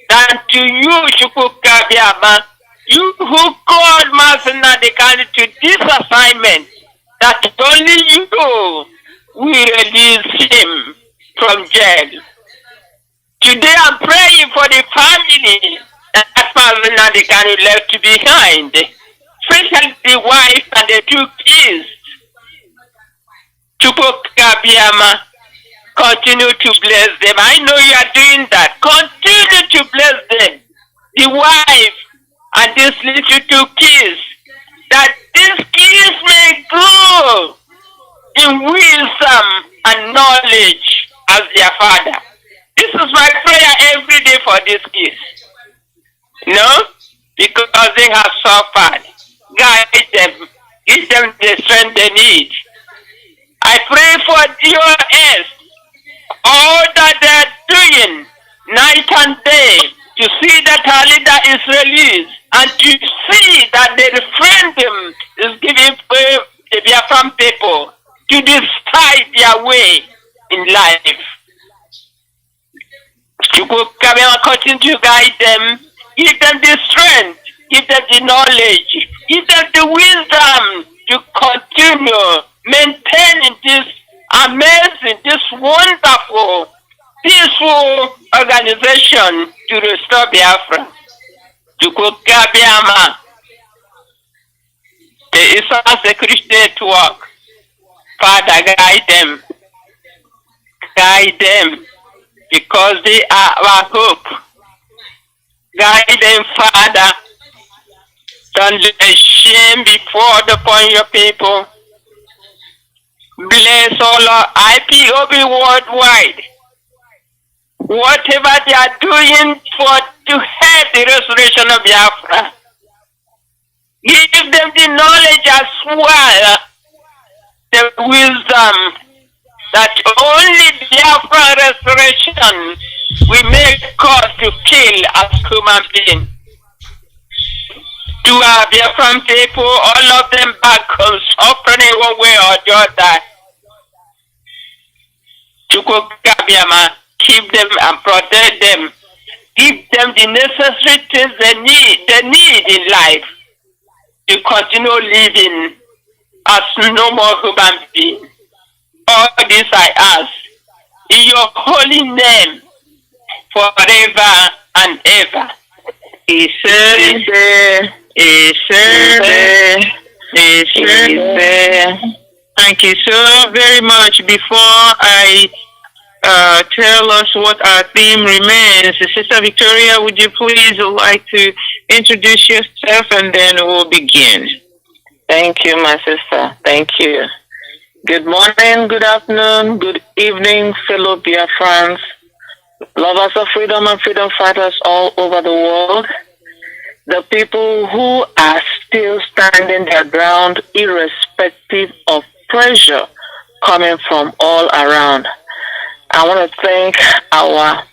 than to you, Chukwuka Biama, you who called Mazi Nnamdi Kanu to this assignment, that only you will release him from jail. Today I'm praying for the family that Mazi Nnamdi Kanu left behind, especially the wife and the 2 kids. Chukwuka Biama, continue to bless them. I know you are doing that. Continue to bless them. The wife and these little 2 kids, that these kids may grow in wisdom and knowledge as their father. This is my prayer every day for these kids. Because they have suffered. Guide them. Give them the strength they need. I pray for DOS, all that they are doing night and day, to see that our leader is released, and to see that the referendum is giving the Biafran people to decide their way in life. Chukwuka Biama, continue to guide them, give them the strength, give them the knowledge, give them the wisdom to continue maintaining this amazing, this wonderful, peaceful organization to restore Biafra. Chukwuka Biama, the Eastern Security Network, Father, guide them, because they are our hope. Guide them, Father. Don't let shame be poured upon your people. Bless all our IPOB worldwide. Whatever they are doing to help the restoration of Biafra, give them the knowledge as well, the wisdom, that only Biafra restoration will make us to kill as human beings. To our Biafran people, all of them back home, suffering in one way or the other. Chukwuka Biama, keep them and protect them. Give them the necessary things they need in life to continue living as normal human beings. All this I ask in your holy name forever and ever. Thank you so very much. Before I tell us what our theme remains, Sister Victoria, would you please like to introduce yourself and then we'll begin? Thank you, my sister. Thank you. Good morning, good afternoon, good evening, fellow Biafrans, lovers of freedom and freedom fighters all over the world, the people who are still standing their ground irrespective of pressure coming from all around. I want to thank our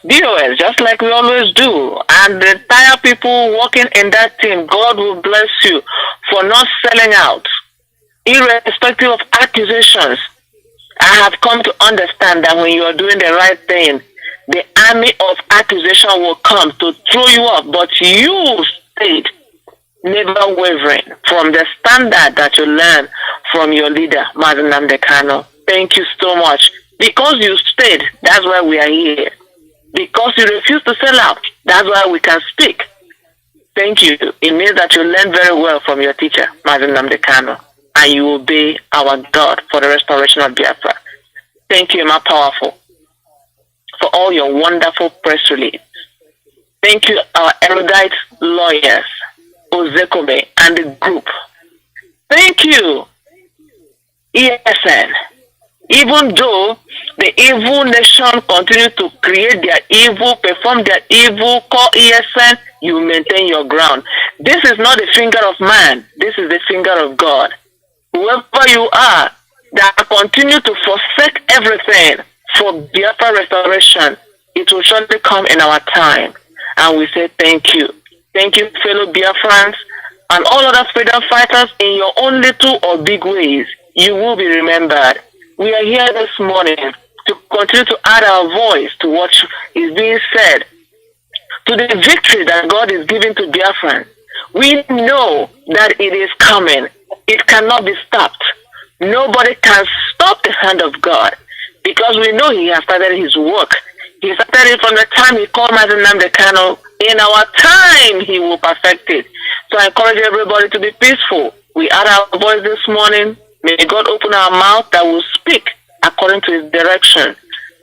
DOS, just like we always do, and the entire people working in that team. God will bless you for not selling out, irrespective of accusations. I have come to understand that when you are doing the right thing, the army of accusation will come to throw you off, but you stayed never wavering from the standard that you learned from your leader, Mazi Nnamdi Kanu. Thank you so much. Because you stayed, that's why we are here. Because you refused to sell out, that's why we can speak. Thank you. It means that you learned very well from your teacher, Mazi Nnamdi, and you obey our God for the restoration of Biafra. Thank you, my powerful, for all your wonderful press release. Thank you, our erudite lawyers, Ozekome, and the group. Thank you, ESN. Even though the evil nation continues to create their evil, perform their evil, call ESN, you maintain your ground. This is not the finger of man. This is the finger of God. Whoever you are that continue to forsake everything for Biafra restoration, it will surely come in our time. And we say thank you. Thank you, fellow Biafrans and all other freedom fighters in your own little or big ways. You will be remembered. We are here this morning to continue to add our voice to what is being said, to the victory that God is giving to Biafrans. We know that it is coming. It cannot be stopped. Nobody can stop the hand of God because we know He has started His work. He started it from the time He called Mazi Nnamdi. In our time, He will perfect it. So I encourage everybody to be peaceful. We add our voice this morning. May God open our mouth that will speak according to His direction.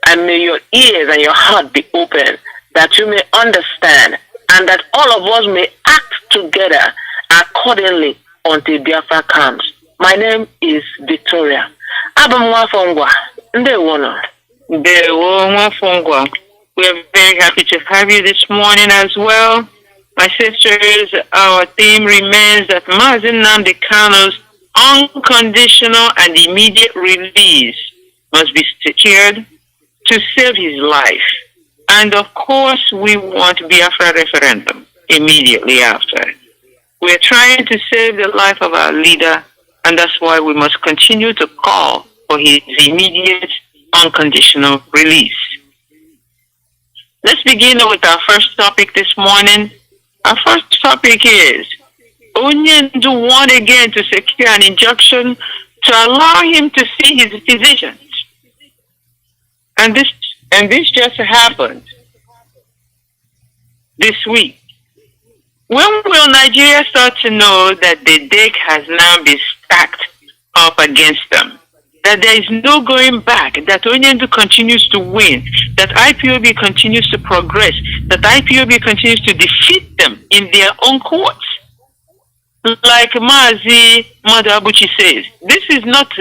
And may your ears and your heart be open that you may understand and that all of us may act together accordingly until Biafra comes. My name is Victoria. Abamwafongwa. Ndewono. Mwafongwa. We are very happy to have you this morning as well. My sisters, our theme remains that Mazi Nnamdi unconditional and immediate release must be secured to save his life. And of course, we want Biafra referendum immediately after. We're trying to save the life of our leader, and that's why we must continue to call for his immediate unconditional release. Let's begin with our first topic this morning. Our first topic is Onyendu won again to secure an injunction to allow him to see his physicians. And this just happened this week. When will Nigeria start to know that the deck has now been stacked up against them? That there is no going back, that Onyendu continues to win, that IPOB continues to progress, that IPOB continues to defeat them in their own courts? Like Mazi Madabuchi says, this is not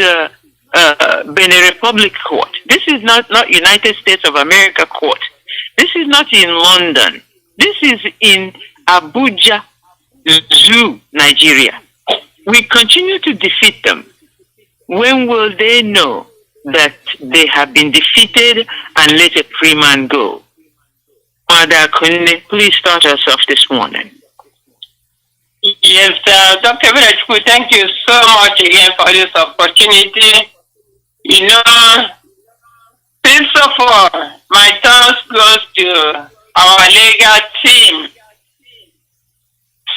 Benin Republic court. This is not United States of America court. This is not in London. This is in Abuja Zoo, Nigeria. We continue to defeat them. When will they know that they have been defeated and let a free man go? Mother Kunle, please start us off this morning. Yes, Dr. Virachku, thank you so much again for this opportunity. You know, first of all, my thanks goes to our legal team,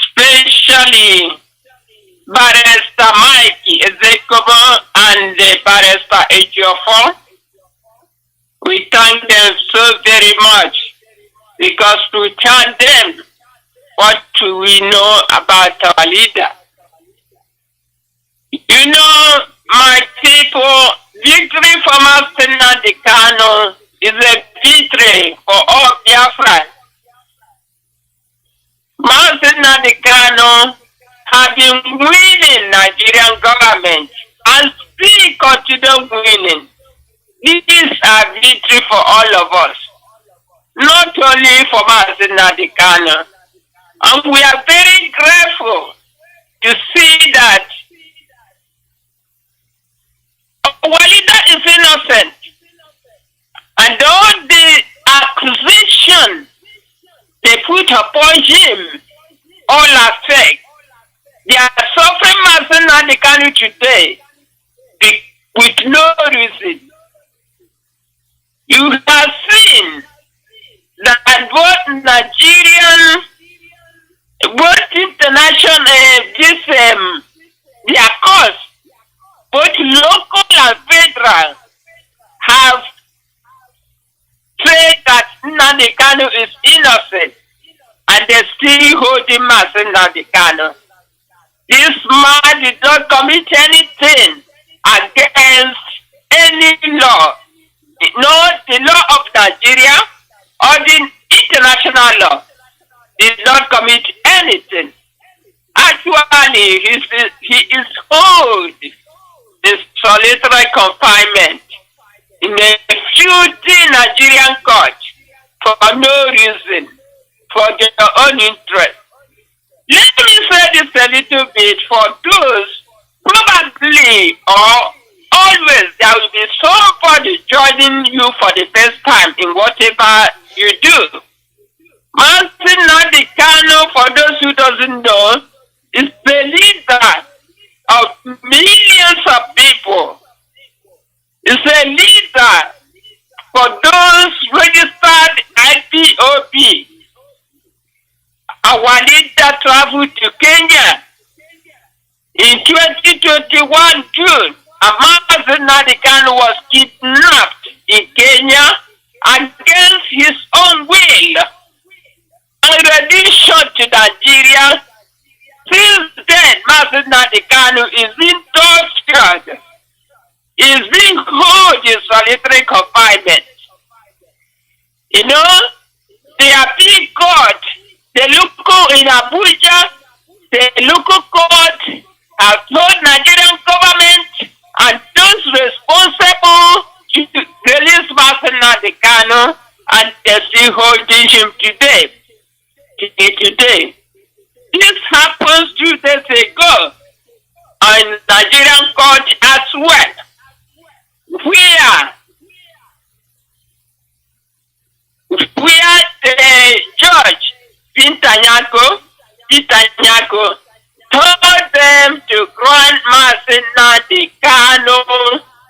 especially Barrister Mikey Ezekobo and Barrister Ejiofor. We thank them so very much because without them, what do we know about our leader? You know, my people, victory for Mazi Nnamdi is a victory for all Biafrans. Mazi Nnamdi have been winning Nigerian government and still continue winning. This is a victory for all of us, not only for Mazi Nnamdi. And we are very grateful to see that our leader is innocent. And all the accusation they put upon him, all are fake. They are suffering Mazi Nnamdi today with no reason. You have seen that both Nigerian, both international, their cause, both local and federal, Nnamdi Kanu is innocent, and they still hold him as Nnamdi Kanu. This man did not commit anything against any law, not the law of Nigeria or the international law. Did not commit anything. Actually, he is held in solitary confinement in a filthy Nigerian court for no reason, for their own interest. Let me say this a little bit for those probably or always there will be somebody joining you for the first time in whatever you do. Mazi Nnamdi Kanu, for those who doesn't know, is the leader of millions of people. Is a leader for those registered IPOB. Our leader traveled to Kenya in 2021 June. Mazi Nnamdi Kanu was kidnapped in Kenya against his own will and returned to Nigeria. Since then, Mazi Nnamdi Kanu is being tortured, is being held in solitary confinement. You know, they are being caught. The local in Abuja, the local court have told Nigerian government and those responsible to release Mazi Nnamdi Kanu, and they're still holding him today. This happened 2 days ago in Nigerian court as well, where the judge Peter Nyako told them to grant Mazi Nnamdi Kanu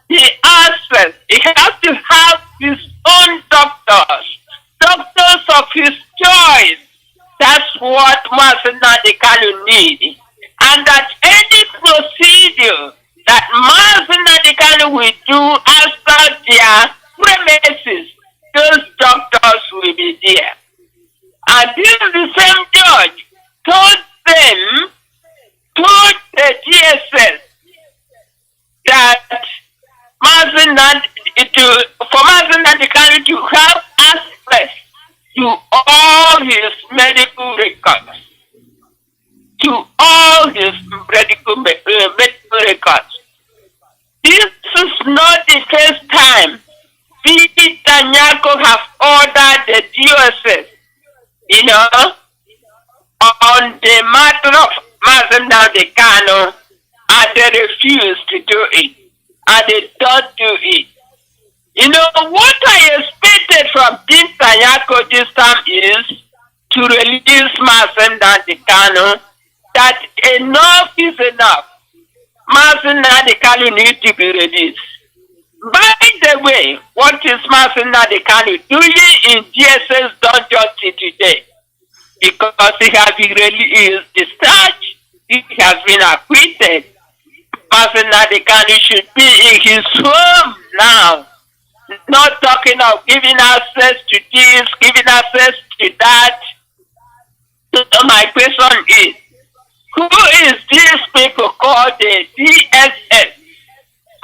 the access. He has to have his own doctors of his choice. That's what Mazi Nnamdi Kanu needs. And that any procedure that Mazi Nnamdi Kanu will do after their premises, those doctors will be there. And this is the same judge told the DSS that for Mazi Nnamdi Kanu to have access to all his medical records, This is not the first time Peter Nyako has ordered the DSS, on the matter of Mazi Nnamdi Kanu, and they refuse to do it, and they don't do it. What I expected from Peter Nyako this time is to release Mazi Nnamdi Kanu, that enough is enough. Mazi Nnamdi Kanu needs to be released. By the way, what is Mazi Nnamdi Kanu doing in DSS dungeon today? Because he has been discharged, he has been acquitted. Mazi Nnamdi Kanu should be in his home now. Not talking of giving access to this, giving access to that. So my question is, who is these people called the DSS?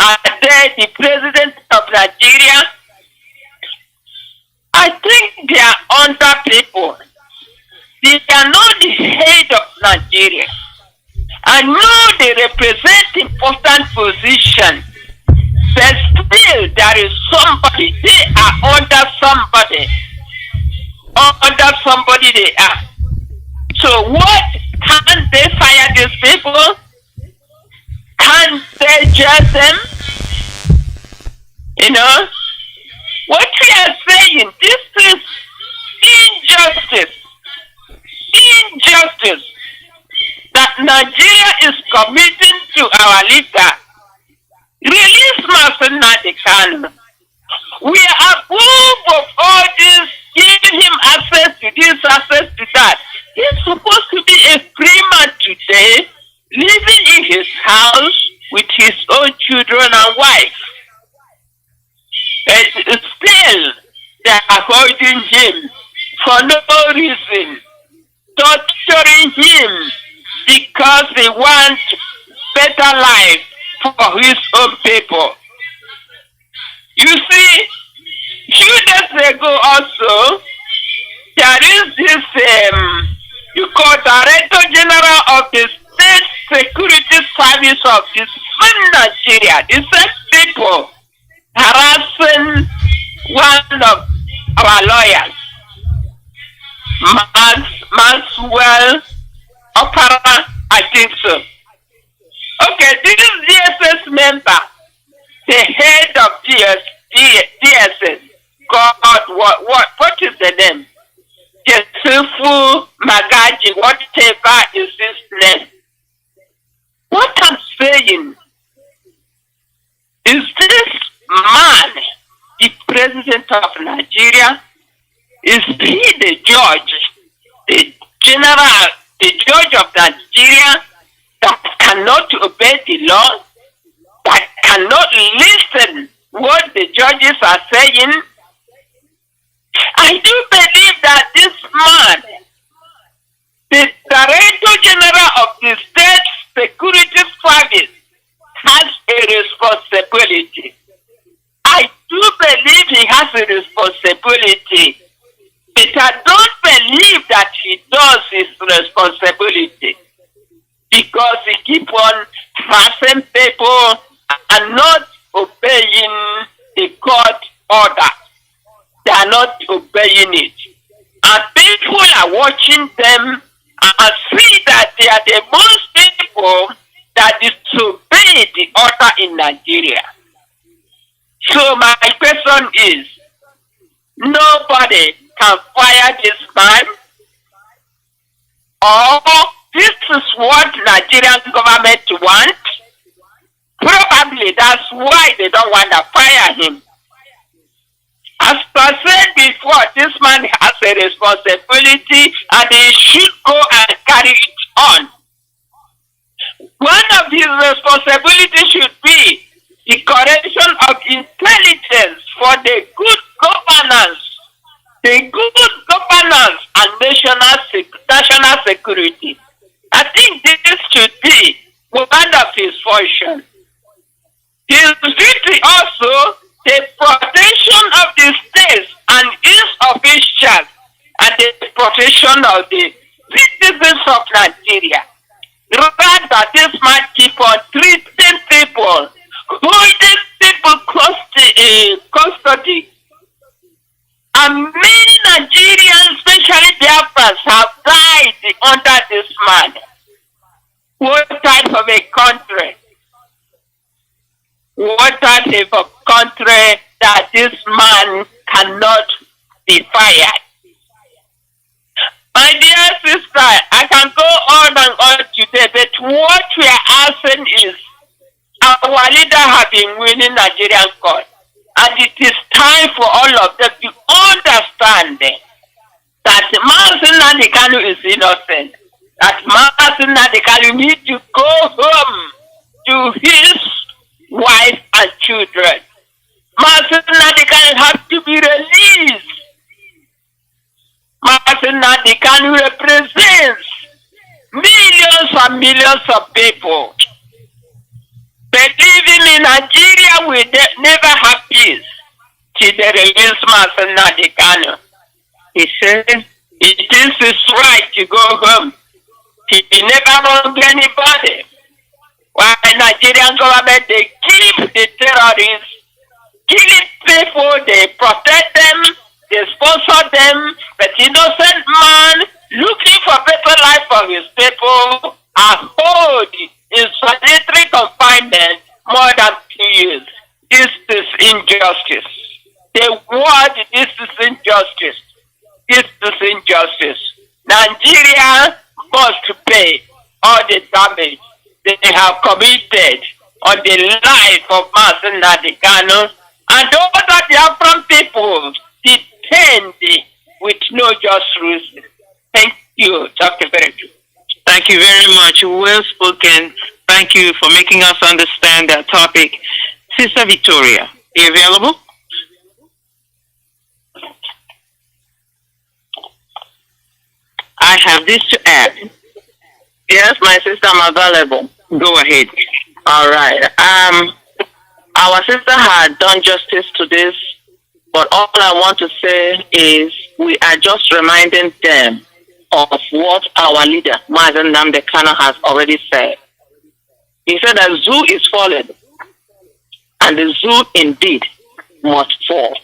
Are they the president of Nigeria? I think they are under people. They are not the head of Nigeria. I know they represent important position, but still there is somebody. They are under somebody. Under somebody they are. So what? Can they fire these people? Can they judge them? What we are saying, this is injustice. Injustice that Nigeria is committing to our leader. Release Mazi Nnamdi Kanu. We are above of all this, giving him access to this, access to that. He's supposed to be a free man today, living in his house with his own children and wife. And still, they are holding him for no reason, torturing him because he wants better life for his own people. You see, few days ago also, there is this, you call Director General of the State Security Service of the same Nigeria, the same people harassing one of our lawyers, Maxwell Opera, I think so. Okay, this DSS member, the head of DSS, called what is the name? Jesufu Magaji, whatever is his name. What I'm saying is this man, the president of Nigeria, is he the judge, the general, the judge of Nigeria that cannot obey the law, that cannot listen what the judges are saying? I do believe that this man, the Director General of the State Security Service, has a responsibility. I do believe he has a responsibility, but I don't believe that he does his responsibility because he keeps on harassing people and not obeying the court order. They are not obeying it. And people are watching them and see that they are the most people that disobey the order in Nigeria. So my question is, nobody can fire this man, or this is what Nigerian government wants? Probably that's why they don't want to fire him. As I said before, this man has a responsibility and he should go and carry it on. One of his responsibilities should be the correction of intelligence for the good governance, and national security. I think this should be one of his functions. His duty also the protection of the states and its officials and the protection of the citizens of Nigeria. Rather, this man keep on treating people, holding people custody. And many Nigerians, especially Biafrans, have died under this man. What type of a country? What type of country that this man cannot be fired? My dear sister, I can go on and on today, but what we are asking is, our leaders have been winning Nigerian court, and it is time for all of them to understand that Mazi Nnamdi Kanu is innocent, that Mazi Nnamdi Kanu needs to go home to his wife and children. Mazi Nnamdi Kanu has to be released. Mazi Nnamdi Kanu represents millions and millions of people. Believing in Nigeria will never have peace till they release Mazi Nnamdi Kanu. He said it is his right to go home. He never wronged anybody. While the Nigerian government, they keep the terrorists, killing people, they protect them, they sponsor them, but innocent man looking for better life for his people are hold in solitary confinement more than 2 years. This is injustice. The word, this is injustice. This is injustice. Nigeria must pay all the damage they have committed on the life of Mazi Nnamdi Kanu and other Biafran people detained with no just reason. Thank you, Dr. Beretu. Thank you very much. Well spoken. Thank you for making us understand that topic. Sister Victoria, are you available? have this to add. Yes, my sister, I'm available. Go ahead. All right. Our sister had done justice to this, but all I want to say is we are just reminding them of what our leader, Mazi Nnamdi Kanu, has already said. He said that zoo is fallen, and the zoo indeed must fall.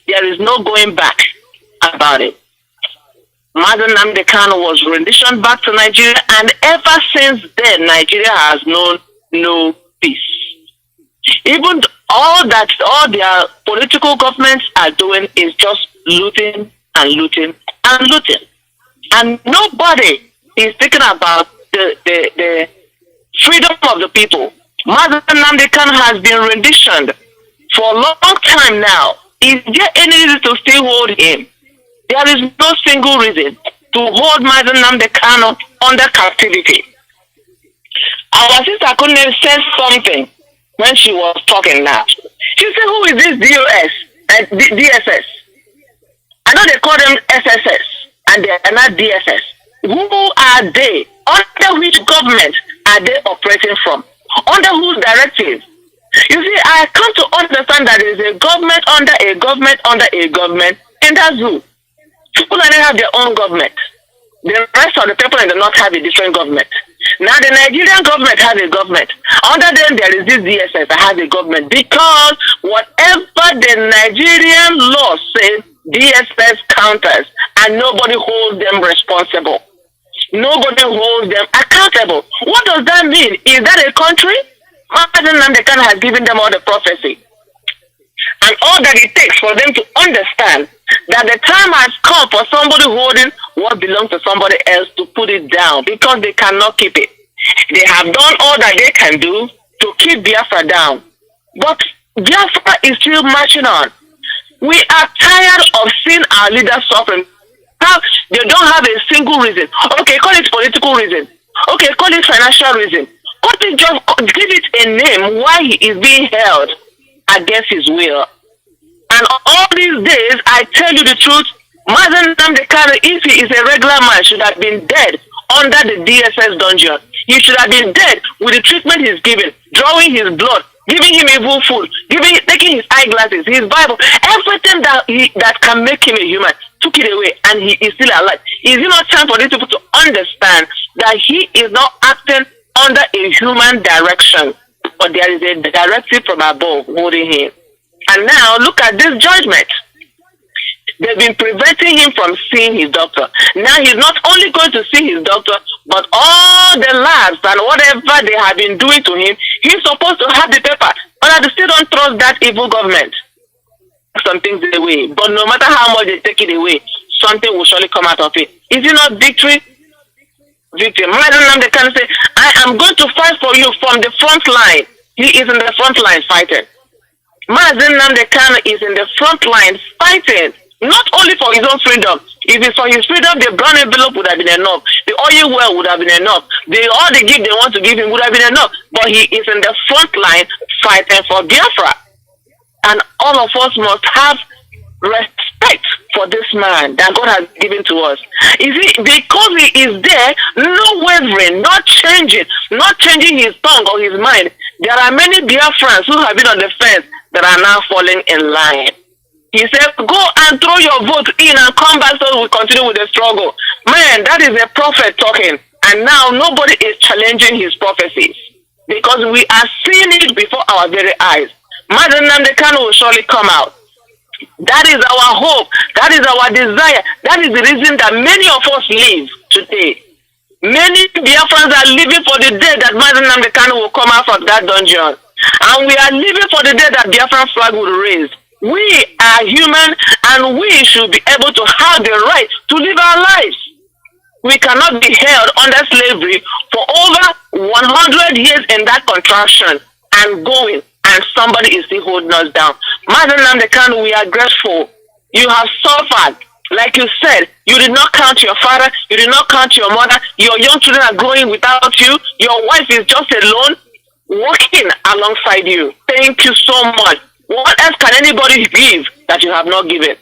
There is no going back about it. Mazi Nnamdi Kanu was renditioned back to Nigeria, and ever since then, Nigeria has known no peace. Even all their political governments are doing is just looting and looting and looting. And nobody is thinking about the freedom of the people. Mazi Nnamdi Kanu has been renditioned for a long time now. Is there any reason to still hold him? There is no single reason to hold Mazi Nnamdi Kanu under captivity. Our sister couldn't say something when she was talking now. She said, who is this DSS? I know they call them SSS and they are not DSS. Who are they? Under which government are they operating from? Under whose directive? You see, I come to understand that there is a government under a government under a government in that zoo. People don't have their own government. The rest of the people in the north have a different government. Now the Nigerian government has a government. Under them there is this DSS that has a government, because whatever the Nigerian law says, DSS counters, and nobody holds them responsible. Nobody holds them accountable. What does that mean? Is that a country? Mazi Nnamdi Kanu has given them all the prophecy. And all that it takes for them to understand that the time has come for somebody holding what belongs to somebody else to put it down, because they cannot keep it. They have done all that they can do to keep Biafra down. But Biafra is still marching on. We are tired of seeing our leaders suffering. They don't have a single reason. Okay, call it political reason. Okay, call it financial reason. Just give it a name why he is being held against his will. And all these days, I tell you the truth, Mazi Nnamdi Kanu, if he is a regular man, should have been dead under the DSS dungeon. He should have been dead with the treatment he's given, drawing his blood, giving him evil food, taking his eyeglasses, his Bible, everything that can make him a human, took it away, and he is still alive. Is it not time for these people to understand that he is not acting under a human direction, but there is a directive from above holding him? And now look at this judgment. They've been preventing him from seeing his doctor. Now he's not only going to see his doctor, but all the labs and whatever they have been doing to him, he's supposed to have the paper. But I still don't trust that evil government. Some things away. But no matter how much they take it away, something will surely come out of it. Is it not victory? Victory. Mazi Nnamdi Kanu say, I am going to fight for you from the front line. He is in the front line fighting. Mazi Nnamdi Kanu is in the front line fighting, not only for his own freedom. If it's for his freedom, the brown envelope would have been enough. The oil well would have been enough. All the gift they want to give him would have been enough. But he is in the front line fighting for Biafra. And all of us must have respect for this man that God has given to us. Is it because he is there, no wavering, not changing his tongue or his mind? There are many Biafrans who have been on the fence that are now falling in line. He said, go and throw your vote in and come back so we continue with the struggle. Man, that is a prophet talking. And now nobody is challenging his prophecies, because we are seeing it before our very eyes. Mazi Nnamdi Kanu will surely come out. That is our hope. That is our desire. That is the reason that many of us live today. Many Biafrans are living for the day that Mazi Nnamdi Kanu will come out of that dungeon. And we are living for the day that Biafran flag will raise. We are human, and we should be able to have the right to live our lives. We cannot be held under slavery for over 100 years in that contraction and going, and somebody is still holding us down. Mazi Nnamdi Kanu, we are grateful. You have suffered. Like you said, you did not count your father, you did not count your mother, your young children are growing without you, your wife is just alone, walking alongside you. Thank you so much. What else can anybody give that you have not given?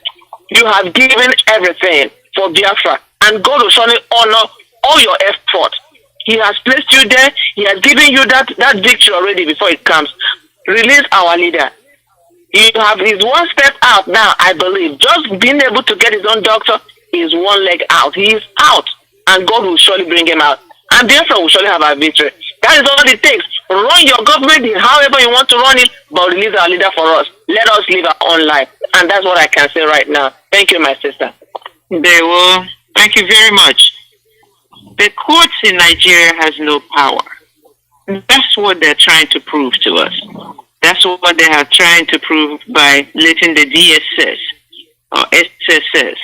You have given everything for Biafra. and God will surely honor all your effort. He has placed you there. He has given you that victory already before it comes. Release our leader. You have his one step out now, I believe. Just being able to get his own doctor is one leg out. He is out, and God will surely bring him out. And Biafra will surely have a victory. That is all it takes. Run your government in however you want to run it, but release our leader for us. Let us live our own life. And that's what I can say right now. Thank you, my sister. They will. Thank you very much. The courts in Nigeria has no power. That's what they're trying to prove to us. That's what they are trying to prove by letting the DSS or SSS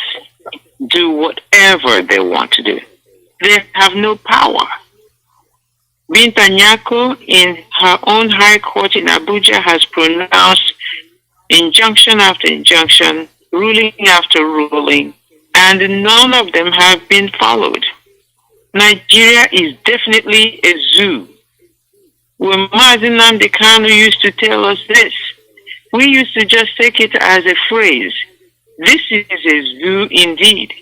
do whatever they want to do. They have no power. Binta Nyako, in her own high court in Abuja, has pronounced injunction after injunction, ruling after ruling, and none of them have been followed. Nigeria is definitely a zoo. When Mazi Nnamdi Kanu used to tell us this, we used to just take it as a phrase. This is a zoo indeed.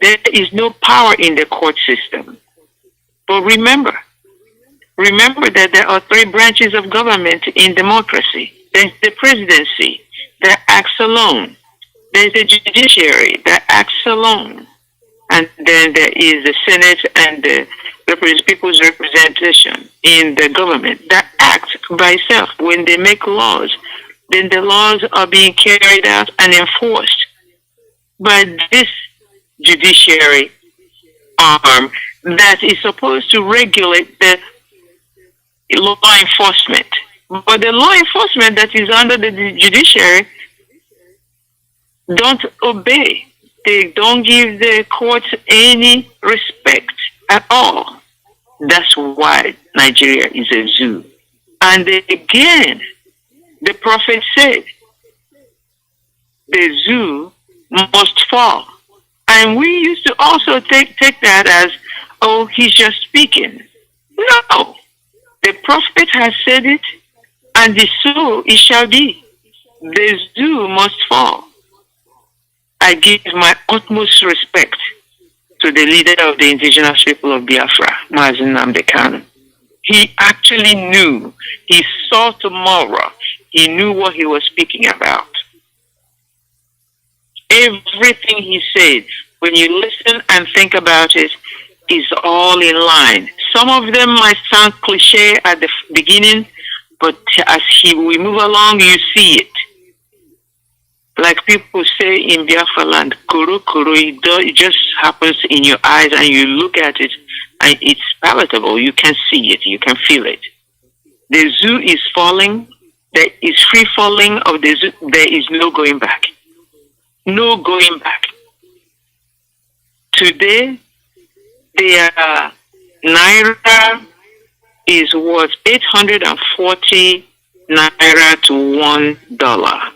There is no power in the court system. But remember that there are 3 branches of government in democracy. There's the presidency that acts alone. There's the judiciary that acts alone. And then there is the Senate and the people's representation in the government that acts by itself. When they make laws, then the laws are being carried out and enforced by this judiciary arm that is supposed to regulate the law enforcement. But the law enforcement that is under the judiciary don't obey. They don't give the courts any respect at all. That's why Nigeria is a zoo. And again, the prophet said, the zoo must fall. And we used to also take that as, oh, he's just speaking. No. The prophet has said it, and so it shall be. The zoo must fall. I give my utmost respect to the leader of the indigenous people of Biafra, Mazi Nnamdi Kanu. He actually knew. He saw tomorrow. He knew what he was speaking about. Everything he said, when you listen and think about it, is all in line. Some of them might sound cliche at the beginning, but as we move along, you see it. Like people say in Biafra land, koro koro, it just happens in your eyes and you look at it and it's palatable. You can see it, you can feel it. The zoo is falling. There is free falling of the zoo. There is no going back. No going back. Today, the Naira is worth 840 Naira to $1.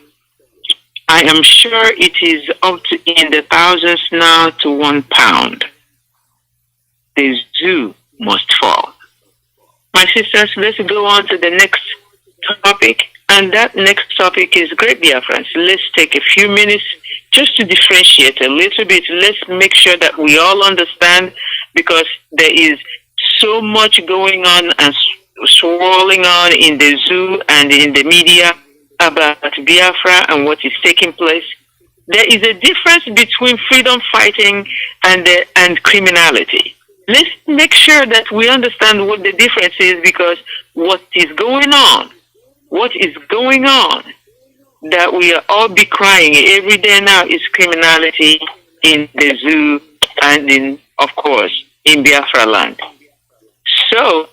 I am sure it is up to in the thousands now to £1. The zoo must fall. My sisters, let's go on to the next topic. And that next topic is Great Biafrans. Let's take a few minutes just to differentiate a little bit. Let's make sure that we all understand, because there is so much going on and swirling on in the zoo and in the media about Biafra and what is taking place. There is a difference between freedom fighting and criminality. Let's make sure that we understand what the difference is, because what is going on that we are all be crying every day now is criminality in the zoo and in, of course, in Biafra land. So,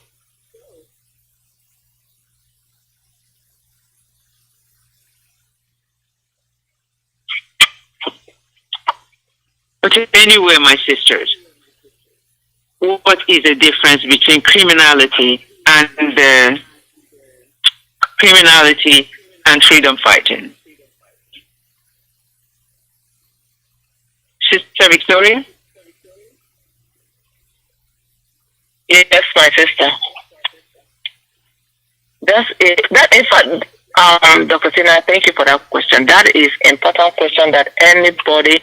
but anyway, my sisters, what is the difference between criminality and freedom fighting? Sister Victoria? Yes, my sister. That's it. That in fact, Dr. Tina, thank you for that question. That is an important question that anybody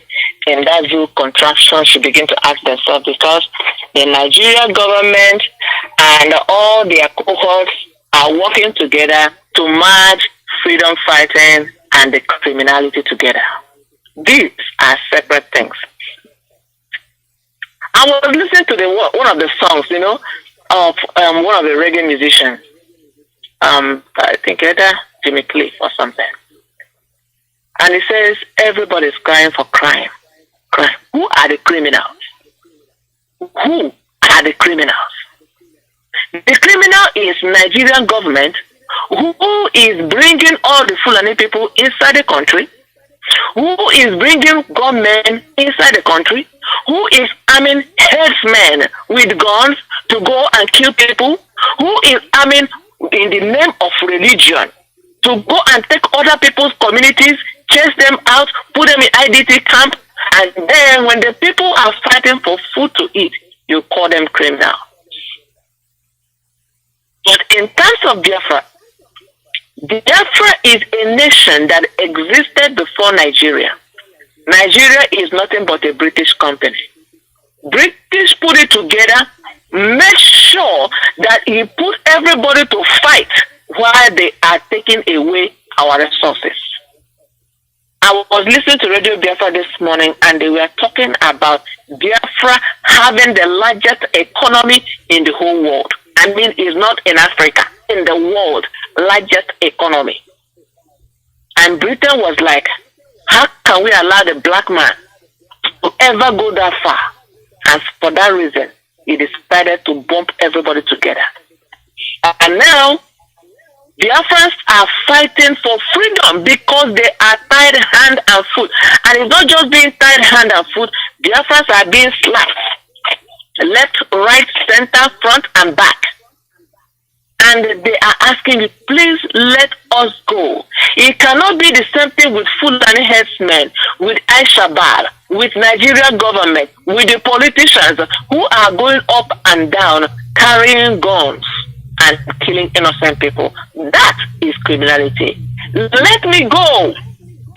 in that zoo contraction should begin to ask themselves, because the Nigerian government and all their cohorts are working together to merge freedom fighting and the criminality together. These are separate things. I was listening to one of the songs, of one of the reggae musicians. I think either Jimmy Cliff or something. And he says, everybody's crying for crime. Crime. Who are the criminals? Who are the criminals? The criminal is Nigerian government, who is bringing all the Fulani people inside the country, who is bringing gunmen inside the country, who is arming herdsmen with guns to go and kill people, who is arming in the name of religion to go and take other people's communities, chase them out, put them in IDT camp, and then when the people are fighting for food to eat, you call them criminal. But in terms of Biafra, Biafra is a nation that existed before Nigeria. Nigeria is nothing but a British company. British put it together, make sure that he put everybody to fight while they are taking away our resources. I was listening to Radio Biafra this morning, and they were talking about Biafra having the largest economy in the whole world. I mean, it's not in Africa, in the world, largest economy. And Britain was like, how can we allow the black man to ever go that far? And for that reason, he decided to bump everybody together. And now, Biafrans are fighting for freedom because they are tied hand and foot. And it's not just being tied hand and foot, Biafrans are being slapped. Left, right, center, front, and back. And they are asking you, please let us go. It cannot be the same thing with Fulani herdsmen, with Al-Shabaab, with Nigerian government, with the politicians who are going up and down, carrying guns and killing innocent people. That is criminality. Let me go.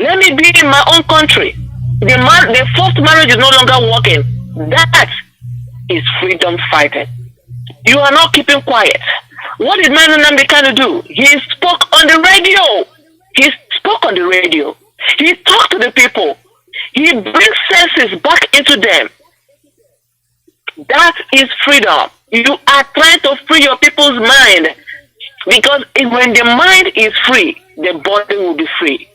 Let me be in my own country. The forced marriage is no longer working. That is freedom fighting. You are not keeping quiet. What did Nnamdi Kanu do? He spoke on the radio. He spoke on the radio. He talked to the people. He brings senses back into them. That is freedom. You are trying to free your people's mind. Because when the mind is free, the body will be free.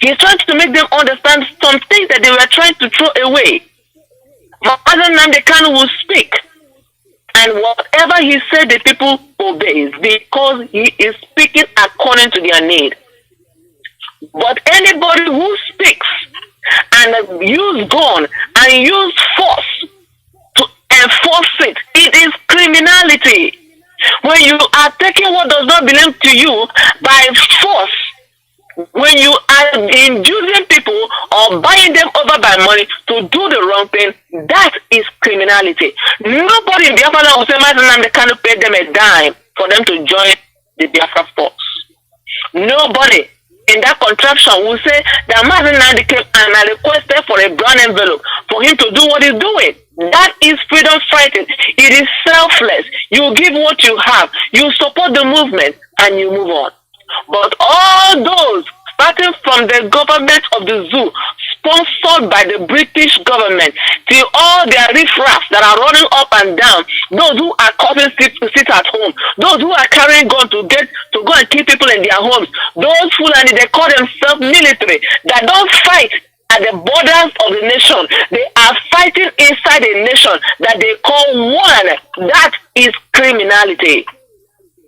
He's trying to make them understand some things that they were trying to throw away. But Nnamdi Kanu will speak. And whatever he said, the people obeys because he is speaking according to their need. But anybody who speaks and use gun and use force to enforce it, it is criminality. When you are taking what does not belong to you by force, when you are inducing people or buying them over by money to do the wrong thing, that is criminality. Nobody in Biafra will say Nnamdi Kanu paid them a dime for them to join the Biafra force. Nobody in that contraption will say that Nnamdi came and I requested for a brown envelope for him to do what he's doing. That is freedom fighting. It is selfless. You give what you have. You support the movement and you move on. But all those, starting from the government of the zoo, sponsored by the British government, till all their riffraffs that are running up and down, those who are causing to sit at home, those who are carrying guns to go and kill people in their homes, those Fulani, they call themselves military, that don't fight at the borders of the nation. They are fighting inside a nation that they call one. That is criminality.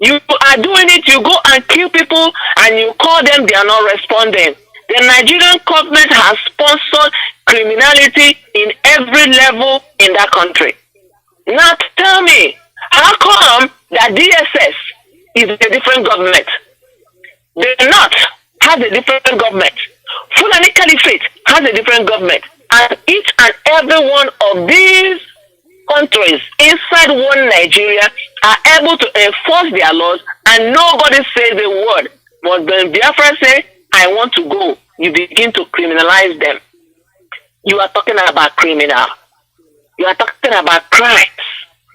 You are doing it, you go and kill people and you call them, they are not responding. The Nigerian government has sponsored criminality in every level in that country. Now tell me, how come that DSS is a different government? The North has a different government. Fulani Caliphate has a different government. And each and every one of these countries inside one Nigeria are able to enforce their laws and nobody says a word. But when Biafra say, I want to go, you begin to criminalize them. You are talking about criminal. You are talking about crimes.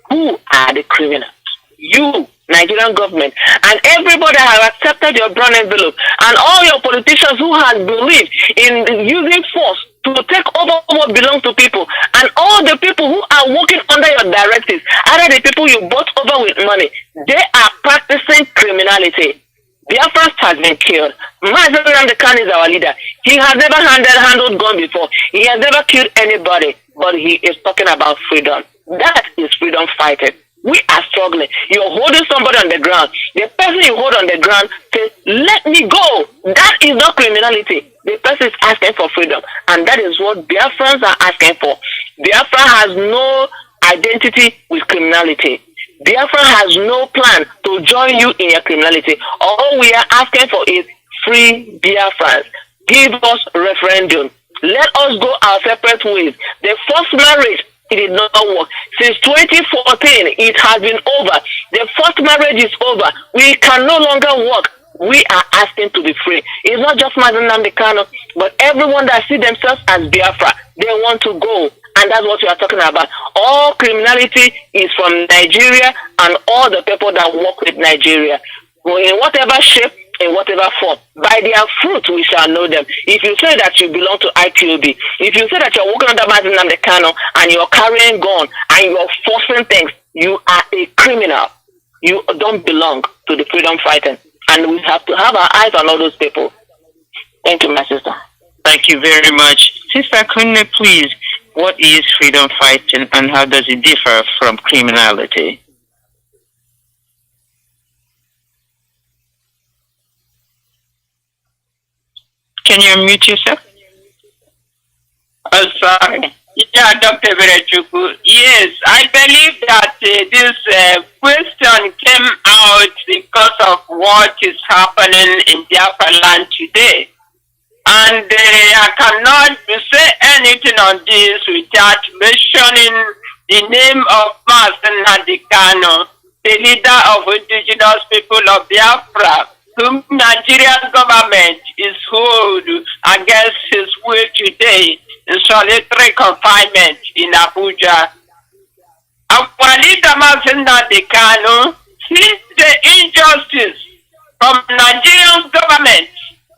Who are the criminals? You, Nigerian government, and everybody have accepted your brown envelope, and all your politicians who have believed in using force to take over what belongs to people, and all the people who are working under your directives, either the people you bought over with money, they are practicing criminality. Biafrans has been killed. Mazi Iyke Mazi is our leader. He has never handled gun before. He has never killed anybody, but he is talking about freedom. That is freedom fighting. We are struggling. You're holding somebody on the ground. The person you hold on the ground says, let me go. That is not criminality. The person is asking for freedom. And that is what Biafrans are asking for. Biafra has no identity with criminality. Biafra has no plan to join you in your criminality. All we are asking for is free Biafrans. Give us referendum. Let us go our separate ways. The first marriage, it did not work. Since 2014, it has been over. The first marriage is over. We can no longer work. We are asking to be free. It's not just Nnamdi Kanu, but everyone that see themselves as Biafra, they want to go. And that's what we are talking about. All criminality is from Nigeria and all the people that work with Nigeria. In whatever shape, in whatever form. By their fruit we shall know them. If you say that you belong to IPOB, if you say that you're working under Mazi Nnamdi Kanu and you're carrying gun and you're forcing things, you are a criminal. You don't belong to the freedom fighting. And we have to have our eyes on all those people. Thank you, my sister. Thank you very much. Sister Kanu, please, what is freedom fighting and how does it differ from criminality? Can you unmute yourself? Oh, sorry. Yeah, Dr. Berechuku. Yes, I believe that this question came out because of what is happening in Biafra land today. And I cannot say anything on this without mentioning the name of Mazi Nnamdi Kanu, the leader of indigenous people of Biafra, whom Nigerian government is held against his will today in solitary confinement in Abuja. Our leader Mazi Nnamdi Kanu sees the injustice from Nigerian government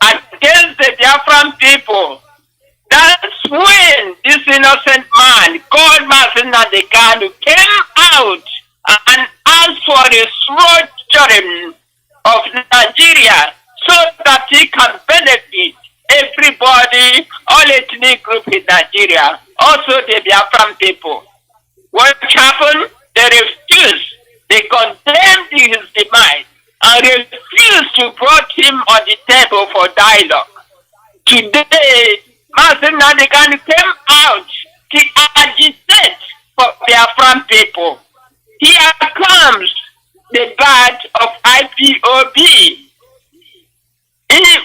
against the Biafran people. That's when this innocent man called Mazi Nnamdi Kanu came out and asked for the structuring of Nigeria so that he can benefit everybody, all ethnic groups in Nigeria, also the Biafran people. What happened? They refused. They condemned his demise and refused to put him on the table for dialogue. Today, Mazi Nnamdi Kanu came out to agitate for Biafran people. Here comes the bad of IPOB.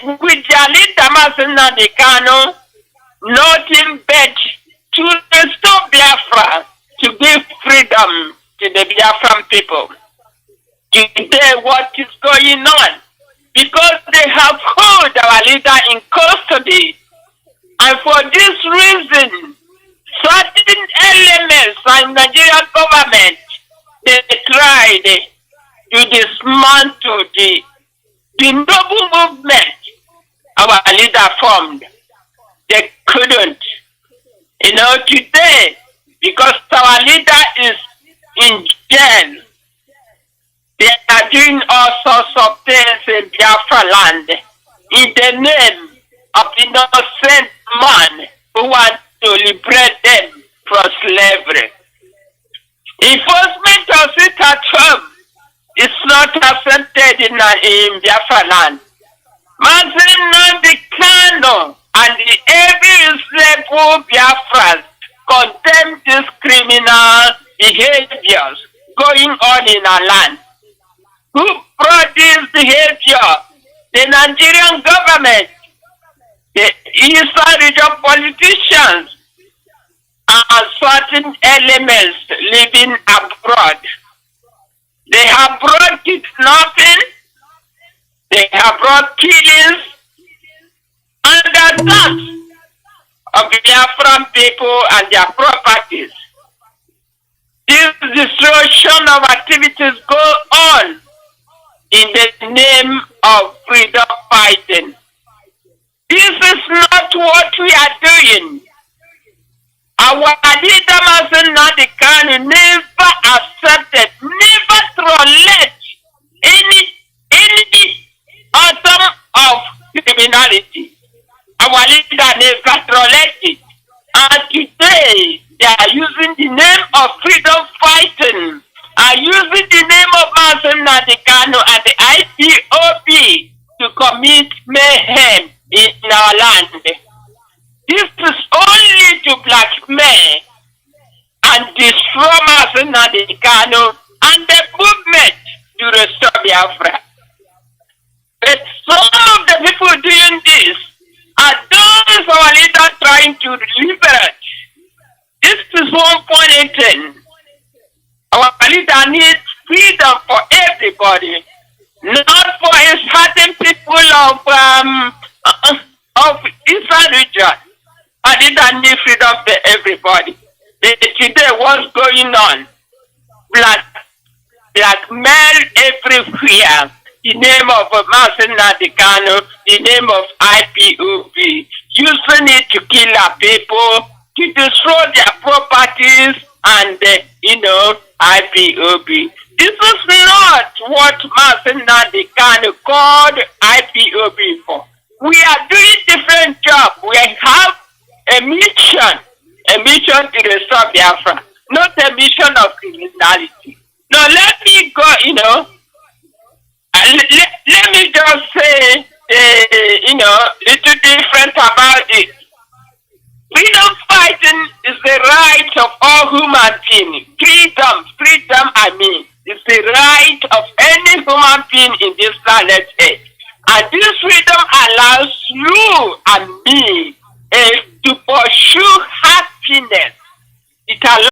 With their leader Mazi Nnamdi Kanu, nothing but to restore Biafra, to give freedom to the Biafran people. Today, what is going on? Because they have held our leader in custody. And for this reason, certain elements of Nigerian government, they tried to dismantle the noble movement our leader formed. They couldn't. Today, because our leader is in jail, they are doing all sorts of things in Biafra land in the name of the innocent man who wants to liberate them from slavery. Enforcement of it at home is not accepted in Biafra land. Mazi Nnamdi Kanu and the every enslaved Biafrans condemn these criminal behaviors going on in our land. Who brought this behavior? The Nigerian government, the Eastern region politicians, and certain elements living abroad. They have brought kidnapping, They have brought killings and attacks of the Biafran people and their properties. This destruction of activities go on in the name of freedom fighting. This is not what we are doing. Our leader, Mazi Kanu, never accepted, never tolerate any atom of criminality. Our leader never tolerated. And today, they are using the name of freedom fighting, are using the name of Mazi Kanu and the IPOB to commit mayhem in our land. This is only to blackmail and destroy Mazi Kanu and the movement to restore Biafra. But some of the people doing this are those our leaders trying to liberate. This is one point in ten. Our leader needs freedom for everybody, not for a certain people of Israel region. Our leader needs freedom for everybody. But today, what's going on? Blackmail everywhere. The name of Mazi Kanu, the name of IPOB, using it to kill our people, to destroy their properties, and IPOB. This is not what Mazi Kanu called IPOB for. We are doing different job. We have a mission to restore Biafra, not a mission of criminality. Now let me go, let me just say, little different about it. Freedom fighting is the right of all human beings. Freedom, is the right of any human being in this planet Earth. And this freedom allows you and me to pursue happiness. It allows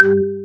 you